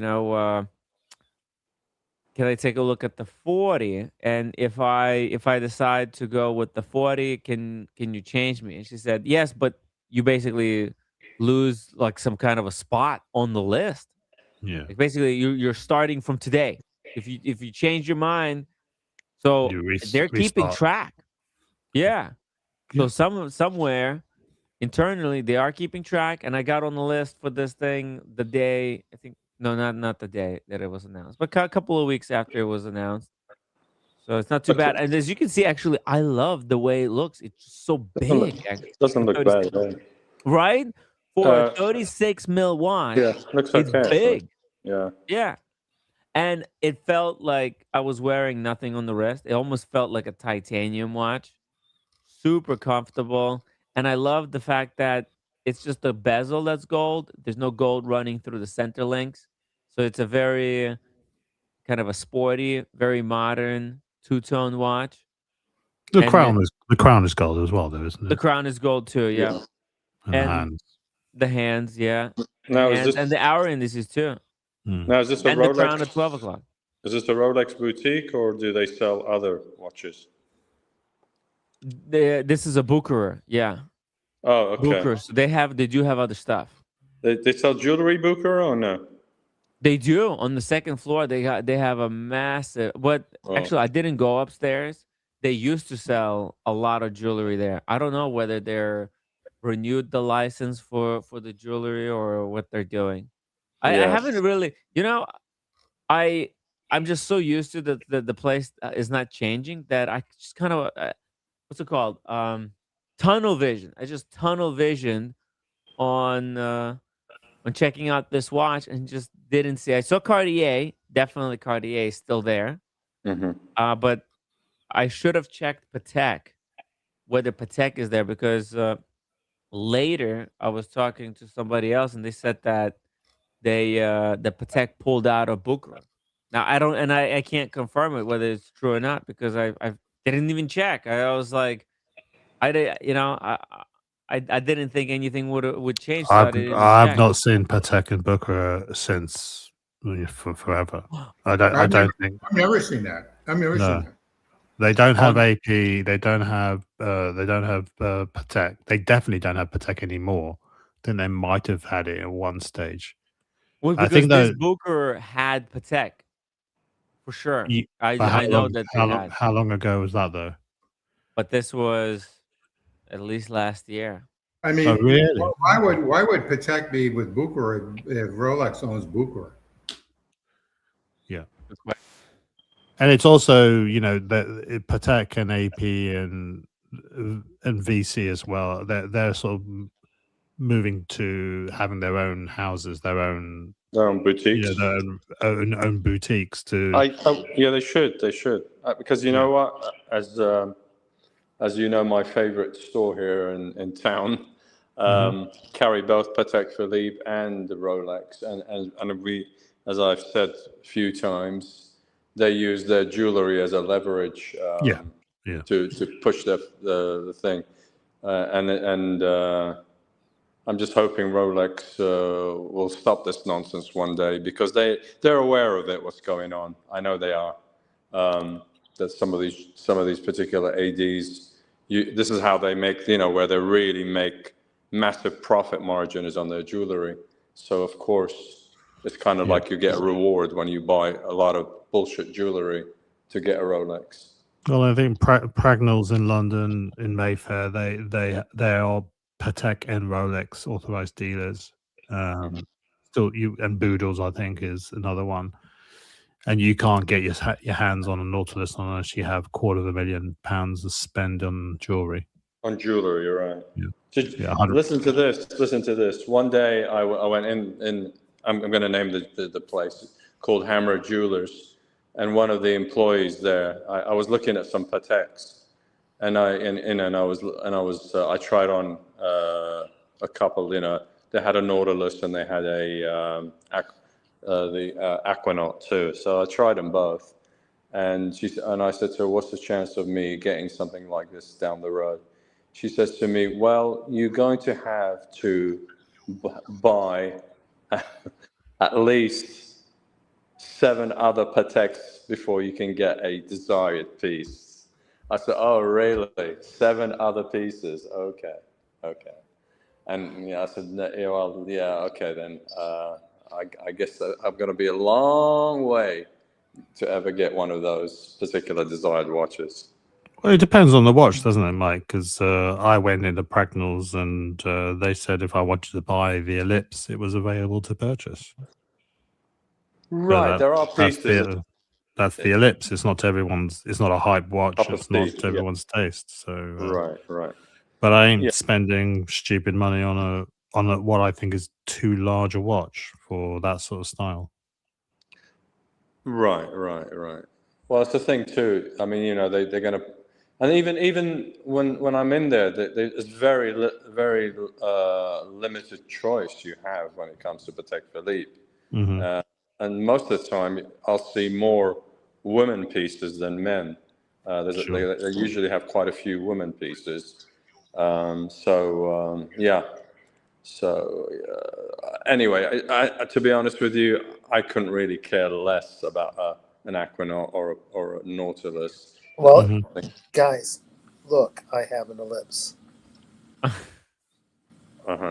can I take a look at the 40? And if I decide to go with the 40, can you change me? And she said, yes, but you basically lose like some kind of a spot on the list. Yeah. Like, basically, you're starting from today. If you change your mind, so they're keeping restart. track. Yeah. So somewhere internally they are keeping track, and I got on the list for this thing the day, I think, no, not the day that it was announced, but a couple of weeks after it was announced. So it's not too bad. And as you can see, actually, I love the way it looks. It's just so big. Doesn't look bad. Yeah. Right? For a 36 mil watch, Yeah, looks it's okay. big. Yeah. Yeah. And it felt like I was wearing nothing on the wrist. It almost felt like a titanium watch. Super comfortable. And I love the fact that it's just the bezel that's gold. There's no gold running through the center links. So it's a very kind of a sporty, very modern two-tone watch. The crown is gold as well, though, isn't it? The crown is gold too, yeah. And the hands. The hands, yeah. Now, And the hour indices too. Now, is this a And Rolex? the crown at 12 o'clock. Is this a Rolex boutique, or do they sell other watches? This is a Bucherer, yeah. Oh, okay. Bucherer. So they do have other stuff. They sell jewelry, Booker, or no? They do. On the second floor, they have a massive. But actually, I didn't go upstairs. They used to sell a lot of jewelry there. I don't know whether they're renewed the license for the jewelry or what they're doing. I haven't really. I I'm just so used to the place is not changing that I just kind of what's it called? Tunnel vision. I just tunnel vision on checking out this watch and just didn't see. I saw Cartier, definitely Cartier is still there. But I should have checked Patek, whether Patek is there, because later I was talking to somebody else and they said that the Patek pulled out of Bucra. Now I don't, and I can't confirm it whether it's true or not because I didn't even check. I was like, I did, I didn't think anything would change, so I didn't even I've check. not seen Patek and Booker since for forever. I don't think. I've never seen that. I've never seen that. They don't have AP. They don't have. Patek. They definitely don't have Patek anymore. I think they might have had it at one stage. Well, because I think this that Booker had Patek for sure. I how know long, that they had. how long ago was that though? But this was at least last year. I mean, Oh, really? why would Patek be with Bucra if Rolex owns Bucra? Yeah. And it's also, the Patek and AP and VC as well. They're sort of moving to having their own houses, their own boutiques, their own boutiques. Yeah, they should. They should because you know what, as you know, my favorite store here in town carry both Patek Philippe and the Rolex, and we, as I've said a few times, they use their jewelry as a leverage to push the thing, and I'm just hoping Rolex will stop this nonsense one day because they're aware of it, what's going on. I know they are. That some of these particular ADs, this is how they make, where they really make massive profit margin is on their jewelry. So of course, it's kind of like you get a reward when you buy a lot of bullshit jewelry to get a Rolex. Well, I think Pragnell's in London in Mayfair. They are Patek and Rolex authorized dealers. Still, and Boodles, I think, is another one. And you can't get your hands on a Nautilus unless you have £250,000 to spend on jewelry. On jewelry, you're right. Yeah. Listen to this. One day I went in. I'm going to name the place called Hammer Jewelers, and one of the employees there, I was looking at some Pateks, and I tried on a couple. They had a Nautilus and they had the Aquanaut too. So I tried them both, and I said to her, "What's the chance of me getting something like this down the road?" She says to me, "Well, you're going to have to buy at least 7 other Pateks before you can get a desired piece." I said, "Oh, really? 7 other pieces? Okay. And I said, "Well, yeah, okay then. I guess I'm going to be a long way to ever get one of those particular desired watches." Well, it depends on the watch, doesn't it, Mike? Because I went into Pragnell's and they said if I wanted to buy the Ellipse, it was available to purchase. Right, there are pieces. That's the Ellipse. It's not everyone's. It's not a hype watch. It's not everyone's taste. So right. But I ain't spending stupid money on what I think is too large a watch for that sort of style. Right. Well, it's the thing too. I mean, they're going to, and even when I'm in there, there's very limited choice you have when it comes to Patek Philippe. And most of the time, I'll see more women pieces than men. They usually have quite a few women pieces. Anyway, to be honest with you, I couldn't really care less about an Aquanaut or a Nautilus. Well, guys, look, I have an Ellipse.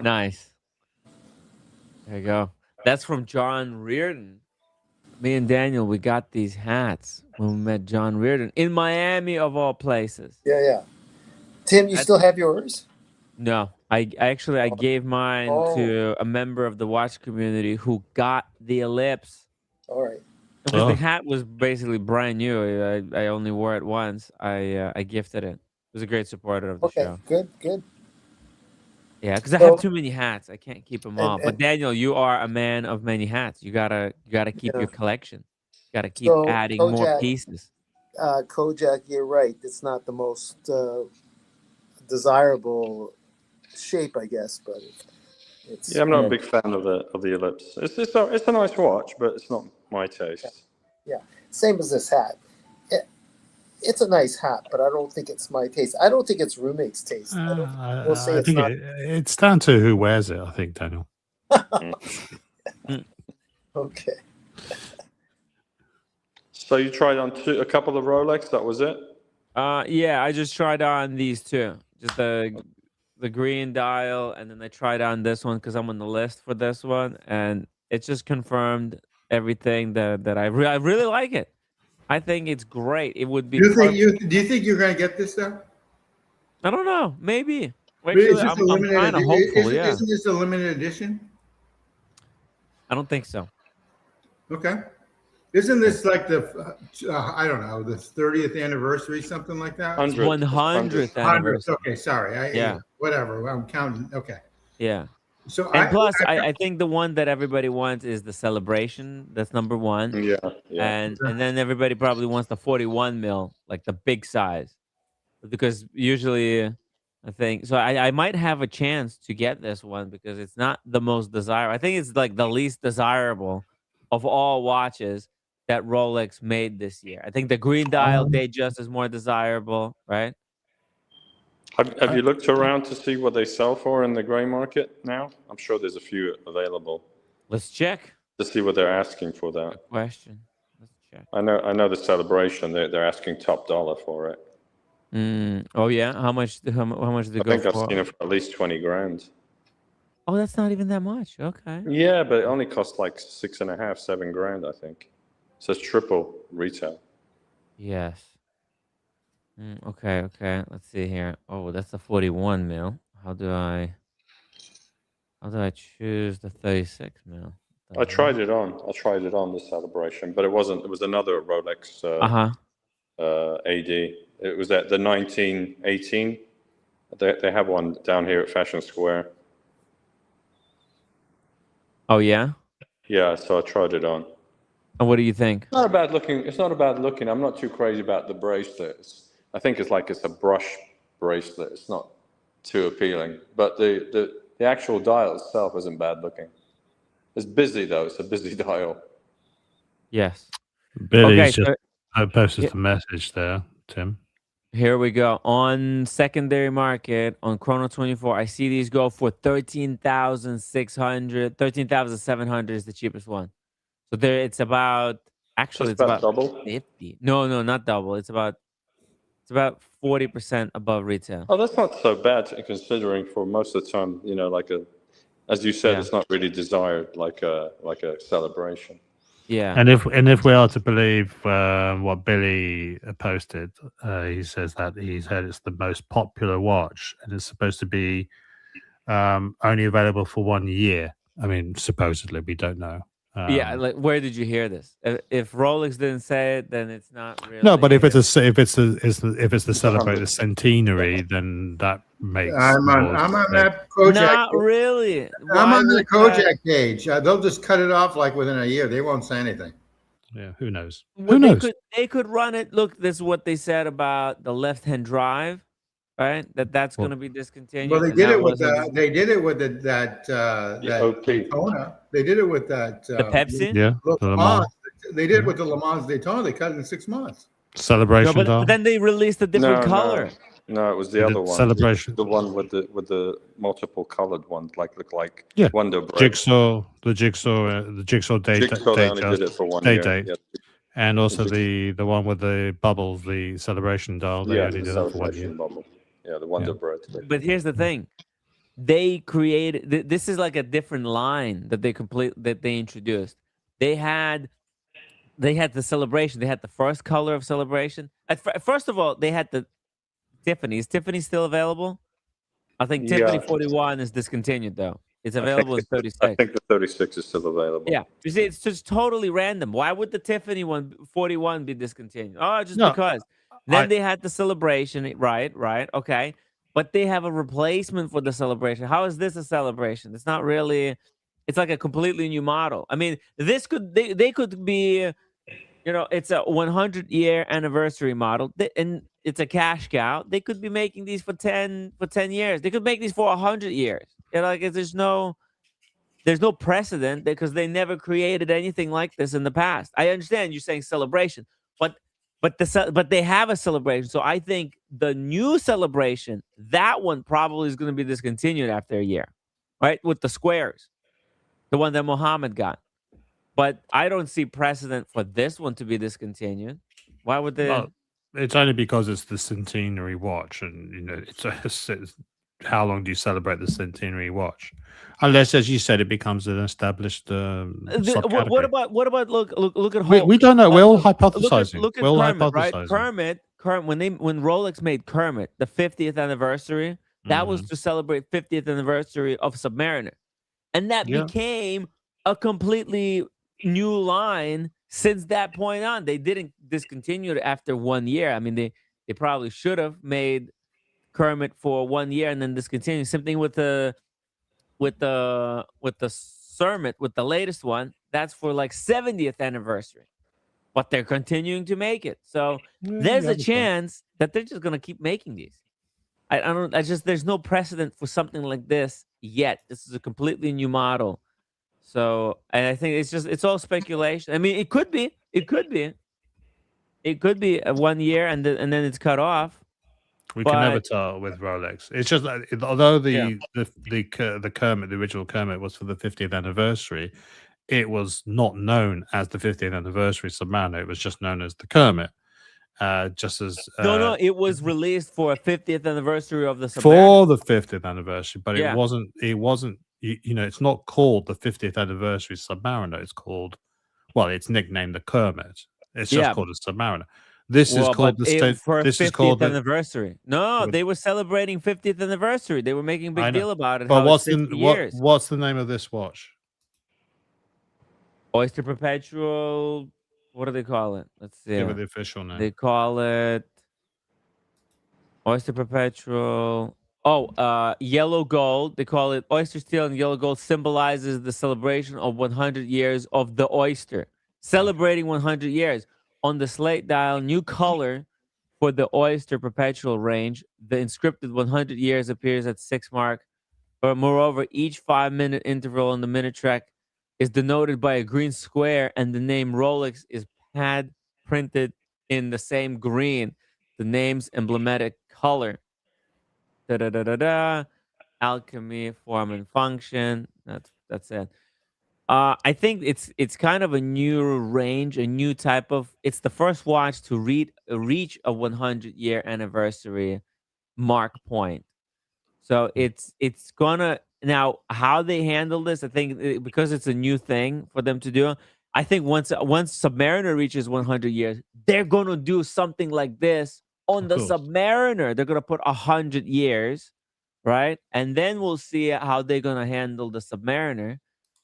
Nice. There you go. That's from John Reardon. Me and Daniel, we got these hats when we met John Reardon in Miami, of all places. Yeah. Tim, you still have yours? No, I gave mine to a member of the watch community who got the Ellipse. All right. Because the hat was basically brand new. I only wore it once. I gifted it. It was a great supporter of the show. Good. Yeah, because I have too many hats. I can't keep them all. But Daniel, you are a man of many hats. You gotta keep your collection. You gotta keep adding more pieces. Kojak, you're right. It's not the most desirable shape, I guess, but it's. Yeah, I'm not a big fan of the ellipse. It's a nice watch, but it's not my taste. Yeah, same as this hat. It's a nice hat, but I don't think it's my taste. I don't think it's roommate's taste. We'll say I think it's down to who wears it, I think, Daniel. Okay. So you tried on a couple of Rolex, that was it? Yeah, I just tried on these two. Just the green dial, and then I tried on this one because I'm on the list for this one, and it just confirmed everything that I really like it. I think it's great. It would be. Do you think you're going to get this though? I don't know. Maybe. I'm kind of hopeful. Isn't this a limited edition? I don't think so. Okay. Isn't this like the I don't know, the 30th anniversary, something like that? 100th anniversary. Okay, sorry. Whatever. I'm counting. Okay. Yeah. So plus, I think the one that everybody wants is the celebration. That's number one. Yeah. And then everybody probably wants the 41 mil, like the big size, because usually, I think so. I might have a chance to get this one because it's not the most desirable. I think it's like the least desirable of all watches that Rolex made this year. I think the green dial Datejust is more desirable, right? Have you looked around to see what they sell for in the gray market now? I'm sure there's a few available. Let's check. To see what they're asking for that. Good question. Let's check. I know the celebration. They're asking top dollar for it. Oh yeah. How much? How much did it go for? I think I've seen it for at least 20 grand. Oh, that's not even that much. Okay. Yeah, but it only costs like 6.5, 7 grand, I think. So it's triple retail. Yes. Okay. Let's see here. Oh, that's the 41 mil. How do I choose the 36 mil? I tried it on the celebration, but it wasn't. It was another Rolex AD. It was at the 1918. They have one down here at Fashion Square. Oh yeah. Yeah, so I tried it on. And what do you think? It's not a bad looking. I'm not too crazy about the bracelets. I think it's a brush bracelet. It's not too appealing, but the actual dial itself isn't bad looking. It's busy though. It's a busy dial. Yes. Billy's just posted the message there, Tim. Here we go. On secondary market, on Chrono 24, I see these go for 13,600. 13,700 is the cheapest one. So it's about double. 50. No, not double. It's about 40% above retail. Oh, that's not so bad considering for most of the time, as you said, it's not really desired like a celebration. Yeah. And if we are to believe what Billy posted, he says that he's heard it's the most popular watch and it's supposed to be only available for 1 year. I mean, supposedly, we don't know. Like where did you hear this? If Rolex didn't say it, then it's not really. No, but if it's the celebrate the centenary, then that makes. I'm on that Kojak. Not really. I'm on the Kojak page. They'll just cut it off like within a year. They won't say anything. Yeah, who knows? Who knows? They could run it. Look, this is what they said about the left-hand drive. Right, that's going to be discontinued. Well, they did it with that OP. Daytona. They did it with that the Pepsi. Yeah, Le Mans. They did it with the Le Mans Daytona. They cut it in 6 months. Celebration. No, but then they released a different color. No, it was the other one. Celebration. The one with the multiple colored ones, look like Wonder Bread. Jigsaw date. Jigsaw, they only did it for 1 year. Date. Yeah. And also the one with the bubbles, the celebration dial. They only did that for 1 year. Bubble. Yeah, the Wonder Bread. But here's the thing. They created this is like a different line that they introduced. They had the celebration. They had the first color of celebration. First of all, they had the Tiffany. Is Tiffany still available? I think Tiffany 41 is discontinued though. It's available in 36. I think the 36 is still available. Yeah, you see, it's just totally random. Why would the Tiffany 41 be discontinued? Oh, just No, because. Then they had the celebration, right, okay. But they have a replacement for the celebration. How is this a celebration? It's not really. It's like a completely new model. I mean, this could they could be, it's a 100-year anniversary model, and it's a cash cow. They could be making these for 10 years. They could make these for 100 years. There's no precedent because they never created anything like this in the past. I understand you're saying celebration, but they have a celebration. So I think the new celebration, that one probably is going to be discontinued after a year, right? With the squares, the one that Muhammad got. But I don't see precedent for this one to be discontinued. Why would they? Well, it's only because it's the centenary watch, and it's how long do you celebrate the centenary watch? Unless, as you said, it becomes an established what about look at we don't know. We're all hypothesizing. Look at Kermit, right? Kermit, when Rolex made Kermit the 50th anniversary, that was to celebrate 50th anniversary of Submariner, and that became a completely new line. Since that point on, they didn't discontinue it after 1 year. I mean, they probably should have made Kermit for 1 year and then discontinue. Same thing with the Cermit, with the latest one. That's for like 70th anniversary, but they're continuing to make it. So there's a chance that they're just gonna keep making these. There's no precedent for something like this yet. This is a completely new model. So, and I think it's all speculation. I mean, it could be a 1 year and then it's cut off. We can never tell with Rolex. It's just that although the Kermit, the original Kermit, was for the 50th anniversary, it was not known as the 50th anniversary Submariner. It was just known as the Kermit. Just as no, it was released for a 50th anniversary of the Submariner. For the 50th anniversary, but it wasn't. It's not called the 50th anniversary Submariner. It's called, it's nicknamed the Kermit. It's just called a Submariner. This is called the 50th anniversary. No, they were celebrating 50th anniversary. They were making a big deal about it. But what's the name of this watch? Oyster Perpetual. What do they call it? Let's see. Give it the official name. They call it Oyster Perpetual. Yellow gold. They call it oyster steel, and yellow gold symbolizes the celebration of 100 years of the oyster. Celebrating 100 years. On the slate dial, new color for the Oyster Perpetual range. The inscripted 100 years appears at 6 mark. But moreover, each 5-minute interval on the minute track is denoted by a green square, and the name Rolex is pad printed in the same green. The name's emblematic color. Alchemy, form, and function. That's it. I think it's kind of a new range, a new type of. It's the first watch to reach a 100-year anniversary mark point. So it's gonna now how they handle this. I think because it's a new thing for them to do. I think once Submariner reaches 100 years, they're gonna do something like this on the Submariner. They're gonna put 100 years, right? And then we'll see how they're gonna handle the Submariner.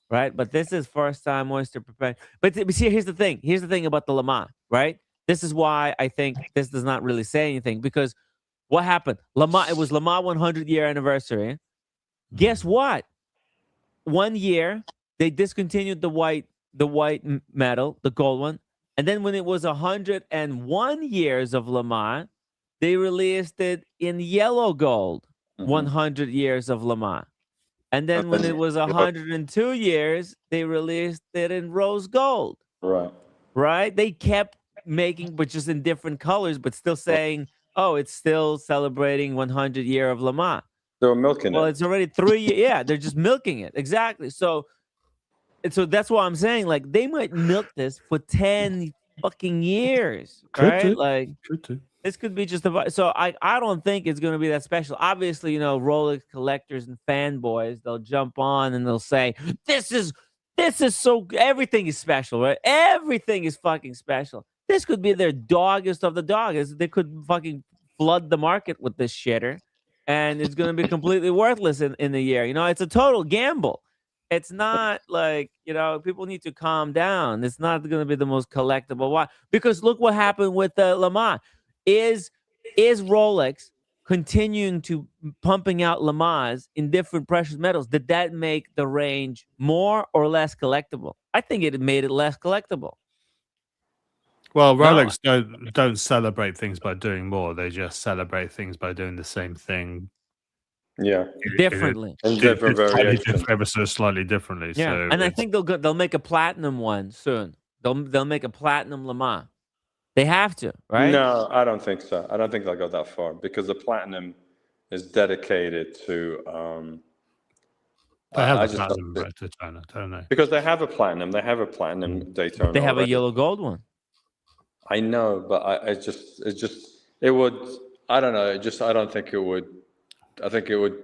Right, but this is first time Oyster Perpetual. But see, here's the thing. Here's the thing about the Le Mans, right? This is why I think this does not really say anything, because what happened? Le Mans, it was Le Mans 100-year anniversary. Guess what? 1 year they discontinued the white metal, the gold one, and then when it was 101 years of Le Mans, they released it in yellow gold. 100 years of Le Mans. And then when it was 102 years, they released it in rose gold. Right? They kept making, but just in different colors, but still saying, it's still celebrating 100 year of Le Mans. They were milking it. Well, it's already 3 years. Yeah, they're just milking it. Exactly. So that's why I'm saying, like, they might milk this for 10 fucking years. Right? True too. This could be just so I don't think it's going to be that special. Obviously, Rolex collectors and fanboys, they'll jump on and they'll say, this is so, everything is special, right? Everything is fucking special. This could be their doggest of the doggest. They could fucking flood the market with this shitter. and it's going to be completely worthless in a year. You know, it's a total gamble. It's not like, you know, people need to calm down. It's not going to be the most collectible watch, because look what happened with the Le Mans. Is Rolex continuing to pumping out Le Mans in different precious metals? Did that make the range more or less collectible? I think it made it less collectible. Well, Rolex don't celebrate things by doing more. They just celebrate things by doing the same thing. Yeah, differently. And different variations. Ever so slightly differently. Yeah, so and I think they'll make a platinum one soon. They'll make a platinum Le Mans. They have to, right? No, I don't think so. I don't think they'll go that far, because the platinum is dedicated to. They have a platinum Daytona, don't they? Because they have a platinum. They have a platinum Daytona. They have already. a yellow gold one. I know, but it would. I don't know. I don't think it would. I think it would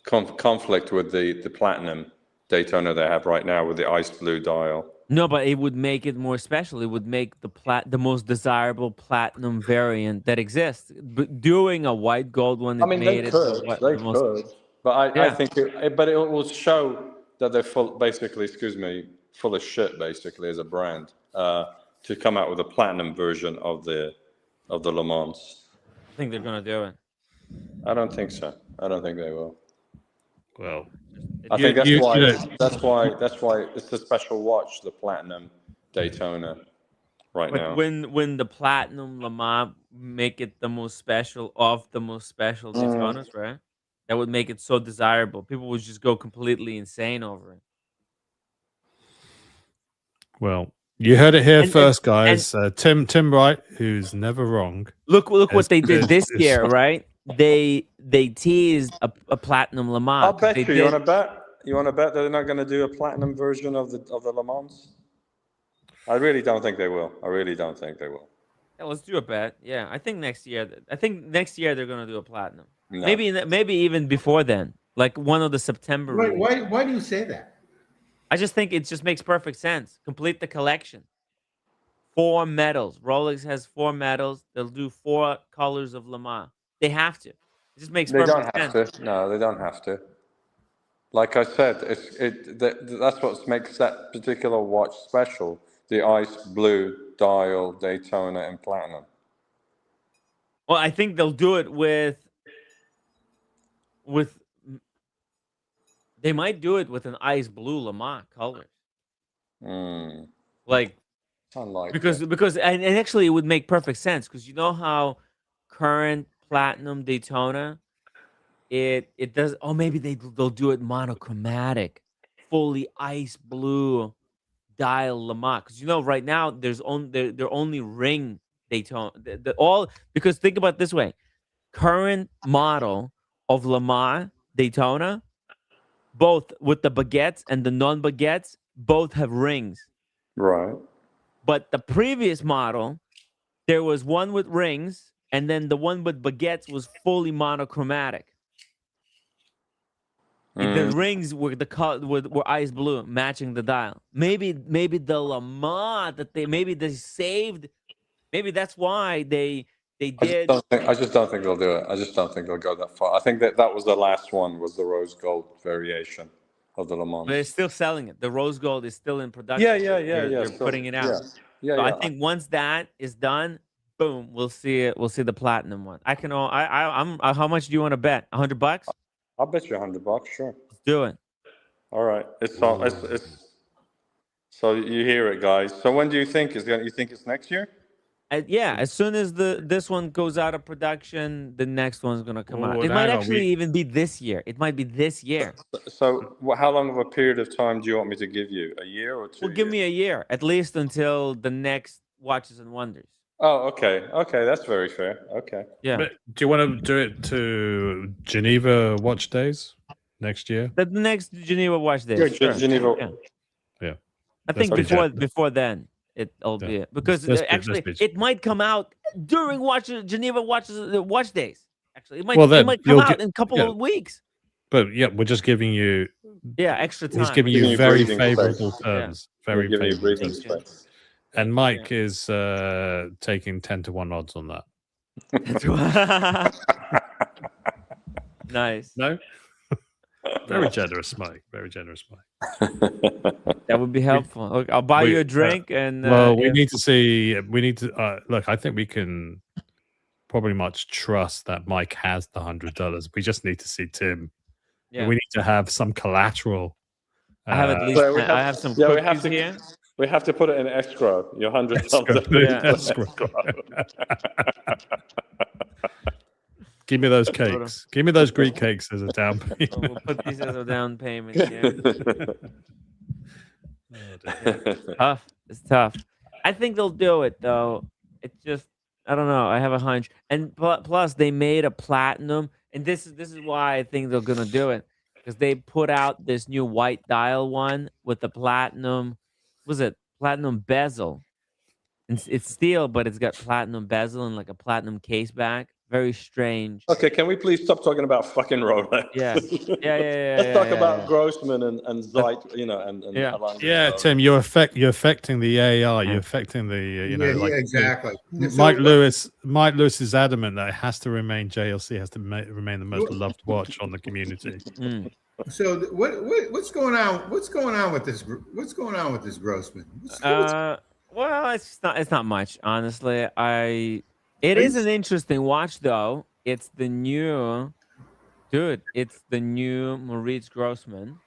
conflict with the platinum Daytona they have right now with the ice blue dial. No, but it would make it more special. It would make the most desirable platinum variant that exists. But doing a white gold one, I mean, they could. But I think it will show that they're full of shit, basically, as a brand, to come out with a platinum version of the Le Mans. I think they're gonna do it. I don't think so. I don't think they will. Well, I think that's why it's a special watch, the platinum Daytona, right now. When the platinum Le Mans make it the most special of the most special Daytonas, right? That would make it so desirable. People would just go completely insane over it. Well, you heard it here first, guys. Tim Wright, who's never wrong. Look what they did this year, right? They teased a platinum Le Mans. I'll bet you. You want to bet? You want to bet that they're not going to do a platinum version of the Le Mans? I really don't think they will. Yeah, let's do a bet. Yeah, I think next year. They're going to do a platinum. No. Maybe even before then, like one of the September. Why do you say that? I just think it just makes perfect sense. Complete the collection. 4 medals. Rolex has 4 medals. They'll do 4 colors of Le Mans. They have to. It just makes perfect sense. They don't have to. No, they don't have to. Like I said, that's what makes that particular watch special. The ice blue dial Daytona in platinum. Well, I think they'll do it with they might do it with an ice blue Le Mans color. Like, because and actually it would make perfect sense, because you know how current platinum Daytona, it does. Oh, maybe they'll do it monochromatic, fully ice blue dial Le Mans, because you know right now they're only ring Daytona. Because think about it this way: current model of Le Mans Daytona, both with the baguettes and the non-baguettes, both have rings. Right. But the previous model, there was one with rings, and then the one with baguettes was fully monochromatic. The rings were were ice blue, matching the dial. Maybe the Le Mans that they saved. Maybe that's why they did. I just don't think they'll do it. I just don't think they'll go that far. I think that was the last one, was the rose gold variation of the Le Mans. But they're still selling it. The rose gold is still in production. Yeah. They're putting it out. Yeah. I think once that is done, boom, we'll see it. We'll see the platinum one. I'm. How much do you want to bet? $100? I'll bet you $100. Sure. Let's do it. All right. It's so you hear it, guys. So when do you think you think it's next year? Yeah, as soon as this one goes out of production, the next one's gonna come out. It might actually even be this year. It might be this year. So how long of a period of time do you want me to give you? A year or 2 years? Well, give me a year, at least until the next Watches and Wonders. Oh, okay. Okay, that's very fair. Okay. Yeah. But do you want to do it to Geneva Watch Days next year? The next Geneva Watch Days. Yeah, sure. Geneva. Yeah. I think before then it'll be it, because actually it might come out during Geneva Watch Days. Actually, it might come out in a couple of weeks. But yeah, we're just giving you extra time. He's giving you very favorable terms. Yeah. Very favorable terms. And Mike is taking 10-1 odds on that. Nice. No. Very generous, Mike. Very generous, Mike. That would be helpful. Look, I'll buy you a drink, and well, we need to see. We need to look. I think we can probably much trust that Mike has the $100. We just need to see Tim. Yeah. We need to have some collateral. I have at least. I have some cookies here. We have to put it in escrow. Your $100. Give me those cakes. Give me those Greek cakes as a down payment. We'll put these as a down payment. Yeah. Tough. It's tough. I think they'll do it though. It's just I don't know. I have a hunch. And plus, they made a platinum, and this is why I think they're gonna do it, because they put out this new white dial one with the platinum. Was it platinum bezel? It's steel, but it's got platinum bezel and like a platinum case back. Very strange. Okay, can we please stop talking about fucking Rolex? Yeah. Let's talk about Grossmann and Zeit, and yeah, Tim, you're affecting the AI. You're affecting the exactly. Mike Lewis is adamant that it has to remain JLC has to remain the most loved watch on the community. So what's going on? What's going on with this? What's going on with this Grossmann? Well, it's not much, honestly. It is an interesting watch, though. It's the new, it's the new Moritz Grossmann.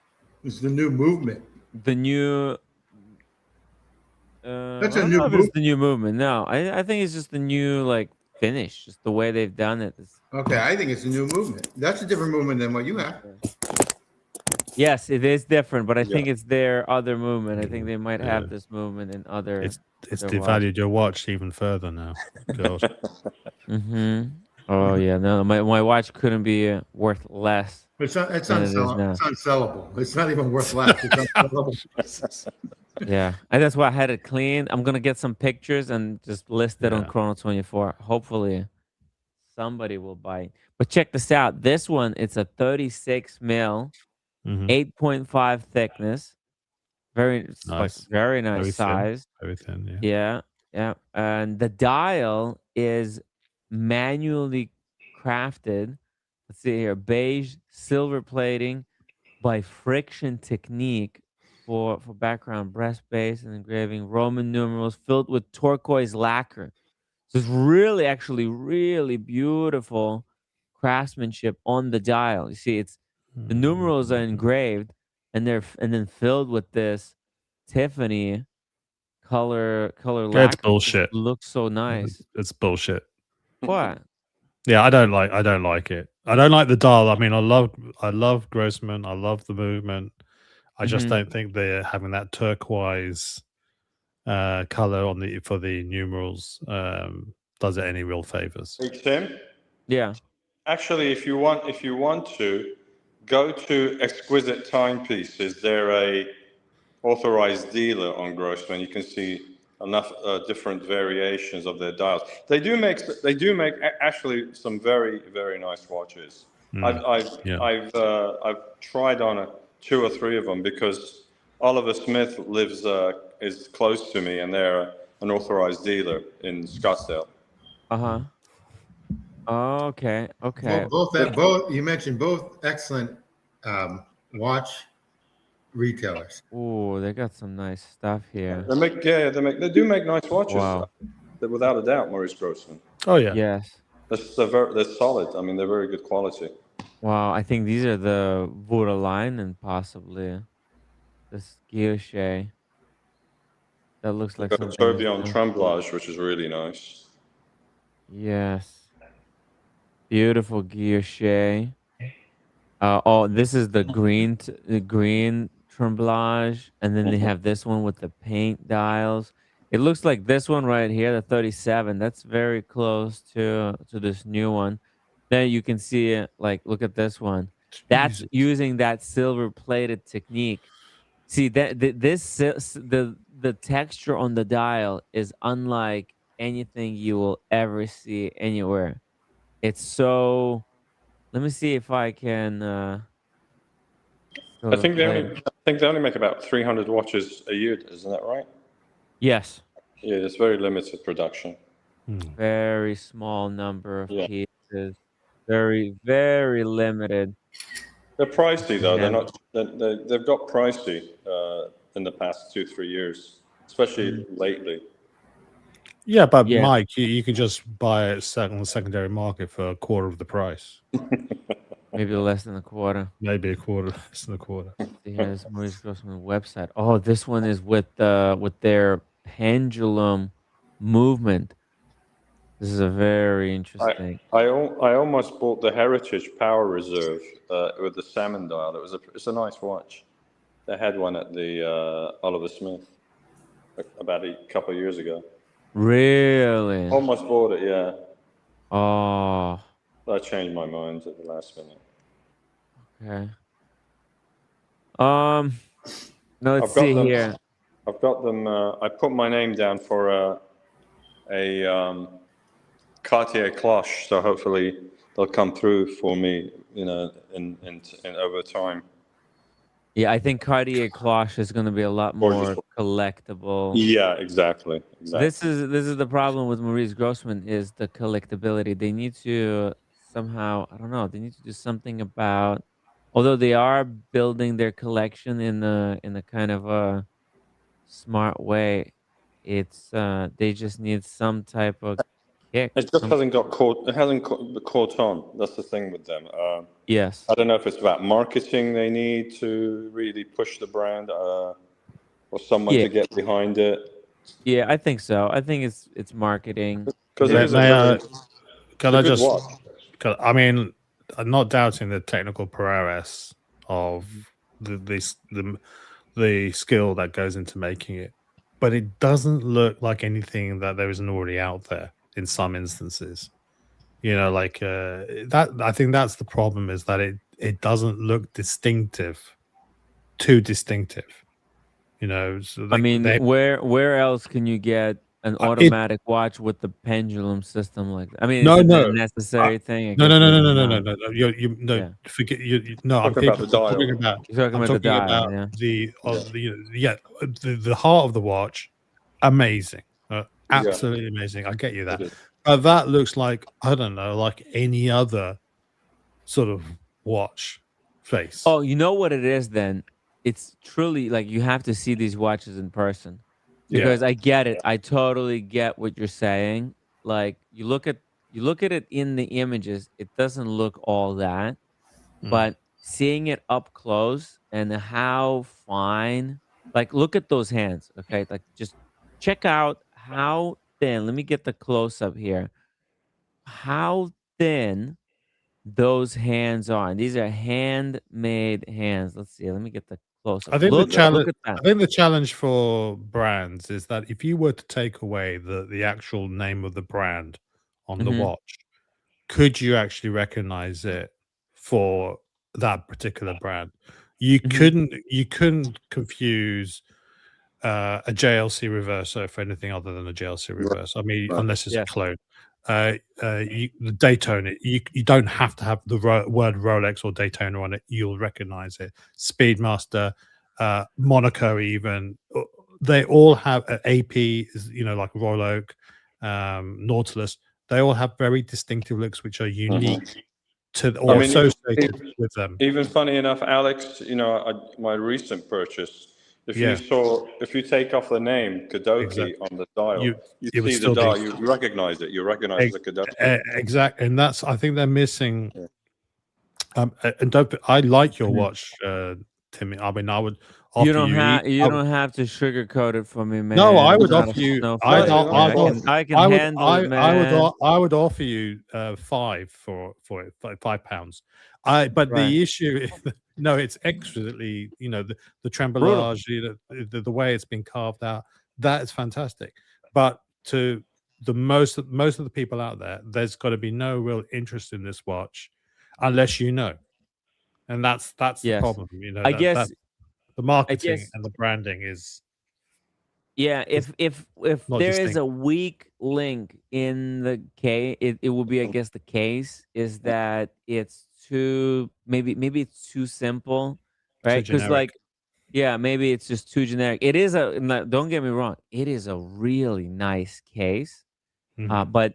It's the new movement. The new. That's a new movement. It's the new movement. No, I think it's just the new finish, just the way they've done it. Okay, I think it's a new movement. That's a different movement than what you have. Yes, it is different, but I think it's their other movement. I think they might have this movement in other. It's devalued your watch even further now. God. Oh yeah, no, my watch couldn't be worth less. It's unsellable. It's not even worth less. It's unsellable. Yeah, and that's why I had it cleaned. I'm gonna get some pictures and just list it on Chrono 24. Hopefully, somebody will buy it. But check this out. This one, it's a 36 mil, 8.5 thickness. Very nice, very nice size. Very thin, yeah. And the dial is manually crafted. Let's see here, beige silver plating by friction technique for background breast base and engraving, Roman numerals filled with turquoise lacquer. So it's really beautiful craftsmanship on the dial. You see, the numerals are engraved and then filled with this Tiffany color lacquer. That's bullshit. It looks so nice. It's bullshit. What? Yeah, I don't like it. I don't like the dial. I mean, I love Grossmann. I love the movement. I just don't think they're having that turquoise color for the numerals does it any real favors. Hey, Tim? Yeah. Actually, if you want to go to Exquisite Timepieces, they're a authorized dealer on Grossmann. You can see enough different variations of their dials. They do make actually some very, very nice watches. I've tried on 2 or 3 of them because Oliver Smith is close to me, and they're an authorized dealer in Scottsdale. Okay. Both you mentioned both excellent watch retailers. Oh, they got some nice stuff here. They do make nice watches. Wow. Without a doubt, Maurice Grossmann. Oh yeah. Yes. They're solid. I mean, they're very good quality. Wow, I think these are the Vura line and possibly this guilloche. That looks like got a tourbillon tremblage, which is really nice. Yes. Beautiful guilloche. This is the green tremblage, and then they have this one with the paint dials. It looks like this one right here, the 37. That's very close to this new one. Then you can see it. Look at this one. That's using that silver plated technique. See that the texture on the dial is unlike anything you will ever see anywhere. It's so. Let me see if I can. I think they only make about 300 watches a year. Isn't that right? Yes. Yeah, it's very limited production. Very small number of pieces. Very, very limited. They're pricey though. They're not. They've got pricey in the past 2-3 years, especially lately. Yeah, but Mike, you can just buy it on the secondary market for a quarter of the price. Maybe less than a quarter. Maybe a quarter, less than a quarter. Here's Moritz Grossmann website. Oh, this one is with their pendulum movement. This is a very interesting. I almost bought the Heritage Power Reserve with the salmon dial. It's a nice watch. They had one at the Oliver Smith about a couple of years ago. Really? Almost bought it, yeah. Oh. I changed my mind at the last minute. Okay. Now let's see here. I've got them. I put my name down for a Cartier cloche, so hopefully they'll come through for me, in over time. Yeah, I think Cartier cloche is going to be a lot more collectible. Yeah, exactly. This is the problem with Moritz Grossmann is the collectability. They need to somehow, I don't know, they need to do something about. Although they are building their collection in a kind of a smart way, it's they just need some type of kick. It just hasn't got caught. It hasn't caught on. That's the thing with them. Yes. I don't know if it's about marketing they need to really push the brand, or someone to get behind it. Yeah, I think so. I think it's marketing. Because I mean, I'm not doubting the technical prowess of the skill that goes into making it, but it doesn't look like anything that there isn't already out there in some instances. Like that. I think that's the problem, is that it doesn't look too distinctive. So I mean, where else can you get an automatic watch with the pendulum system like that? I mean, no, is it a necessary thing? No. Forget you. No, I'm talking about the dial. The heart of the watch, amazing, absolutely amazing. I get you that. But that looks like, I don't know, like any other sort of watch face. Oh, you know what it is then? It's truly like you have to see these watches in person, because I get it. I totally get what you're saying. Like you look at it in the images, it doesn't look all that, but seeing it up close and how fine, like look at those hands. Okay, like just check out how thin. Let me get the close up here. How thin those hands are. And these are handmade hands. Let's see. Let me get the close up. I think the challenge for brands is that if you were to take away the actual name of the brand on the watch, could you actually recognize it for that particular brand? You couldn't confuse a JLC reverser for anything other than a JLC reverser. I mean, unless it's a clone. The Daytona, you don't have to have the word Rolex or Daytona on it. You'll recognize it. Speedmaster, Monaco, even they all have AP, like Royal Oak, Nautilus. They all have very distinctive looks which are unique to or associated with them. Even funny enough, Alex, my recent purchase. If you take off the name Kadoki on the dial, you see the dial, you recognize it. You recognize the Kadoki. Exactly, and that's, I think they're missing. And I like your watch, Timmy. I mean, I would. You don't have to sugarcoat it for me, man. No, I would offer you. I can handle it, man. I would offer you £5 for it, £5. But the issue. No, it's exquisitely, the trembolage, the way it's been carved out, that is fantastic. But to the most of the people out there, there's got to be no real interest in this watch unless you know. And that's the problem. I guess the marketing and the branding is. Yeah, if there is a weak link in the case, it will be, I guess, the case is that it's too maybe it's too simple, right? Because maybe it's just too generic. It is don't get me wrong, it is a really nice case, but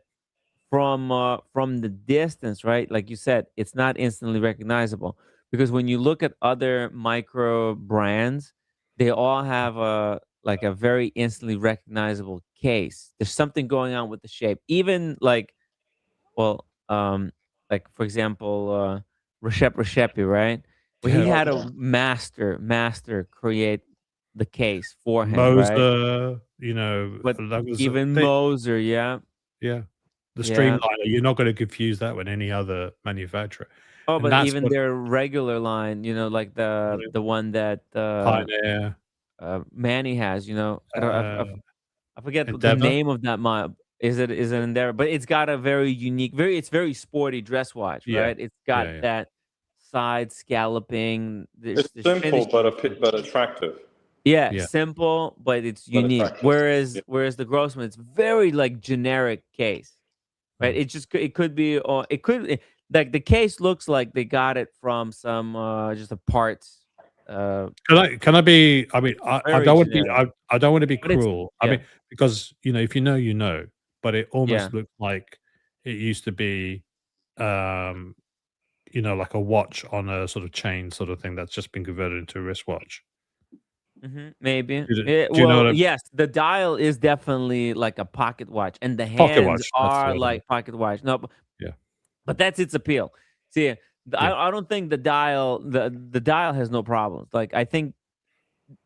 from the distance, right? Like you said, it's not instantly recognizable because when you look at other micro brands, they all have a like a very instantly recognizable case. There's something going on with the shape. Even like, well, like for example, Recepi, right? Where he Yeah, had a master create the case for him, right? Moser, you know, But that was even they, Moser, yeah, yeah, the yeah. streamliner. You're not going to confuse that with any other manufacturer, Oh, and but that's even what their regular line, like the one that Pioneer, Manny has, uh, I forget the Endeavor. name of that mob. Is it in there? But it's got a very unique, it's very sporty dress watch, Yeah, right? It's got yeah, yeah. that side scalloping. It's There's simple finishing. but attractive. Yeah, Yeah. simple, but it's But unique. attractive. Whereas Yeah. whereas the Grossman, it's very like generic case, right? Mm. It could be, or it could like the case looks like they got it from some just a parts. Can I be? I mean, I Very don't want to be. generic, I don't want to be but it's cruel. I yeah, mean, because if you know, you know. But it yeah. almost looks like it used to be, um, like a watch on a sort of chain sort of thing that's just been converted into a wristwatch. Maybe. Do you know Well, what I yes, the dial is definitely like a pocket watch, and the Pocket hands watch, that's the are word I mean. like pocket watch. No, Yeah. but that's its appeal. See, Yeah. I don't think the dial has no problems. Like I think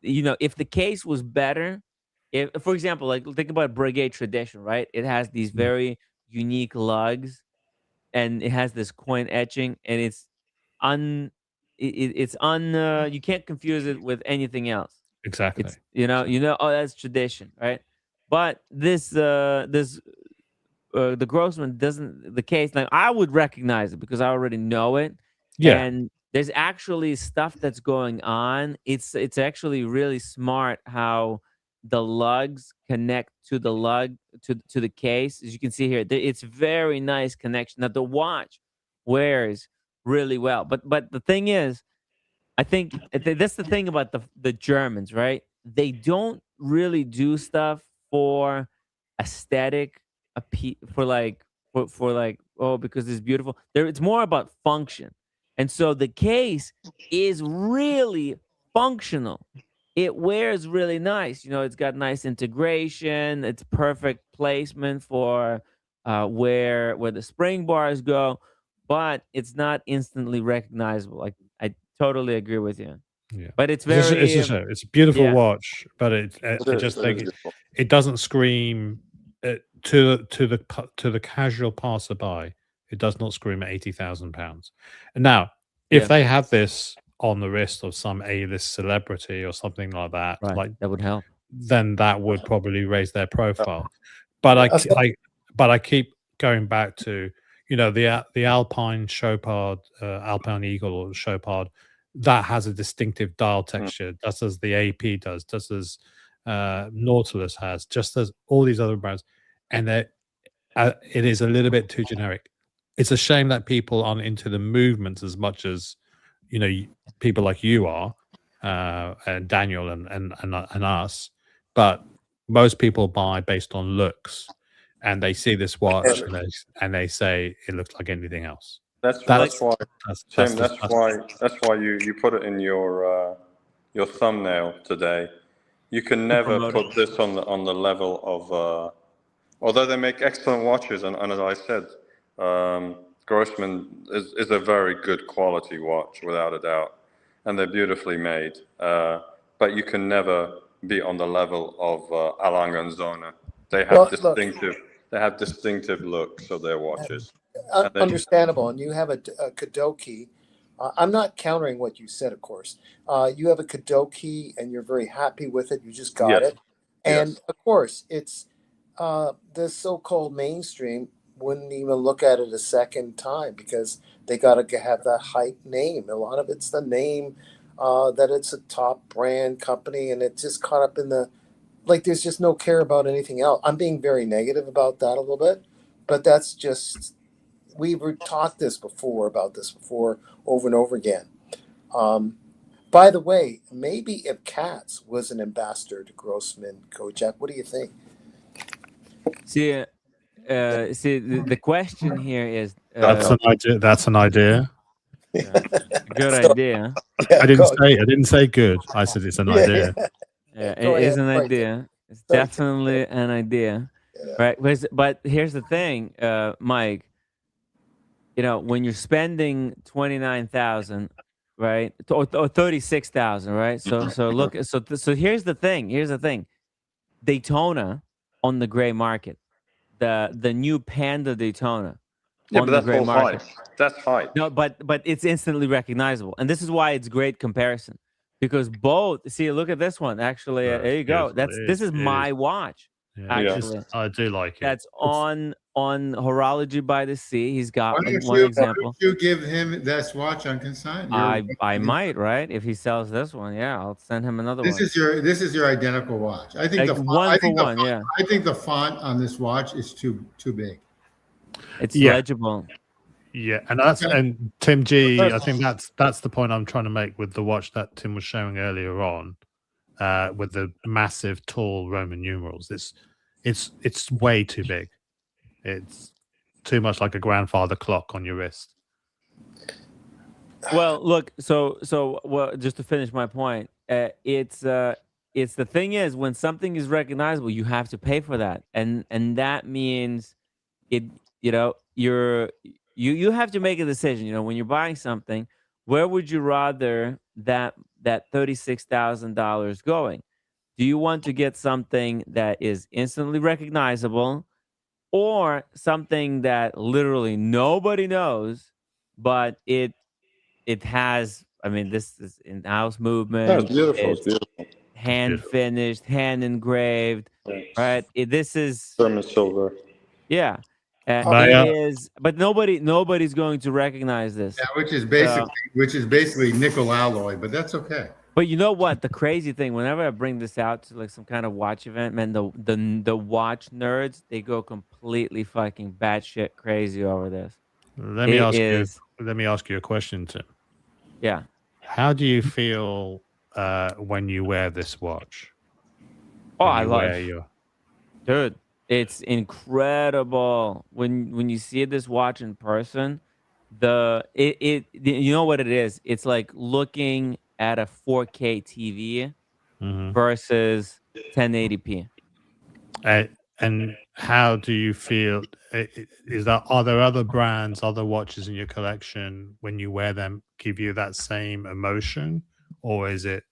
if the case was better, if for example, like think about Brigade Tradition, right? It has these Mm. very unique lugs, and it has this coin etching, and it's un it's un you can't confuse it with anything else. Exactly. It's oh, that's tradition, right? But the Grossman doesn't, the case, like I would recognize it because I already know it. Yeah. And there's actually stuff that's going on. It's actually really smart how the lugs connect to the lug to the case. As you can see here, it's very nice connection. Now the watch wears really well. But the thing is, I think that's the thing about the Germans, right? They don't really do stuff for aesthetic, for like, oh, because it's beautiful. It's more about function, and so the case is really functional. It wears really nice. It's got nice integration. It's perfect placement for where the spring bars go, but it's not instantly recognizable. Like I totally agree with you. Yeah. But it's It's very it's a beautiful yeah. watch, but I just think beautiful. it doesn't scream to the casual passerby. It does not scream at £80,000. And now, if Yeah. they had this on the wrist of some A-list celebrity or something like that, Right. like That would help. then that would probably raise their profile. But I keep going back to the Alpine Chopard, Alpine Eagle or Chopard, that has a distinctive dial texture, just as the AP does, just as Nautilus has, just as all these other brands, and it is a little bit too generic. It's a shame that people aren't into the movements as much as people like you are, and Daniel and us. But most people buy based on looks, and they see this watch and they say it looks like anything else. That's why you put it in your thumbnail today. You can never put this on the level of although they make excellent watches, and as I said, Grossmann is a very good quality watch without a doubt, and they're beautifully made. But you can never be on the level of Lange and Zona. They have distinctive looks of their watches. Understandable. And you have a Kadoki. I'm not countering what you said, of course. You have a Kadoki and you're very happy with it. You just got it. And of course, it's the so-called mainstream wouldn't even look at it a second time because they got to have that hype name. A lot of it's the name that it's a top brand company, and it's just caught up in there's just no care about anything else. I'm being very negative about that a little bit, but that's just, we've taught this before over and over again. By the way, maybe if Katz was an ambassador to Grossmann Kojak, what do you think? See, see, the question here is That's an idea. That's an idea. good idea. Yeah, I didn't say good. I said it's an idea. Yeah, Go it is ahead. an Sorry, Tim. idea. It's Sorry, Tim. definitely an idea, right? But here's the thing, Mike. When you're spending 29,000, right, or 36,000, right? So look, so here's the thing. Here's the thing. Daytona on the gray market, the new Panda Daytona Yeah, on but the that's gray all market. hype. That's hype. No, but it's instantly recognizable, and this is why it's great comparison, because both. See, look at this one. Actually, there you go. This is my watch. Yeah, Actually, I do like it. that's on Horology by the Sea. He's got Why one example. don't you give him this watch on consign? I might, right? If he sells this one, yeah, I'll send him another one. This is your identical watch. I think Like one for one, yeah. I think the font on this watch is too big. It's legible. Yeah, and Tim G, I think that's the point I'm trying to make with the watch that Tim was showing earlier on, with the massive, tall Roman numerals. It's way too big. It's too much like a grandfather clock on your wrist. Well, look, so just to finish my point, it's the thing is, when something is recognizable, you have to pay for that, and that means it. You have to make a decision. When you're buying something, where would you rather that $36,000 going? Do you want to get something that is instantly recognizable, or something that literally nobody knows, but it has, I mean, this is in-house movement. That's beautiful. It's beautiful. hand finished, hand engraved, right? This is German silver. Yeah. It is, but nobody's going to recognize this. Yeah, which is basically nickel alloy, but that's okay. But you know what? The crazy thing, whenever I bring this out to like some kind of watch event, man, the watch nerds, they go completely fucking batshit crazy over this. Let me ask you a question, Tim. Yeah. How do you feel when you wear this watch? Oh, I love it. Dude, it's incredible when you see this watch in person. You know what it is? It's like looking at a 4K TV versus 1080p. And how do you feel? Are there other brands, other watches in your collection, when you wear them, give you that same emotion, or is there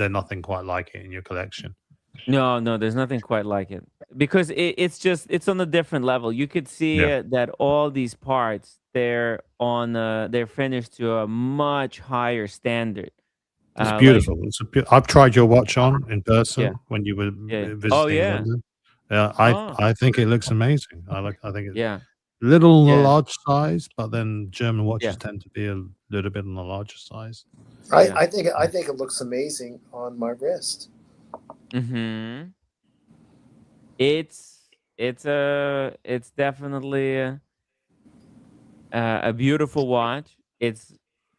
nothing quite like it in your collection? No, there's nothing quite like it, because it's on a different level. You could see that all these parts, they're finished to a much higher standard. It's beautiful. I've tried your watch on in person when you were visiting London. I think it looks amazing. I think it's little on the large size, but then German watches tend to be a little bit on the larger size. I think it looks amazing on my wrist. It's definitely a beautiful watch. It's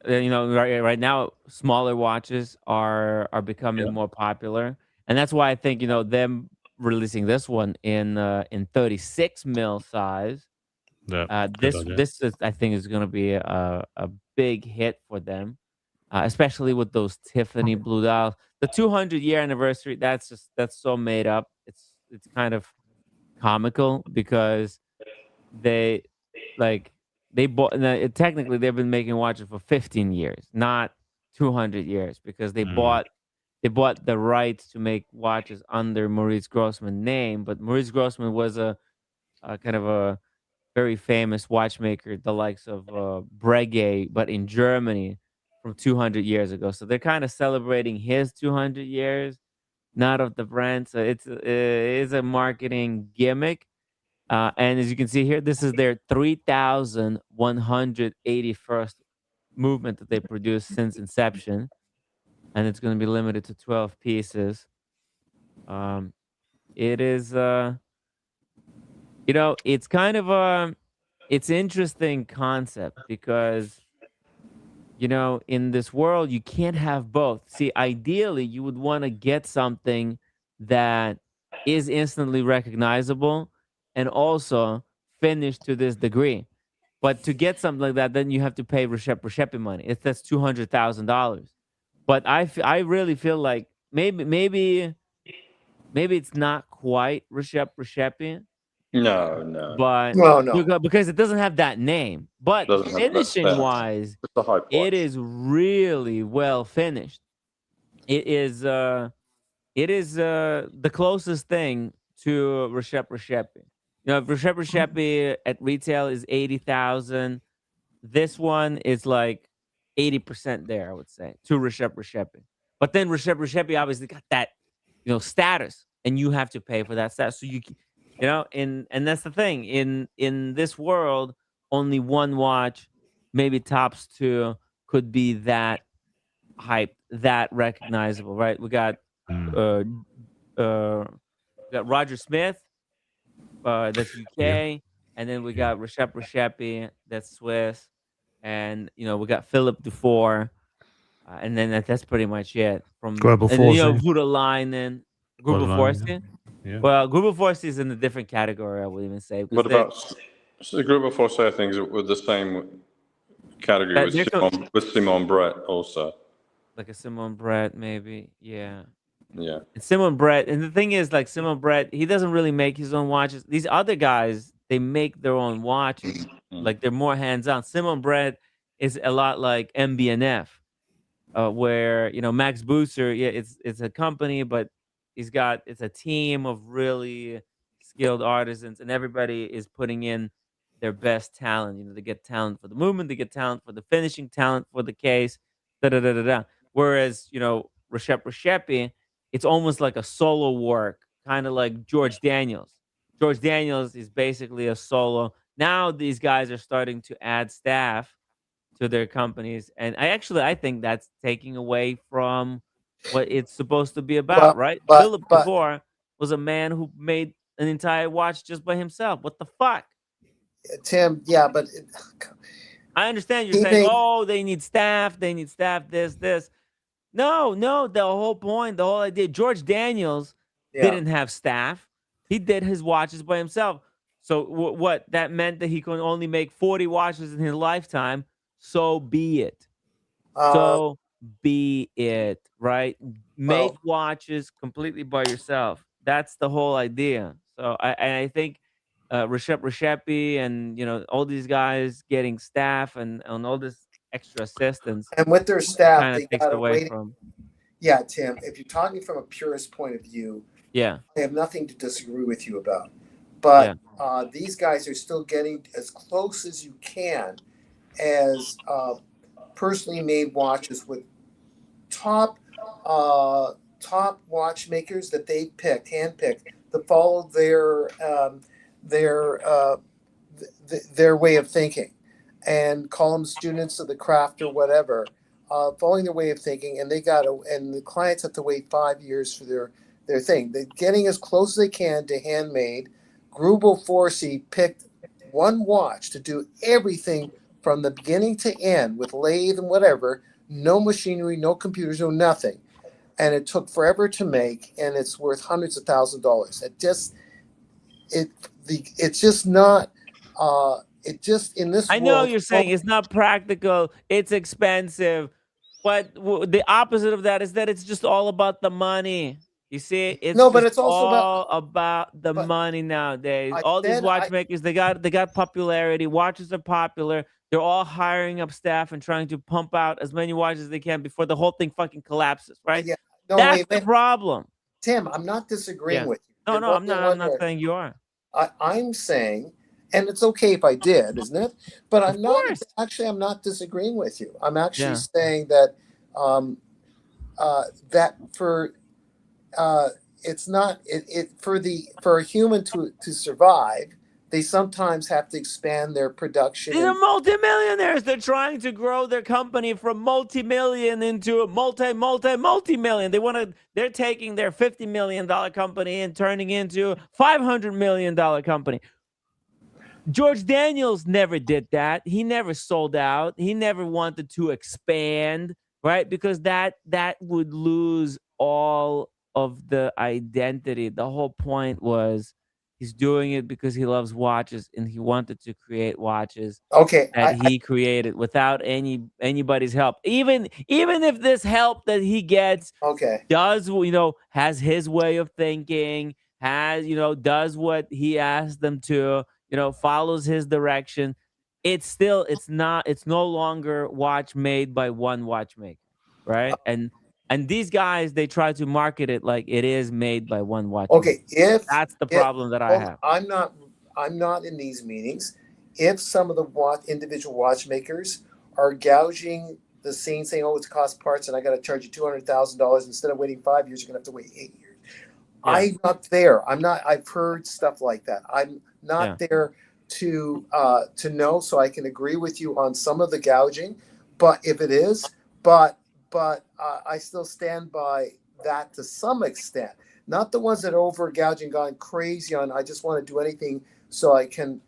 right now smaller watches are becoming more popular, and that's why I think them releasing this one in 36 mil size. This is, I think, is going to be a big hit for them, especially with those Tiffany blue dials. The 200-year anniversary, that's so made up. It's kind of comical, because they bought, technically they've been making watches for 15 years, not 200 years, because they bought the rights to make watches under Moritz Grossmann name. But Moritz Grossmann was a kind of a very famous watchmaker, the likes of Breguet, but in Germany, from 200 years ago. So they're kind of celebrating his 200 years, not of the brand. So it is a marketing gimmick. And as you can see here, this is their 3,181st movement that they produced since inception. And it's going to be limited to 12 pieces. It is, it's kind of it's interesting concept, because in this world, you can't have both. See, ideally, you would want to get something that is instantly recognizable, and also finish to this degree. But to get something like that, then you have to pay Reshepi money. That's $200,000. But I really feel like maybe it's not quite Reshepi, No. but No. because it doesn't have that name. But Doesn't have that finishing staff. wise, It's a hype it watch. is really well finished. It is the closest thing to Reshepi. You know, if Reshepi at retail is 80,000, this one is like 80% there, I would say, to Reshepi. But then Reshepi obviously got that, you know, status, and you have to pay for that status. So you know, and that's the thing in this world, only one watch, maybe tops two, could be that hype, that recognizable, right? We got Roger Smith, that's UK, and then we got Reshepi, that's Swiss, and you know we got Philip Dufour, and then that's pretty much it. From Global and then, you know, Force. Voutilainen, Gruber Force. Yeah. Well, Gruber Force is in a different category, I would even say. What about the group of Force? I think with the same category with Simon Brett also. Like a Simon Brett, maybe. Yeah. Yeah. And Simon Brett, and the thing is, like Simon Brett, he doesn't really make his own watches. These other guys, they make their own watches. Like they're more hands-on. Simon Brett is a lot like MBNF, where you know Max Booster, yeah, it's a company, but it's a team of really skilled artisans, and everybody is putting in their best talent. You know, they get talent for the movement, they get talent for the finishing, talent for the case, da da da da da. Whereas, you know, Reshepi, it's almost like a solo work, kind of like George Daniels. George Daniels is basically a solo. Now these guys are starting to add staff to their companies, and I think that's taking away from what it's supposed to be about, right? Philip Dufour was a man who made an entire watch just by himself. What the fuck? Tim, yeah, but I understand you're saying, oh, they need staff, this. No, the whole point, the whole idea, George Daniels didn't have staff. He did his watches by himself. So what? That meant that he could only make 40 watches in his lifetime. So be it. So be it, right? Make watches completely by yourself. That's the whole idea. So I think Reshepi and, you know, all these guys getting staff and all this extra assistance, and with their staff, kind they of takes got away from. Yeah, Tim, if you're talking from a purist point of view, yeah, I have nothing to disagree with you about. But these guys are still getting as close as you can as personally made watches with top watchmakers that they handpicked to follow their way of thinking, and call them students of the craft or whatever, following their way of thinking, and and the clients have to wait 5 years for their thing. They're getting as close as they can to handmade. Gruber Forsey picked one watch to do everything from the beginning to end with lathe and whatever, no machinery, no computers, no nothing. And it took forever to make, and it's worth hundreds of thousands of dollars. It's just not, it just in this I know world, you're saying it's not practical, it's expensive, but the opposite of that is that it's just all about the money. You see, it's also about the money nowadays. All these watchmakers, they got popularity. Watches are popular. They're all hiring up staff and trying to pump out as many watches as they can before the whole thing fucking collapses, right? Yeah. That's the problem. Tim, I'm not disagreeing with you. No, I'm not saying you are. I'm saying, and it's okay if I did, isn't it? But I'm not disagreeing with you. I'm actually saying that it's not for a human to survive, they sometimes have to expand their production. These are multimillionaires. They're trying to grow their company from multi-million into a multi-million. They're taking their $50 million company and turning into $500 million company. George Daniels never did that. He never sold out. He never wanted to expand, right? Because that would lose all of the identity. The whole point was He's doing it because he loves watches and he wanted to create watches Okay. that he created without anybody's help. Even if this help that he gets does, has his way of thinking, has, does what he asked them to, follows his direction, it's no longer watch made by one watchmaker, right? And these guys, they try to market it like it is made by one watchmaker. Okay, that's the problem that I have. I'm not in these meetings. If some of the individual watchmakers are gouging the scene, saying, "Oh, it's cost parts, and I got to charge you $200,000 instead of waiting 5 years, you're gonna have to wait 8 years." Yeah. I'm not there. I'm not. I've heard stuff like that. I'm not there to know, so I can agree with you on some of the gouging. But if it is, but I still stand by that to some extent. Not the ones that are over gouging, gone crazy on. I just want to do anything so I can,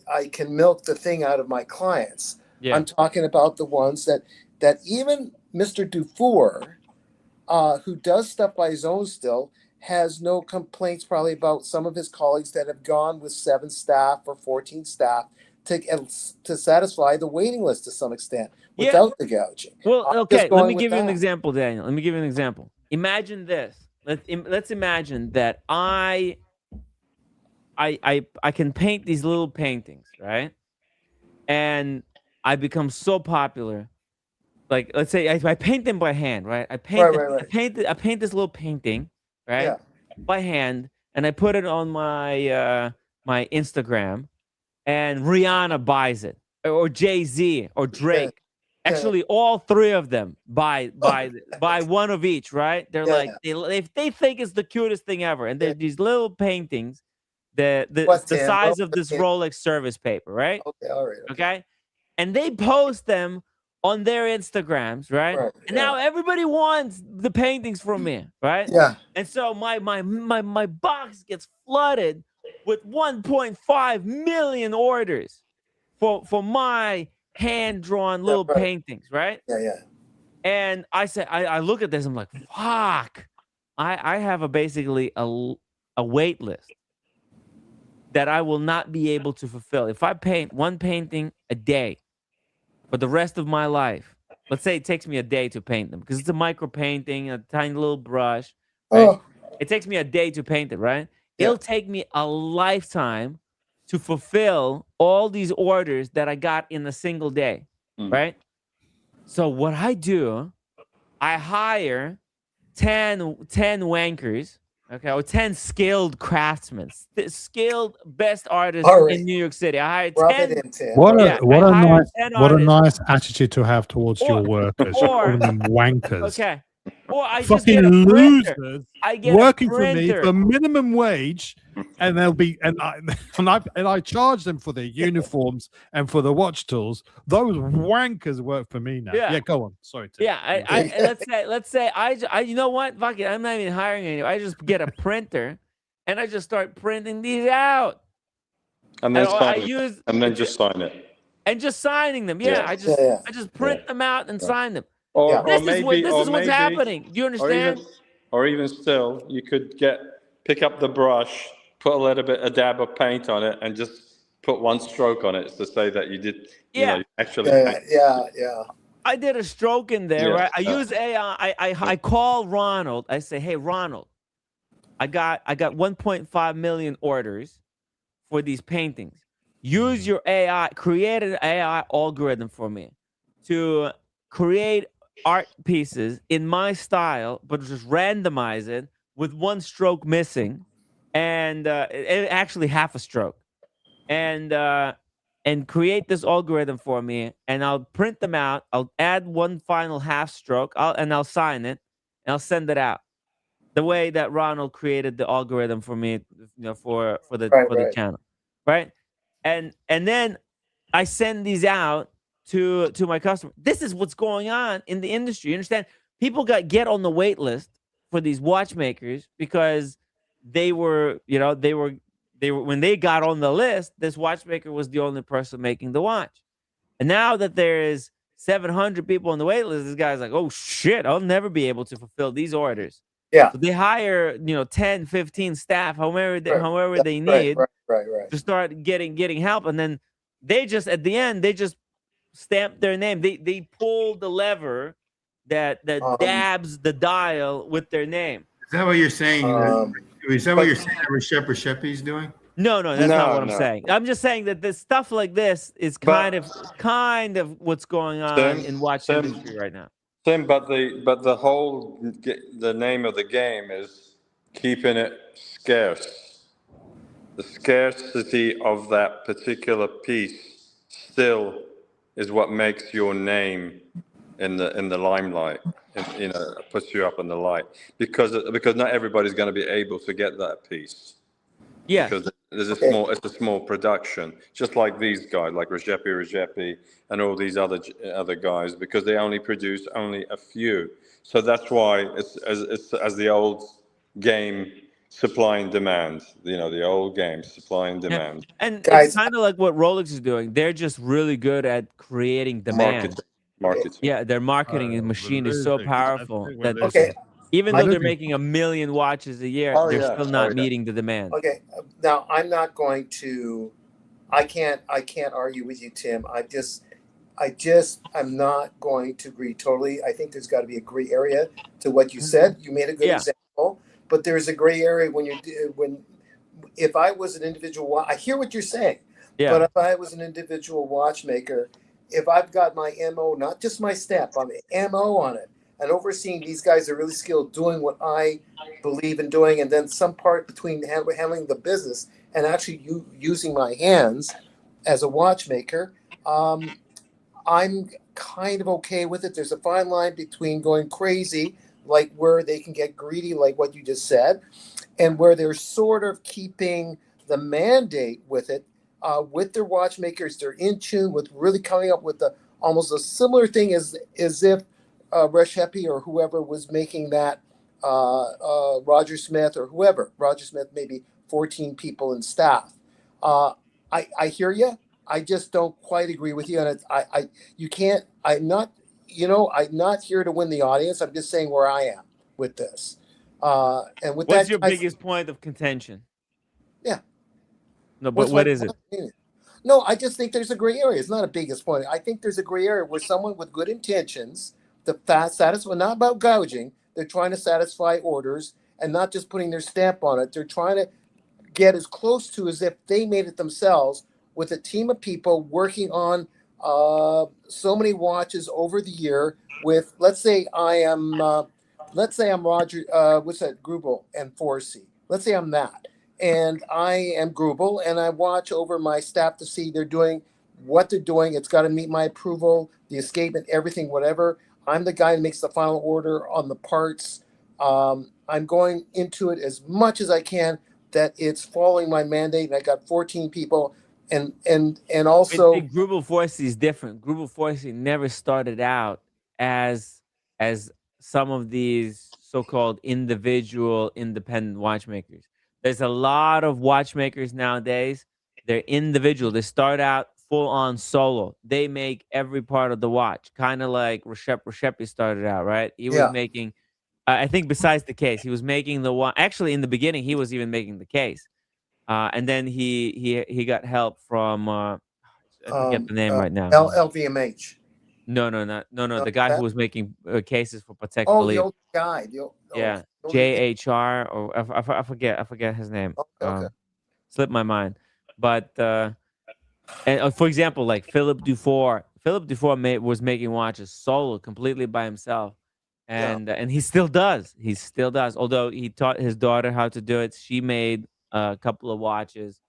I can milk the thing out of my clients. Yeah. I'm talking about the ones that even Mr. Dufour, who does stuff by his own still, has no complaints probably about some of his colleagues that have gone with 7 staff or 14 staff to satisfy the waiting list to some extent without the gouging. Well, okay, let me give you an example, Daniel. Let me give you an example. Imagine this. Let's imagine that I can paint these little paintings, right? And I become so popular. Like, let's say I paint them by hand, right? I paint this little painting, right? Yeah. By hand, and I put it on my my Instagram, and Rihanna buys it, or Jay-Z, or Drake. Yeah. Actually, all 3 of them buy one of each, right? They're they think it's the cutest thing ever, and they're these little paintings, the size of this Rolex service paper, right? Okay, all right. Okay, and they post them on their Instagrams, right? And now everybody wants the paintings from me, right? Yeah. And so my box gets flooded with 1.5 million orders for my hand-drawn little paintings, right? Yeah, yeah. And I said, I look at this, I'm like, fuck. I have basically a wait list that I will not be able to fulfill. If I paint one painting a day for the rest of my life, let's say it takes me a day to paint them, because it's a micro painting, a tiny little brush, right? It takes me a day to paint it, right? Yeah. It'll take me a lifetime to fulfill all these orders that I got in a single day, right? So what I do, I hire 10 wankers, okay, or 10 skilled craftsmen, skilled best artists in New York City. I hired 10. What a nice attitude to have towards your workers. You're calling them wankers. Okay. Or I fucking just get a losers working a for me for minimum wage, and they'll be and I charge them for their uniforms and for the watch tools. Those wankers work for me now. Yeah, go on. Sorry. Tim. Yeah, let's say I you know what? Fuck it. I'm not even hiring anyone. I just get a printer and I just start printing these out. And then just sign it. And just signing them. Yeah, I just print them out and sign them. This is what's happening. Do you understand? Or even still, you could pick up the brush, put a dab of paint on it, and just put one stroke on it to say that you did. Actually. Yeah. I did a stroke in there, right? I use AI. I call Ronald. I say, hey, Ronald, I got 1.5 million orders for these paintings. Use your AI. Create an AI algorithm for me to create art pieces in my style, but just randomize it with one stroke missing, and actually half a stroke, and create this algorithm for me, and I'll print them out. I'll add one final half stroke, I'll sign it, and I'll send it out the way that Ronald created the algorithm for me, for the channel, right? And then I send these out to my customer. This is what's going on in the industry. You understand? People get on the wait list for these watchmakers because they were when they got on the list, this watchmaker was the only person making the watch. And now that there is 700 people on the wait list, this guy's like, oh shit, I'll never be able to fulfill these orders. Yeah. So they hire, 10, 15 staff, however they Right, need right. to start getting help. And then they just, at the end, they just stamp their name. They pull the lever that dabs the dial with their name. Is that what you're saying? Is that what but- you're saying that Rishepi's doing? No, that's not what I'm No. saying. I'm just saying that this stuff like this is kind of what's going on in watch industry right now. Tim, but the whole the name of the game is keeping it scarce. The scarcity of that particular piece still is what makes your name in the limelight. Puts you up in the light because not everybody's going to be able to get that piece. Yeah, because it's a small production, just like these guys, like Rajepi, and all these other guys, because they only produce only a few. So that's why it's as the old game, supply and demand. The old game, supply and demand. And Guys, it's kind of like what Rolex is doing. They're just really good at creating demand. Marketing. Yeah, their marketing machine is so powerful that Okay. even though they're making 1 million watches a year, they're still not meeting the demand. Okay. Now I'm not going to. I can't argue with you, Tim. I'm not going to agree totally. I think there's got to be a gray area to what you said. You made a good example, but there's a gray area if I was an individual, I hear what you're saying, but if I was an individual watchmaker, if I've got my MO, not just my stamp, I'm MO on it, and overseeing these guys are really skilled doing what I believe in doing, and then some part between handling the business and actually using my hands as a watchmaker, I'm kind of okay with it. There's a fine line between going crazy, like where they can get greedy, like what you just said, and where they're sort of keeping the mandate with it, with their watchmakers. They're in tune with really coming up with almost a similar thing as if Reshepi or whoever was making that, Roger Smith or whoever. Roger Smith, maybe 14 people in staff. I hear you. I just don't quite agree with you, and you can't. I'm not here to win the audience. I'm just saying where I am with this. And with What's that, your biggest point of contention? Yeah. No, but what is it? No, I just think there's a gray area. It's not a biggest point. I think there's a gray area where someone with good intentions, satisfy, not about gouging, they're trying to satisfy orders and not just putting their stamp on it. They're trying to get as close to as if they made it themselves with a team of people working on so many watches over the year. With let's say I'm Roger, what's that, Grubel and 4C. Let's say I'm that, and I am Grubel, and I watch over my staff to see they're doing what they're doing. It's got to meet my approval, the escapement, everything, whatever. I'm the guy that makes the final order on the parts. I'm going into it as much as I can that it's following my mandate, and I got 14 people. And also, Grubel 4C is different. Grubel 4C never started out as some of these so-called individual independent watchmakers. There's a lot of watchmakers nowadays. They're individual. They start out full on solo. They make every part of the watch, kind of like Reshepi started out, right? He was making, I think, besides the case, he was making the one. Actually, in the beginning, he was even making the case. And then he got help from I forget the name right now. LVMH. No. The guy who was making cases for Patek Oh, Philippe. the old guy. JHR, or I forget his name. Okay. Slipped my mind. But and for example, like Philippe Dufour. Philippe Dufour was making watches solo, completely by himself. And he still does. He still does. Although he taught his daughter how to do it. She made a couple of watches.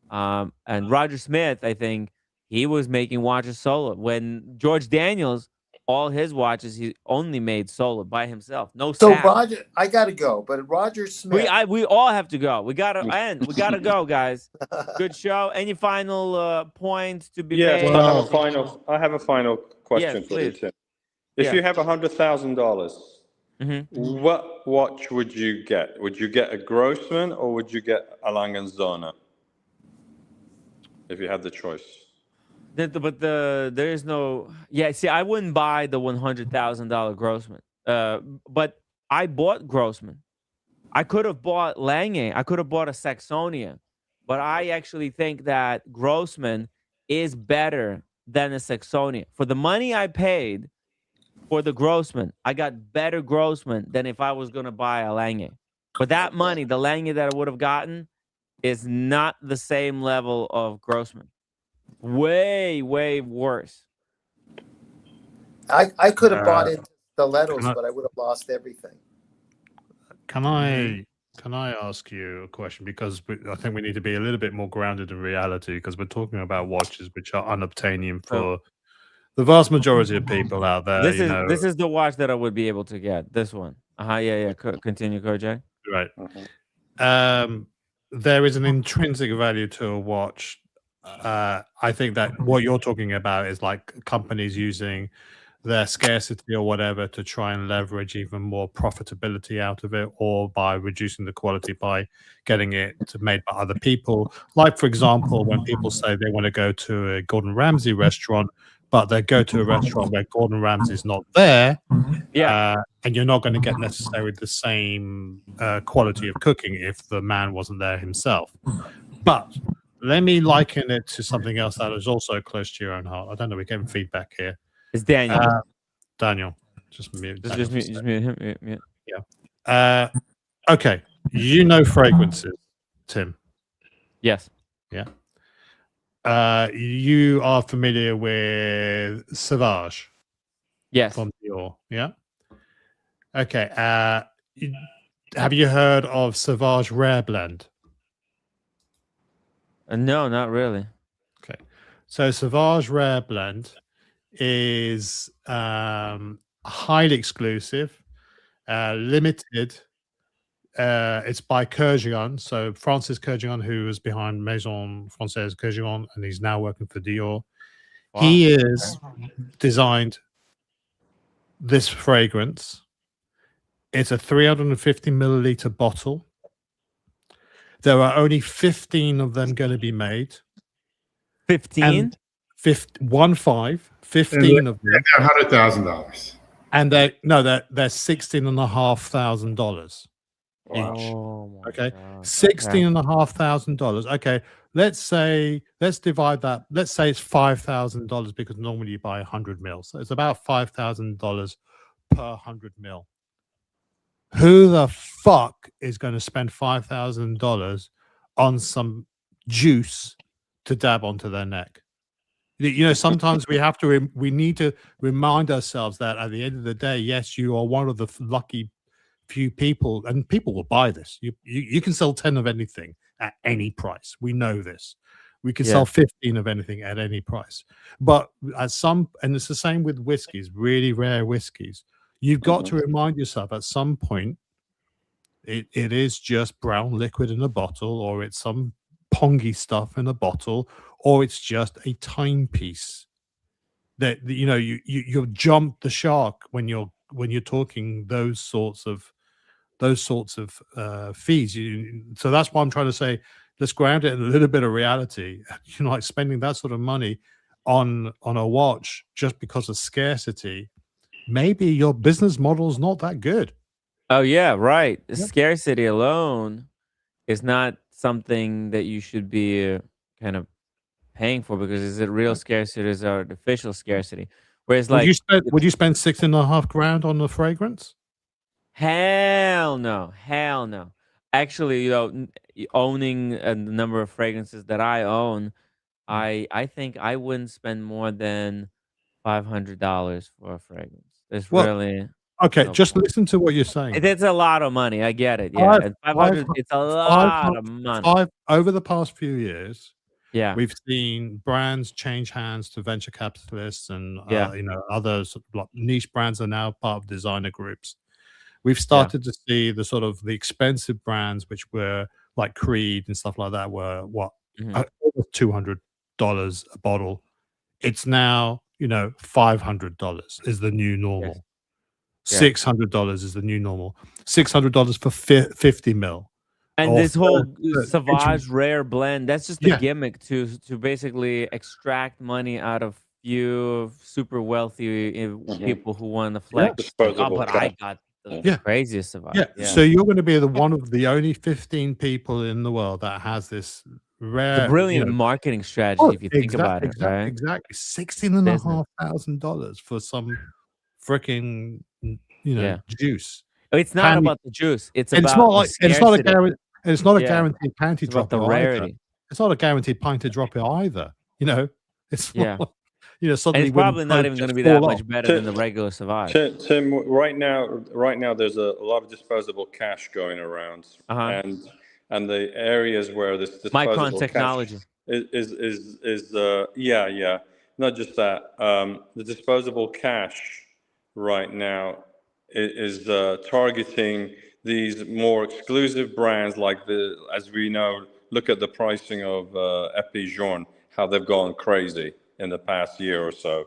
And Roger Smith, I think, he was making watches solo. When George Daniels, all his watches, he only made solo by himself. No staff. So Roger, I gotta go. But Roger Smith, we all have to go. We gotta end. We gotta go, guys. Good show. Any final points to be made? I have a final question for you, Tim. If you have $100,000, what watch would you get? Would you get a Grossmann or would you get a Lange if you had the choice? But there is no. Yeah, see, I wouldn't buy the $100,000 Grossmann. But I bought Grossmann. I could have bought Lange. I could have bought a Saxonia, but I actually think that Grossmann is better than a Saxonia. For the money I paid for the Grossmann, I got better Grossmann than if I was going to buy a Lange. For that money, the Lange that I would have gotten is not the same level of Grossmann. Way, way worse. I could have bought into stilettos, but I would have lost everything. Can I ask you a question? Because I think we need to be a little bit more grounded in reality, because we're talking about watches which are unobtainium for the vast majority of people out there. This is the watch that I would be able to get. This one. Yeah. Continue, Kojak. Right. There is an intrinsic value to a watch. I think that what you're talking about is like companies using their scarcity or whatever to try and leverage even more profitability out of it, or by reducing the quality by getting it made by other people. Like, for example, when people say they want to go to a Gordon Ramsay restaurant, but they go to a restaurant where Gordon Ramsay's not there, and you're not going to get necessarily the same quality of cooking if the man wasn't there himself. But let me liken it to something else that is also close to your own heart. I don't know, we're getting feedback here. It's Daniel. Daniel, just mute. Just mute him. Yeah. Okay. You know fragrances, Tim? Yes. Yeah. You are familiar with Sauvage? Yes. From Dior. Yeah. Okay. Have you heard of Sauvage Rare Blend? No, not really. Okay. So Sauvage Rare Blend is highly exclusive, limited. It's by Kurkdjian, so Francis Kurkdjian, who is behind Maison Francaise Kurkdjian, and he's now working for Dior. Wow. He is designed this fragrance. It's a 350 milliliter bottle. There are only 15 of them going to be made. 15? 15 of them. They're $100,000. And they're $16,500 each. Okay, $16,500. Okay, let's divide that. Let's say it's $5,000, because normally you buy 100 mil, so it's about $5,000 per 100 mil. Who the fuck is going to spend $5,000 on some juice to dab onto their neck? Sometimes we need to remind ourselves that at the end of the day, yes, you are one of the lucky few people, and people will buy this. You can sell 10 of anything at any price. We know this. We can sell 15 of anything at any price. But and it's the same with whiskeys, really rare whiskeys. You've got to remind yourself at some point, it is just brown liquid in a bottle, or it's some pongy stuff in a bottle, or it's just a timepiece that you jump the shark when you're talking those sorts of fees. So that's why I'm trying to say, let's ground it in a little bit of reality. Like spending that sort of money on a watch just because of scarcity, maybe your business model is not that good. Oh yeah, right. Scarcity alone is not something that you should be kind of paying for, because is it real scarcity or is it artificial scarcity? Whereas, like, would you spend $6,500 on the fragrance? Hell no. Actually, owning the number of fragrances that I own, I think I wouldn't spend more than $500 for a fragrance. It's really okay. Just listen to what you're saying. It's a lot of money. I get it. Yeah, 500. It's a lot of money. Over the past few years, yeah, we've seen brands change hands to venture capitalists, and others, like niche brands are now part of designer groups. We've started to see the sort of the expensive brands, which were like Creed and stuff like that, were $200 a bottle. It's now $500 is the new normal. $600 is the new normal. $600 for 50 mil. And this whole Sauvage Rare Blend, that's just a gimmick to basically extract money out of few super wealthy people who want to flex. But I got the craziest Savage. Yeah. So you're going to be one of the only 15 people in the world that has this rare, it's a brilliant marketing strategy if you think about it, right? Exactly. $16,500 for some freaking, juice. It's not about the juice. It's and about it's not a guarantee. It's not a guaranteed panty it's drop. about the rarity. It's not a guaranteed pint to drop it either. It's not, suddenly and it's probably not even going to be that much better than the regular Savage. Tim, right now, there's a lot of disposable cash going around, and the areas where this disposable Micron technology is not just that. The disposable cash right now is targeting these more exclusive brands like as we know, look at the pricing of ep1857, how they've gone crazy in the past year or so.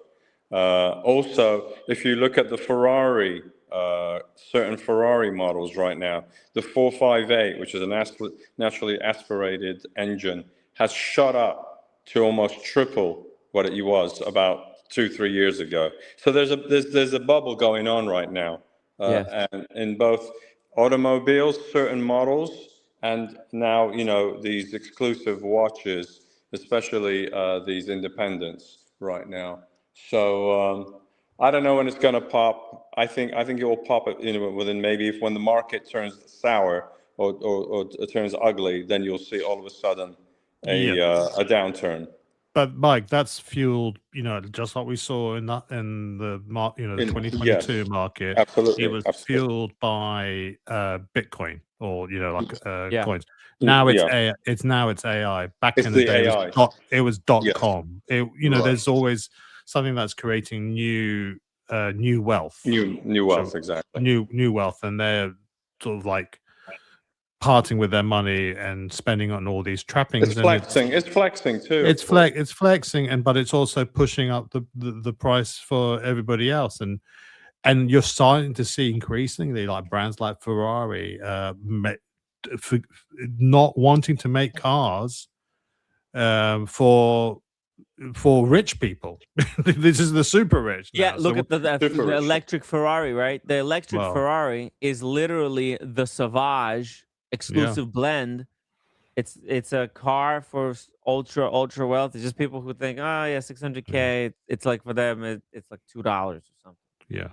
Also, if you look at the Ferrari, certain Ferrari models right now, the 458, which is a naturally aspirated engine, has shot up to almost triple what it was about 2-3 years ago. So there's a bubble going on right now, and in both automobiles, certain models, and now these exclusive watches, especially these independents right now. So I don't know when it's going to pop. I think it will pop within maybe when the market turns sour or it turns ugly, then you'll see all of a sudden a downturn. But Mike, that's fueled, just like we saw in the 2022 market. Absolutely, it was fueled by Bitcoin or coins. Now it's AI. Back in the day, it was .com. There's always something that's creating new wealth. New wealth, exactly. New wealth, and they're sort of like parting with their money and spending on all these trappings. It's flexing. It's flexing too. It's flexing, but it's also pushing up the price for everybody else. And you're starting to see increasingly like brands like Ferrari not wanting to make cars for rich people. This is the super rich now. Look at the electric Ferrari, right? The electric Ferrari is literally the Savage exclusive blend. It's a car for ultra wealthy. Just people who think, $600K. It's like for them, it's like $2 or something.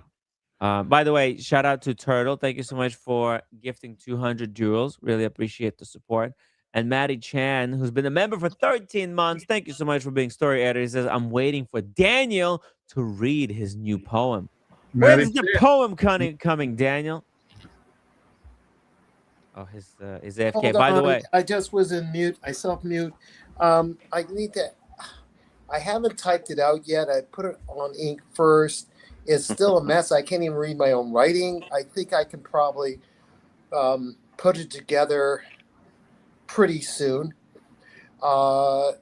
By the way, shout out to Turtle. Thank you so much for gifting 200 jewels. Really appreciate the support. And Maddie Chan, who's been a member for 13 months. Thank you so much for being story editor. He says, I'm waiting for Daniel to read his new poem. When's the poem coming, Daniel? Oh, his AFK. By the way, I just was in mute. I self-mute. I haven't typed it out yet. I put it on ink first. It's still a mess. I can't even read my own writing. I think I can probably put it together pretty soon. I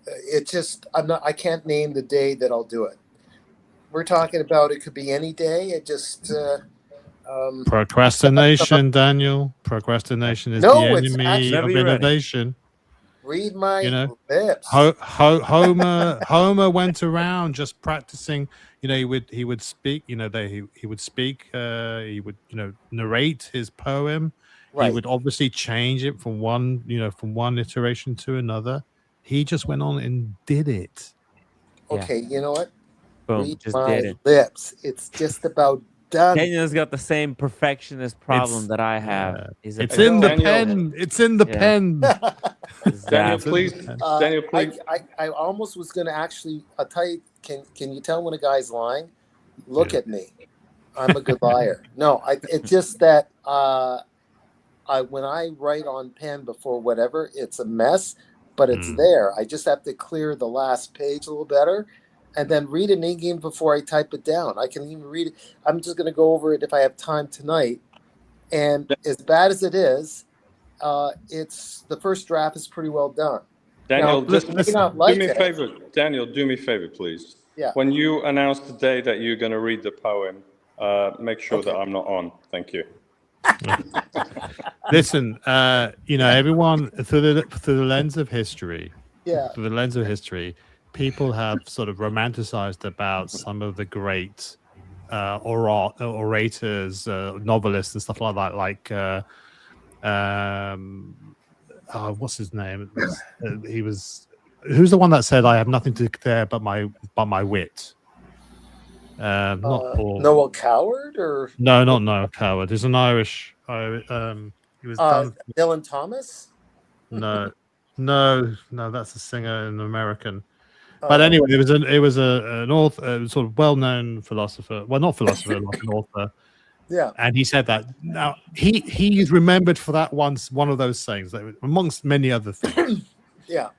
can't name the day that I'll do it. We're talking about it could be any day. It just procrastination, Daniel. Procrastination is the enemy of innovation. Read my lips. Homer went around just practicing. He would speak. He would speak. He would narrate his poem. Right. He would obviously change it from one iteration to another. He just went on and did it. Okay, you know what? Boom, Read just my did it. lips. It's just about done. Daniel's got the same perfectionist problem that I have. It's in the pen. It's in the pen. Daniel, please. Daniel, please. I almost was going to actually. I'll tell you. Can you tell when a guy's lying? Look at me. I'm a good liar. No, it's just that when I write on pen before whatever, it's a mess, but it's there. I just have to clear the last page a little better. And then read it in before I type it down. I can even read it. I'm just going to go over it if I have time tonight. And as bad as it is, it's the first draft is pretty well done. Daniel, do me a favor. Daniel, do me a favor, please. Yeah. When you announce the day that you're going to read the poem, make sure that I'm not on. Thank you. Listen, everyone through the lens of history. Yeah. Through the lens of history. People have sort of romanticized about some of the great orators, novelists, and stuff like that. Like, what's his name? He was. Who's the one that said, "I have nothing to declare but my wit"? Not Paul. Noel Coward or no, not Noel Coward. There's an Irish. He was done. Dylan Thomas. No, that's a singer, an American. But anyway, it was an author, sort of well-known philosopher. Well, not philosopher, like an author. Yeah. And he said that. Now he's remembered for that one of those sayings, that, amongst many other things. Yeah.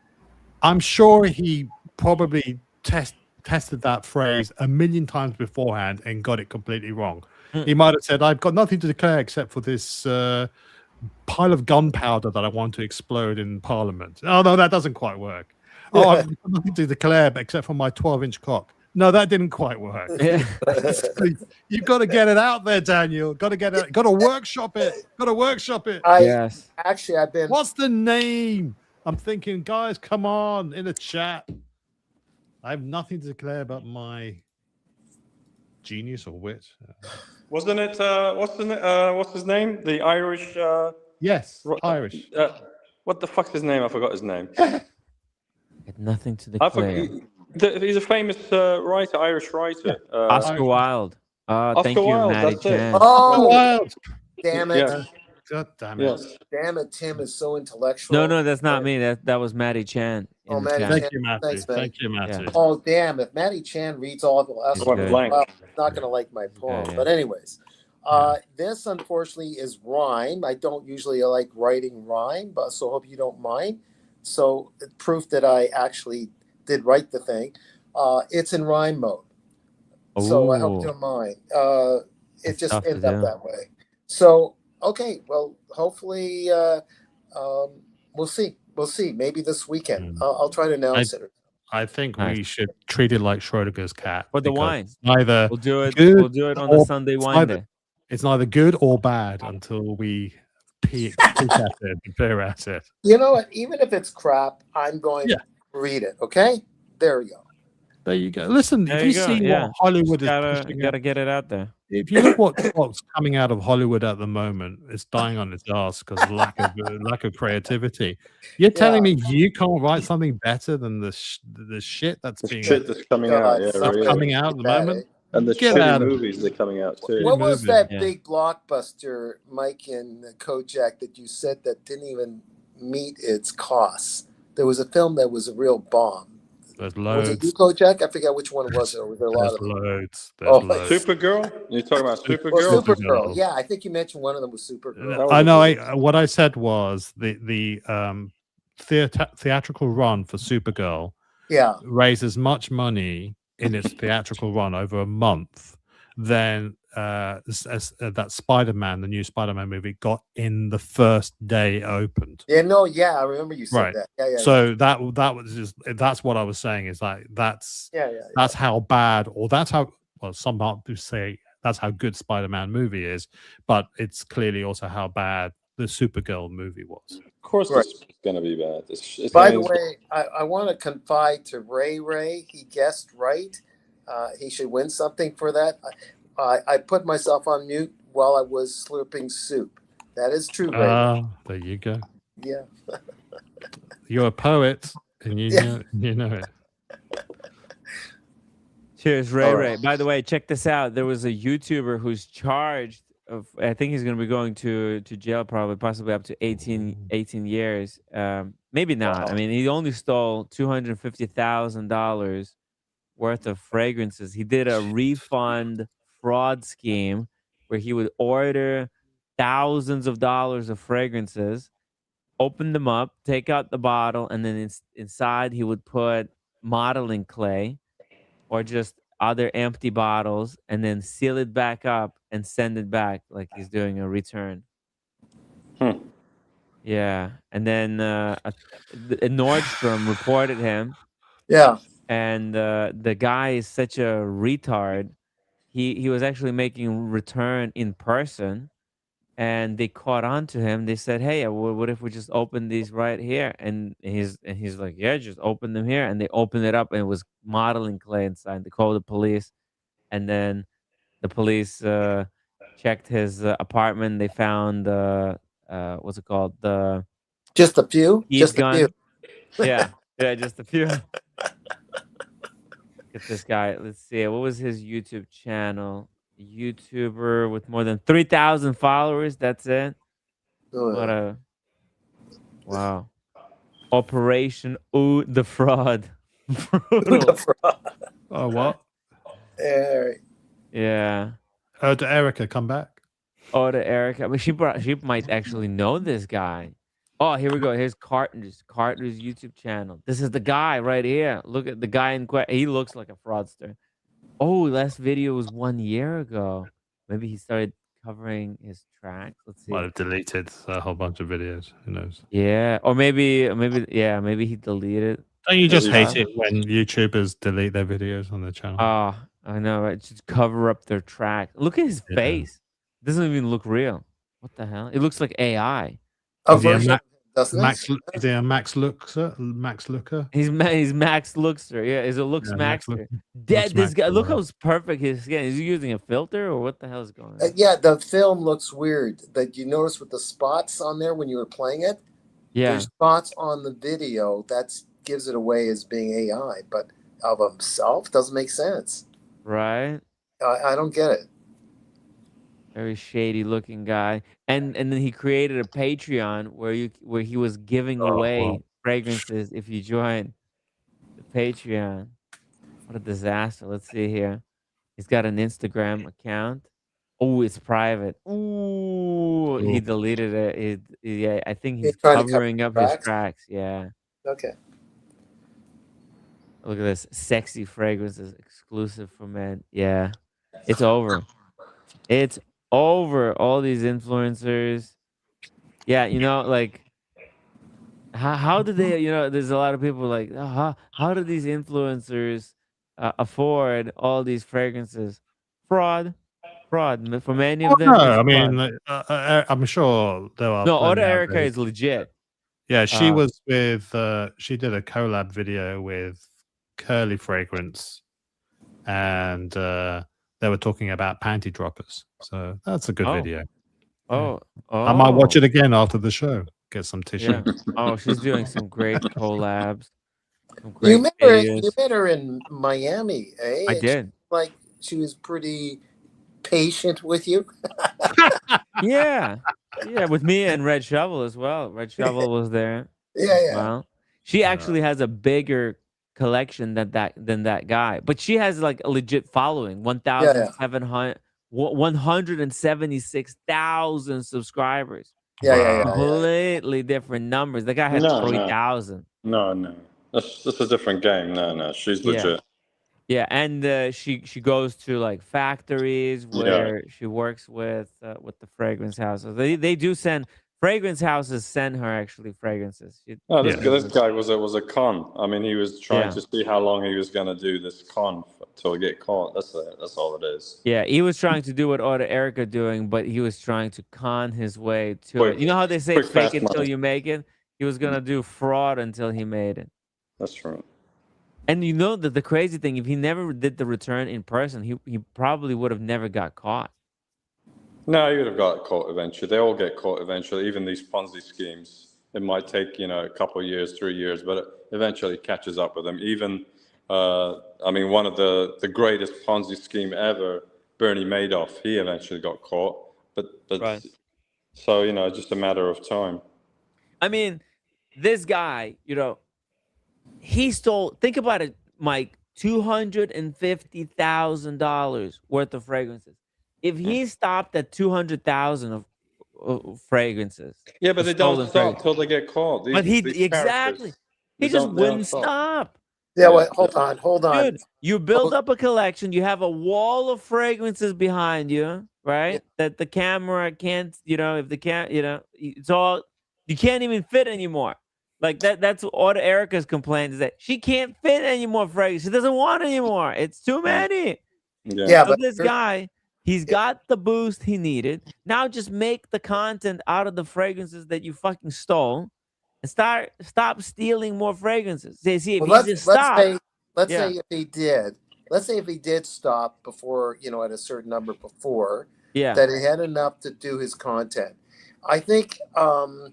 I'm sure he probably tested that phrase a million times beforehand and got it completely wrong. He might have said, "I've got nothing to declare except for this pile of gunpowder that I want to explode in Parliament." Oh no, that doesn't quite work. Oh, I've got nothing to declare except for my 12-inch cock. No, that didn't quite work. You've got to get it out there, Daniel. Got to get it. Got to workshop it. Yes. Actually, I've been. What's the name? I'm thinking, guys, come on in the chat. I have nothing to declare about my genius or wit. Wasn't it? What's his name? The Irish. Yes, Irish. What the fuck's his name? I forgot his name. Had nothing to declare. He's a famous writer, Irish writer. Oscar Wilde. Thank you, Wilde, Maddie that's it. Chan. Oh, Wilde. damn it! Yeah. God damn it! Yes. Damn it! Tim is so intellectual. No, that's not me. That was Maddie Chan. Oh, in the Maddie chat. Thank you, Matthew. Thanks, man. Thank you, Matthew. Oh, damn! If Maddie Chan reads all of the last Good. well, he's not gonna like my poem. Yeah. But anyways, this unfortunately is rhyme. I don't usually like writing rhyme, but so hope you don't mind. So proof that I actually did write the thing. It's in rhyme mode. So I hope you don't mind. It just ended up that way. So, okay, well, hopefully we'll see. We'll see. Maybe this weekend. I'll try to announce it. I think we should treat it like Schrodinger's cat. For the wine. Either we'll do it. Good We'll do it on the Sunday wine day. It's neither good or bad until we peek at it and peer at it. You know what? Even if it's crap, I'm going to read it. Okay? There we go. There you go. Listen, There if you see what Hollywood is pushing gotta get it out there. If you look what's coming out of Hollywood at the moment, it's dying on its ass because of lack of creativity. You're telling me you can't write something better than the shit that's coming out. Coming out at the moment, and the shitty movies that are coming out too. What was that big blockbuster, Mike and Kojak, that you said that didn't even meet its costs? There was a film that was a real bomb. There's loads. Was it you, Kojak? I forget which one it was. Or was there a lot of loads. Loads. Supergirl? You're talking about Supergirl? Or Supergirl. Yeah, I think you mentioned one of them was Supergirl. I know. What I said was the theatrical run for Supergirl raised as much money in its theatrical run over a month than that Spider-Man, the new Spider-Man movie, got in the first day it opened. I remember you said that. Yeah. So that was just, that's what I was saying, is like that's how bad, or that's how, well, some people say that's how good Spider-Man movie is, but it's clearly also how bad the Supergirl movie was. Of course, it's going to be bad. By the way, I want to confide to Ray. He guessed right. He should win something for that. I put myself on mute while I was slurping soup. That is true, Ray. There you go. Yeah. You're a poet, and you know it. Cheers, Ray. By the way, check this out. There was a YouTuber who's charged of, I think he's going to be going to jail, probably, possibly up to 18 years. Maybe not. I mean, he only stole $250,000 worth of fragrances. He did a refund fraud scheme where he would order thousands of dollars of fragrances, open them up, take out the bottle, and then inside he would put modeling clay or just other empty bottles, and then seal it back up and send it back like he's doing a return. Yeah. And then Nordstrom reported him. Yeah. And the guy is such a retard. He was actually making return in person, and they caught on to him. They said, "Hey, what if we just open these right here?" And he's like, "Yeah, just open them here." And they opened it up, and it was modeling clay inside. They called the police, and then The police checked his apartment. They found what's it called? The Just a few. heat Just a few. gun. Yeah, yeah, just a few. Get this guy. Let's see. What was his YouTube channel? YouTuber with more than 3,000 followers. That's it. What a wow. Operation Ooh the Fraud. Brutal. Oh, what? Yeah. Yeah. Did Erica come back? Oh, to Erica. I mean, she might actually know this guy. Oh, here we go. Here's Carter's YouTube channel. This is the guy right here. Look at the guy in question. He looks like a fraudster. Oh, last video was 1 year ago. Maybe he started covering his tracks. Let's see. Might have deleted a whole bunch of videos. Who knows? Yeah, or maybe he deleted. Don't you just hate it when YouTubers delete their videos on their channel? Oh, I know, right? Just cover up their track. Look at his face. It doesn't even look real. What the hell? It looks like AI. Is he a Max Looker? Max Looker? He's Max Luxer. Yeah, is it Lux Maxer? This guy. Look how perfect his skin. Is he using a filter or what the hell is going on? Yeah, the film looks weird. That you notice with the spots on there when you were playing it. Yeah, there's spots on the video that gives it away as being AI, but of himself doesn't make sense. Right. I don't get it. Very shady looking guy, and then he created a Patreon where he was giving away fragrances if you join the Patreon. What a disaster! Let's see here. He's got an Instagram account. Oh, it's private. Ooh, he deleted it. Yeah, I think he's covering up his tracks. Yeah. Okay. Look at this. Sexy fragrances exclusive for men. Yeah. It's over. It's over. All these influencers. Yeah, like how did they, there's a lot of people like, how do these influencers afford all these fragrances? Fraud. For many of them. No, I mean, I'm sure there are. No, Oda Erica is legit. Yeah, she was with. She did a collab video with Curly Fragrance, and they were talking about panty droppers. So that's a good video. Oh, I might watch it again after the show. Get some tissue. Yeah. Oh, she's doing some great collabs. You met her in Miami, eh? I did. She was pretty patient with you. Yeah, with me and Red Shovel as well. Red Shovel was there. Yeah. Well, she actually has a bigger collection than that guy, but she has like a legit following. 176,000 subscribers. Yeah. Completely different numbers. The guy had 3,000. No. That's a different game. No. She's legit. Yeah, and she goes to like factories where she works with the fragrance houses. They do send fragrance houses send her actually fragrances. This guy was a con. I mean, he was trying to see how long he was going to do this con till get caught. That's all it is. Yeah, he was trying to do what Oda Erica doing, but he was trying to con his way to it. You know how they say fake it till you make it? He was going to do fraud until he made it. That's right. And you know that the crazy thing, if he never did the return in person, he probably would have never got caught. No, he would have got caught eventually. They all get caught eventually. Even these Ponzi schemes, it might take a couple of years, 3 years, but it eventually catches up with them. Even, I mean, one of the greatest Ponzi scheme ever, Bernie Madoff, he eventually got caught. But right. So just a matter of time. I mean, this guy, he stole. Think about it, Mike. $250,000 worth of fragrances. If he stopped at 200,000 of fragrances, yeah, but they don't stop till they get caught. But he just wouldn't stop. Yeah, wait, hold on. Dude, you build up a collection. You have a wall of fragrances behind you, right? Yeah. That the camera can't, if the it's all you can't even fit anymore. Like that's what Erica's complaint is that she can't fit any more fragrances. She doesn't want any more. It's too many. Yeah, but this guy. He's got the boost he needed. Now just make the content out of the fragrances that you fucking stole and stop stealing more fragrances. See, if let's say if he did, let's say if he did stop before, at a certain number before, that he had enough to do his content. I think the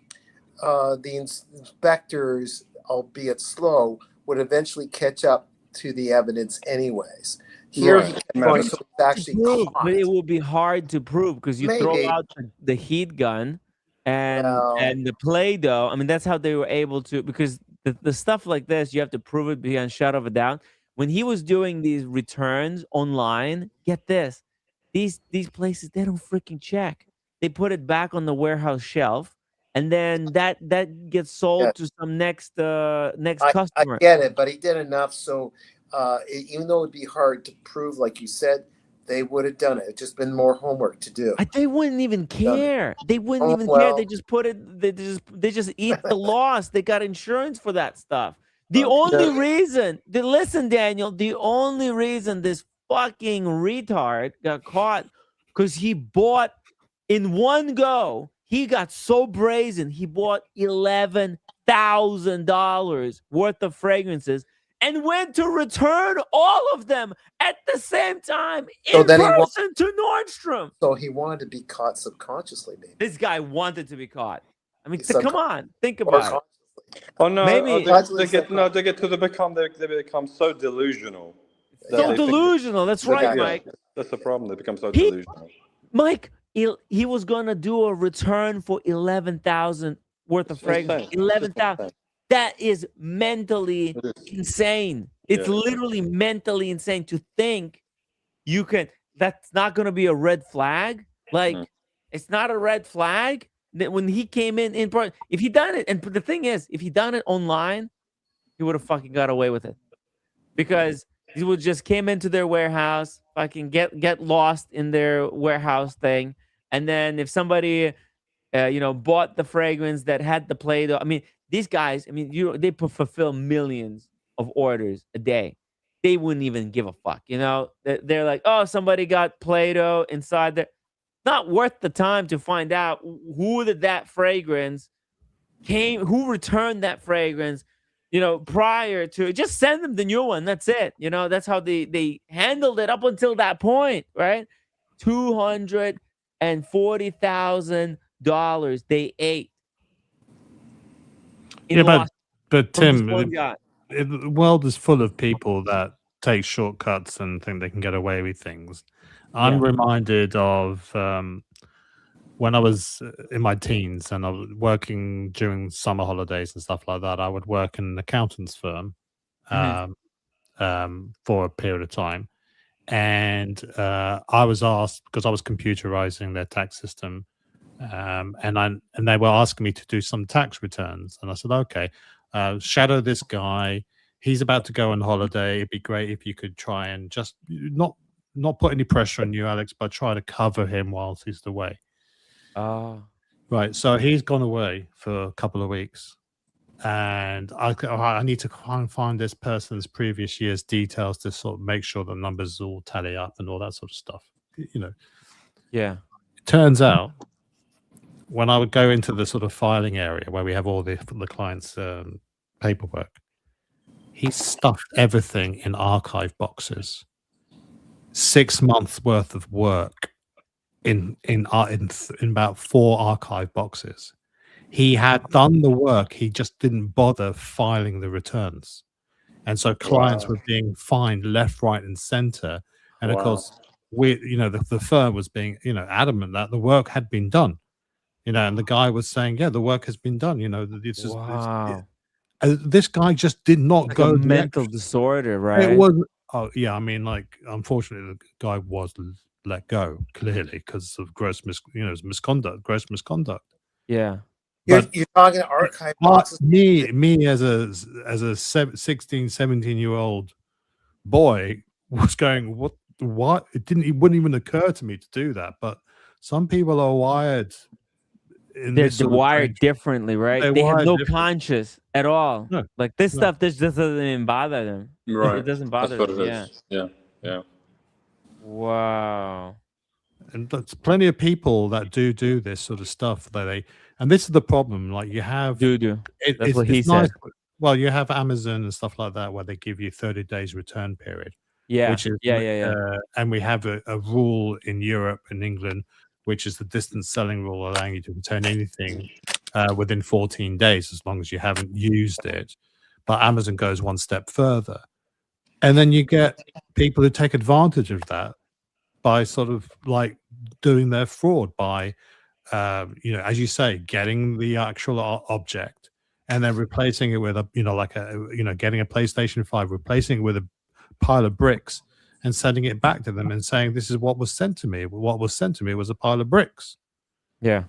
inspectors, albeit slow, would eventually catch up to the evidence anyways. Here he kept going, so it's actually prove, caught. but it will be hard to prove because you throw Maybe. out the heat gun and Well. the Play-Doh. I mean, that's how they were able to, because the stuff like this, you have to prove it beyond shadow of a doubt. When he was doing these returns online, get this, these places, they don't freaking check. They put it back on the warehouse shelf, and then that gets sold to some next customer. I get it, but he did enough, so even though it'd be hard to prove, like you said, they would have done it. It's just been more homework to do. They wouldn't even care. They wouldn't even care. They just put it. They just eat the loss. They got insurance for that stuff. The only reason, listen, Daniel, the only reason this fucking retard got caught because he bought in one go. He got so brazen. He bought $11,000 worth of fragrances and went to return all of them at the same time in person to Nordstrom. So he wanted to be caught subconsciously, maybe. This guy wanted to be caught. I mean, come on, think about it. Oh no! Maybe they become so delusional. So delusional. That's right, Mike. That's the problem. They become so delusional. Mike, he was gonna do a return for 11,000 worth of fragrance. 11,000. That is mentally insane. It's literally mentally insane to think you can. That's not going to be a red flag. Like, it's not a red flag that when he came in if he done it, and the thing is, if he done it online, he would have fucking got away with it because he would just came into their warehouse, fucking get lost in their warehouse thing, and then if somebody, bought the fragrance that had the Play-Doh, I mean. These guys, I mean, they fulfill millions of orders a day. They wouldn't even give a fuck, They're like, oh, somebody got Play-Doh inside there. Not worth the time to find out who did that fragrance who returned that fragrance, prior to. Just send them the new one. That's it. That's how they handled it up until that point, right? $240,000 they ate. But Tim, the world is full of people that take shortcuts and think they can get away with things. I'm reminded of when I was in my teens and I was working during summer holidays and stuff like that. I would work in an accountant's firm for a period of time, and I was asked because I was computerizing their tax system. And they were asking me to do some tax returns, and I said, okay, shadow this guy. He's about to go on holiday. It'd be great if you could try and just not put any pressure on you, Alex, but try to cover him whilst he's away. Right. So he's gone away for a couple of weeks, and I need to find this person's previous year's details to sort of make sure the numbers all tally up and all that sort of stuff. Yeah. It turns out, when I would go into the sort of filing area where we have all the client's paperwork, he stuffed everything in archive boxes. 6 months worth of work in about 4 archive boxes. He had done the work. He just didn't bother filing the returns, and so clients were being fined left, right, and center. And of course, the firm was being adamant that the work had been done. And the guy was saying, yeah, the work has been done. This guy just did not go. A mental disorder, right? It was. Oh, yeah. I mean, unfortunately, the guy was let go clearly because of gross misconduct. Yeah. You're talking archive boxes. Me as a 16, 17-year-old boy was going, what? It wouldn't even occur to me to do that. But some people are wired. They're wired differently, right? They have no conscience at all. No, like this stuff, this just doesn't even bother them. Right. It doesn't bother them. Yeah. Wow. And there's plenty of people that do this sort of stuff. And this is the problem. Like you have That's what he said. Well, you have Amazon and stuff like that where they give you 30 days return period. Yeah. which is and we have a rule in Europe and England, which is the distance selling rule, allowing you to return anything within 14 days as long as you haven't used it. But Amazon goes one step further, and then you get people who take advantage of that by sort of like doing their fraud by as you say, getting the actual object and then replacing it with a getting a PlayStation 5, replacing it with a pile of bricks and sending it back to them and saying, this is what was sent to me. What was sent to me was a pile of bricks. Yeah.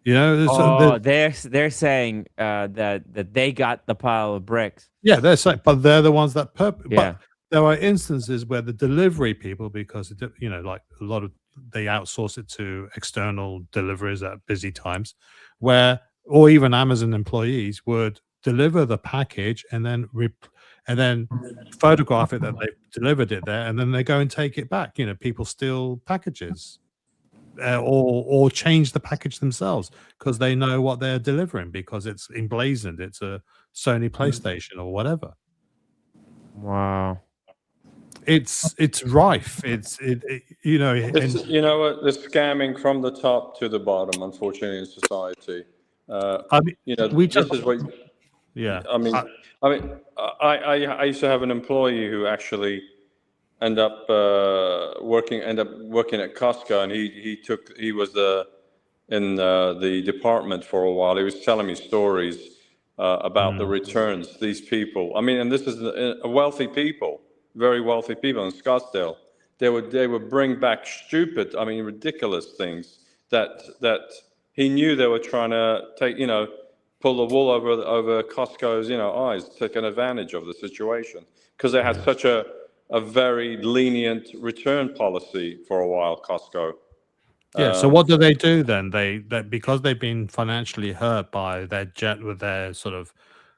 They're saying that they got the pile of bricks. Yeah, they're saying, but they're the ones that but there are instances where the delivery people, because like a lot of they outsource it to external deliveries at busy times, or even Amazon employees would deliver the package and then photograph it that they delivered it there, and then they go and take it back. People steal packages or change the package themselves because they know what they're delivering because it's emblazoned. It's a Sony PlayStation or whatever. Wow. It's rife. You know what, the scamming from the top to the bottom, unfortunately, in society. This is what. Yeah. I used to have an employee who actually ended up working at Costco, and he was in the department for a while. He was telling me stories about the returns. These people, and this is a wealthy people. Very wealthy people in Scottsdale, they would bring back stupid, ridiculous things that he knew they were trying to pull the wool over Costco's eyes, taking advantage of the situation because they had such a very lenient return policy for a while. Costco. Yeah. So what do they do then? They because they've been financially hurt by with their sort of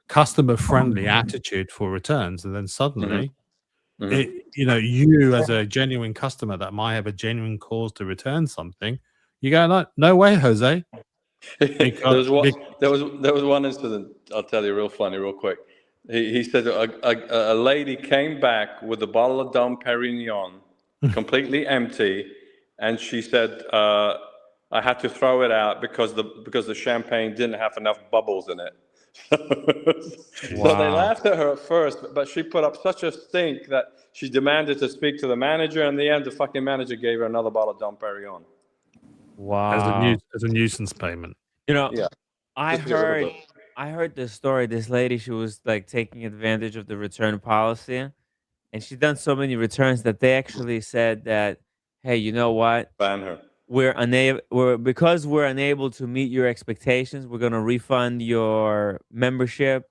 customer friendly attitude for returns, and then suddenly. You as a genuine customer that might have a genuine cause to return something, you go, no way, Jose. There was one incident I'll tell you real funny, real quick. He said a lady came back with a bottle of Dom Perignon, completely empty, and she said, "I had to throw it out because the champagne didn't have enough bubbles in it." So they laughed at her at first, but she put up such a stink that she demanded to speak to the manager. And in the end, the fucking manager gave her another bottle of Dom Perignon. Wow. As a nuisance payment. I heard this story. This lady, she was like taking advantage of the return policy, and she'd done so many returns that they actually said that, hey, you know what? Ban her. Because we're unable to meet your expectations, we're gonna refund your membership,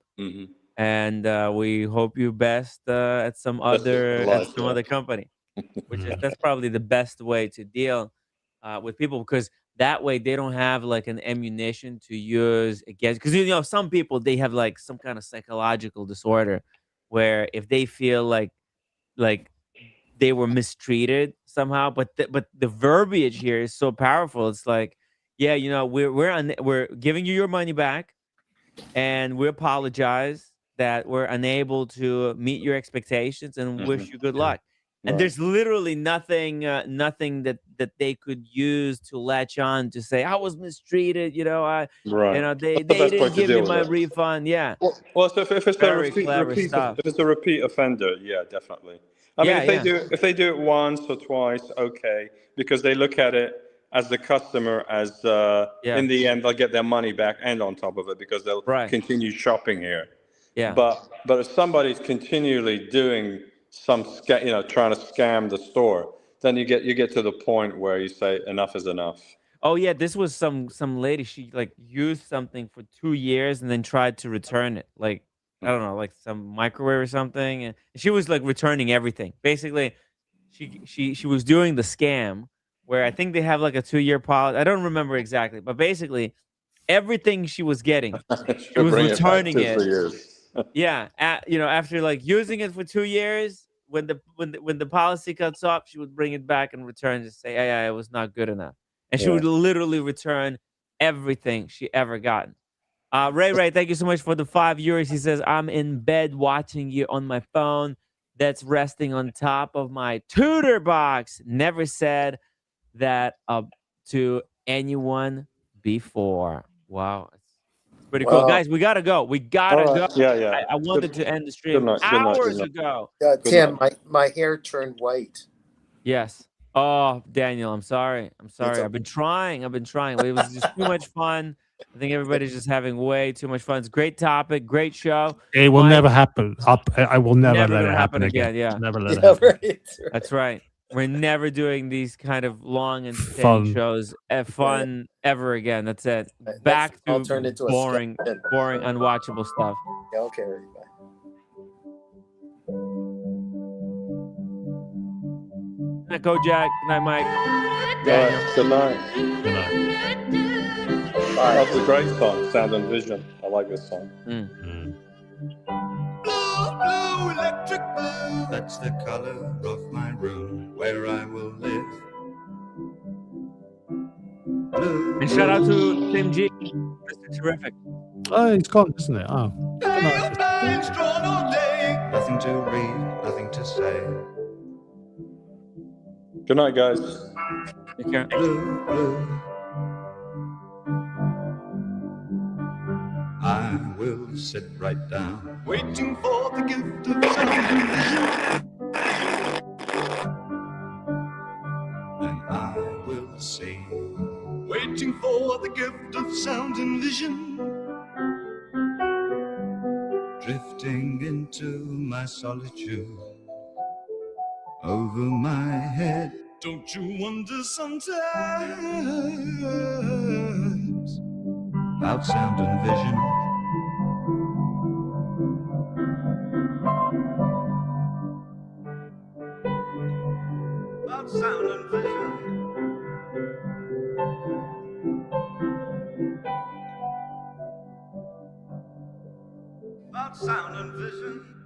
and we hope you best at some other company. That's probably the best way to deal with people, because that way they don't have like an ammunition to use against. Because some people, they have like some kind of psychological disorder where if they feel like they were mistreated somehow, but the verbiage here is so powerful. It's like, yeah, we're giving you your money back, and we apologize that we're unable to meet your expectations, and wish you good luck. And there's literally nothing that they could use to latch on to say I was mistreated. They didn't give me my refund. Yeah. Well, so if it's a repeat offender, yeah, definitely. If they do it once or twice, okay, because they look at it as the customer as in the end they'll get their money back and on top of it because they'll continue shopping here. Yeah. But if somebody's continually doing some trying to scam the store, then you get to the point where you say enough is enough. Oh yeah, this was some lady. She like used something for 2 years and then tried to return it. Like, I don't know, like some microwave or something. And she was like returning everything. Basically, she was doing the scam where I think they have like a 2-year policy. I don't remember exactly, but basically everything she was getting, she was returning it. Yeah, after like using it for 2 years, when the policy cuts off, she would bring it back and return and say, "Hey, it was not good enough," and she would literally return everything she ever gotten. Ray, thank you so much for the €5. He says, "I'm in bed watching you on my phone. that's resting on top of my tutor box. Never said that to anyone before. Wow. It's pretty cool. Guys, we got to go. We got to go. Yeah. I wanted to end the stream night, hours ago. Tim, my hair turned white. Yes. Oh, Daniel, I'm sorry. I've been trying. It was just too much fun. I think everybody's just having way too much fun. It's a great topic, great show. It will never happen. I will never let it happen again. Yeah. Never let it happen. Right. That's right. We're never doing these kind of long and fun shows. Fun ever again. That's it. Back to boring, unwatchable stuff. Yeah, okay, everybody. Good night, Kojak. Good night, Mike. Daniel. Good night. Good night. That was a great song, Sound and Vision. I like this song. Blue, electric blue. That's the color of my room where I will live. Blue, and shout out to Tim G. Mr. Terrific. Oh, it's gone, isn't it? Oh. Nothing to read, nothing to say. Good night, guys. Take care. Blue. I will sit right down, waiting for the gift of sound. And I will sing, waiting for the gift of sound and vision. Drifting into my solitude, over my head. Don't you wonder sometimes about sound and vision? About sound and vision. About sound and vision.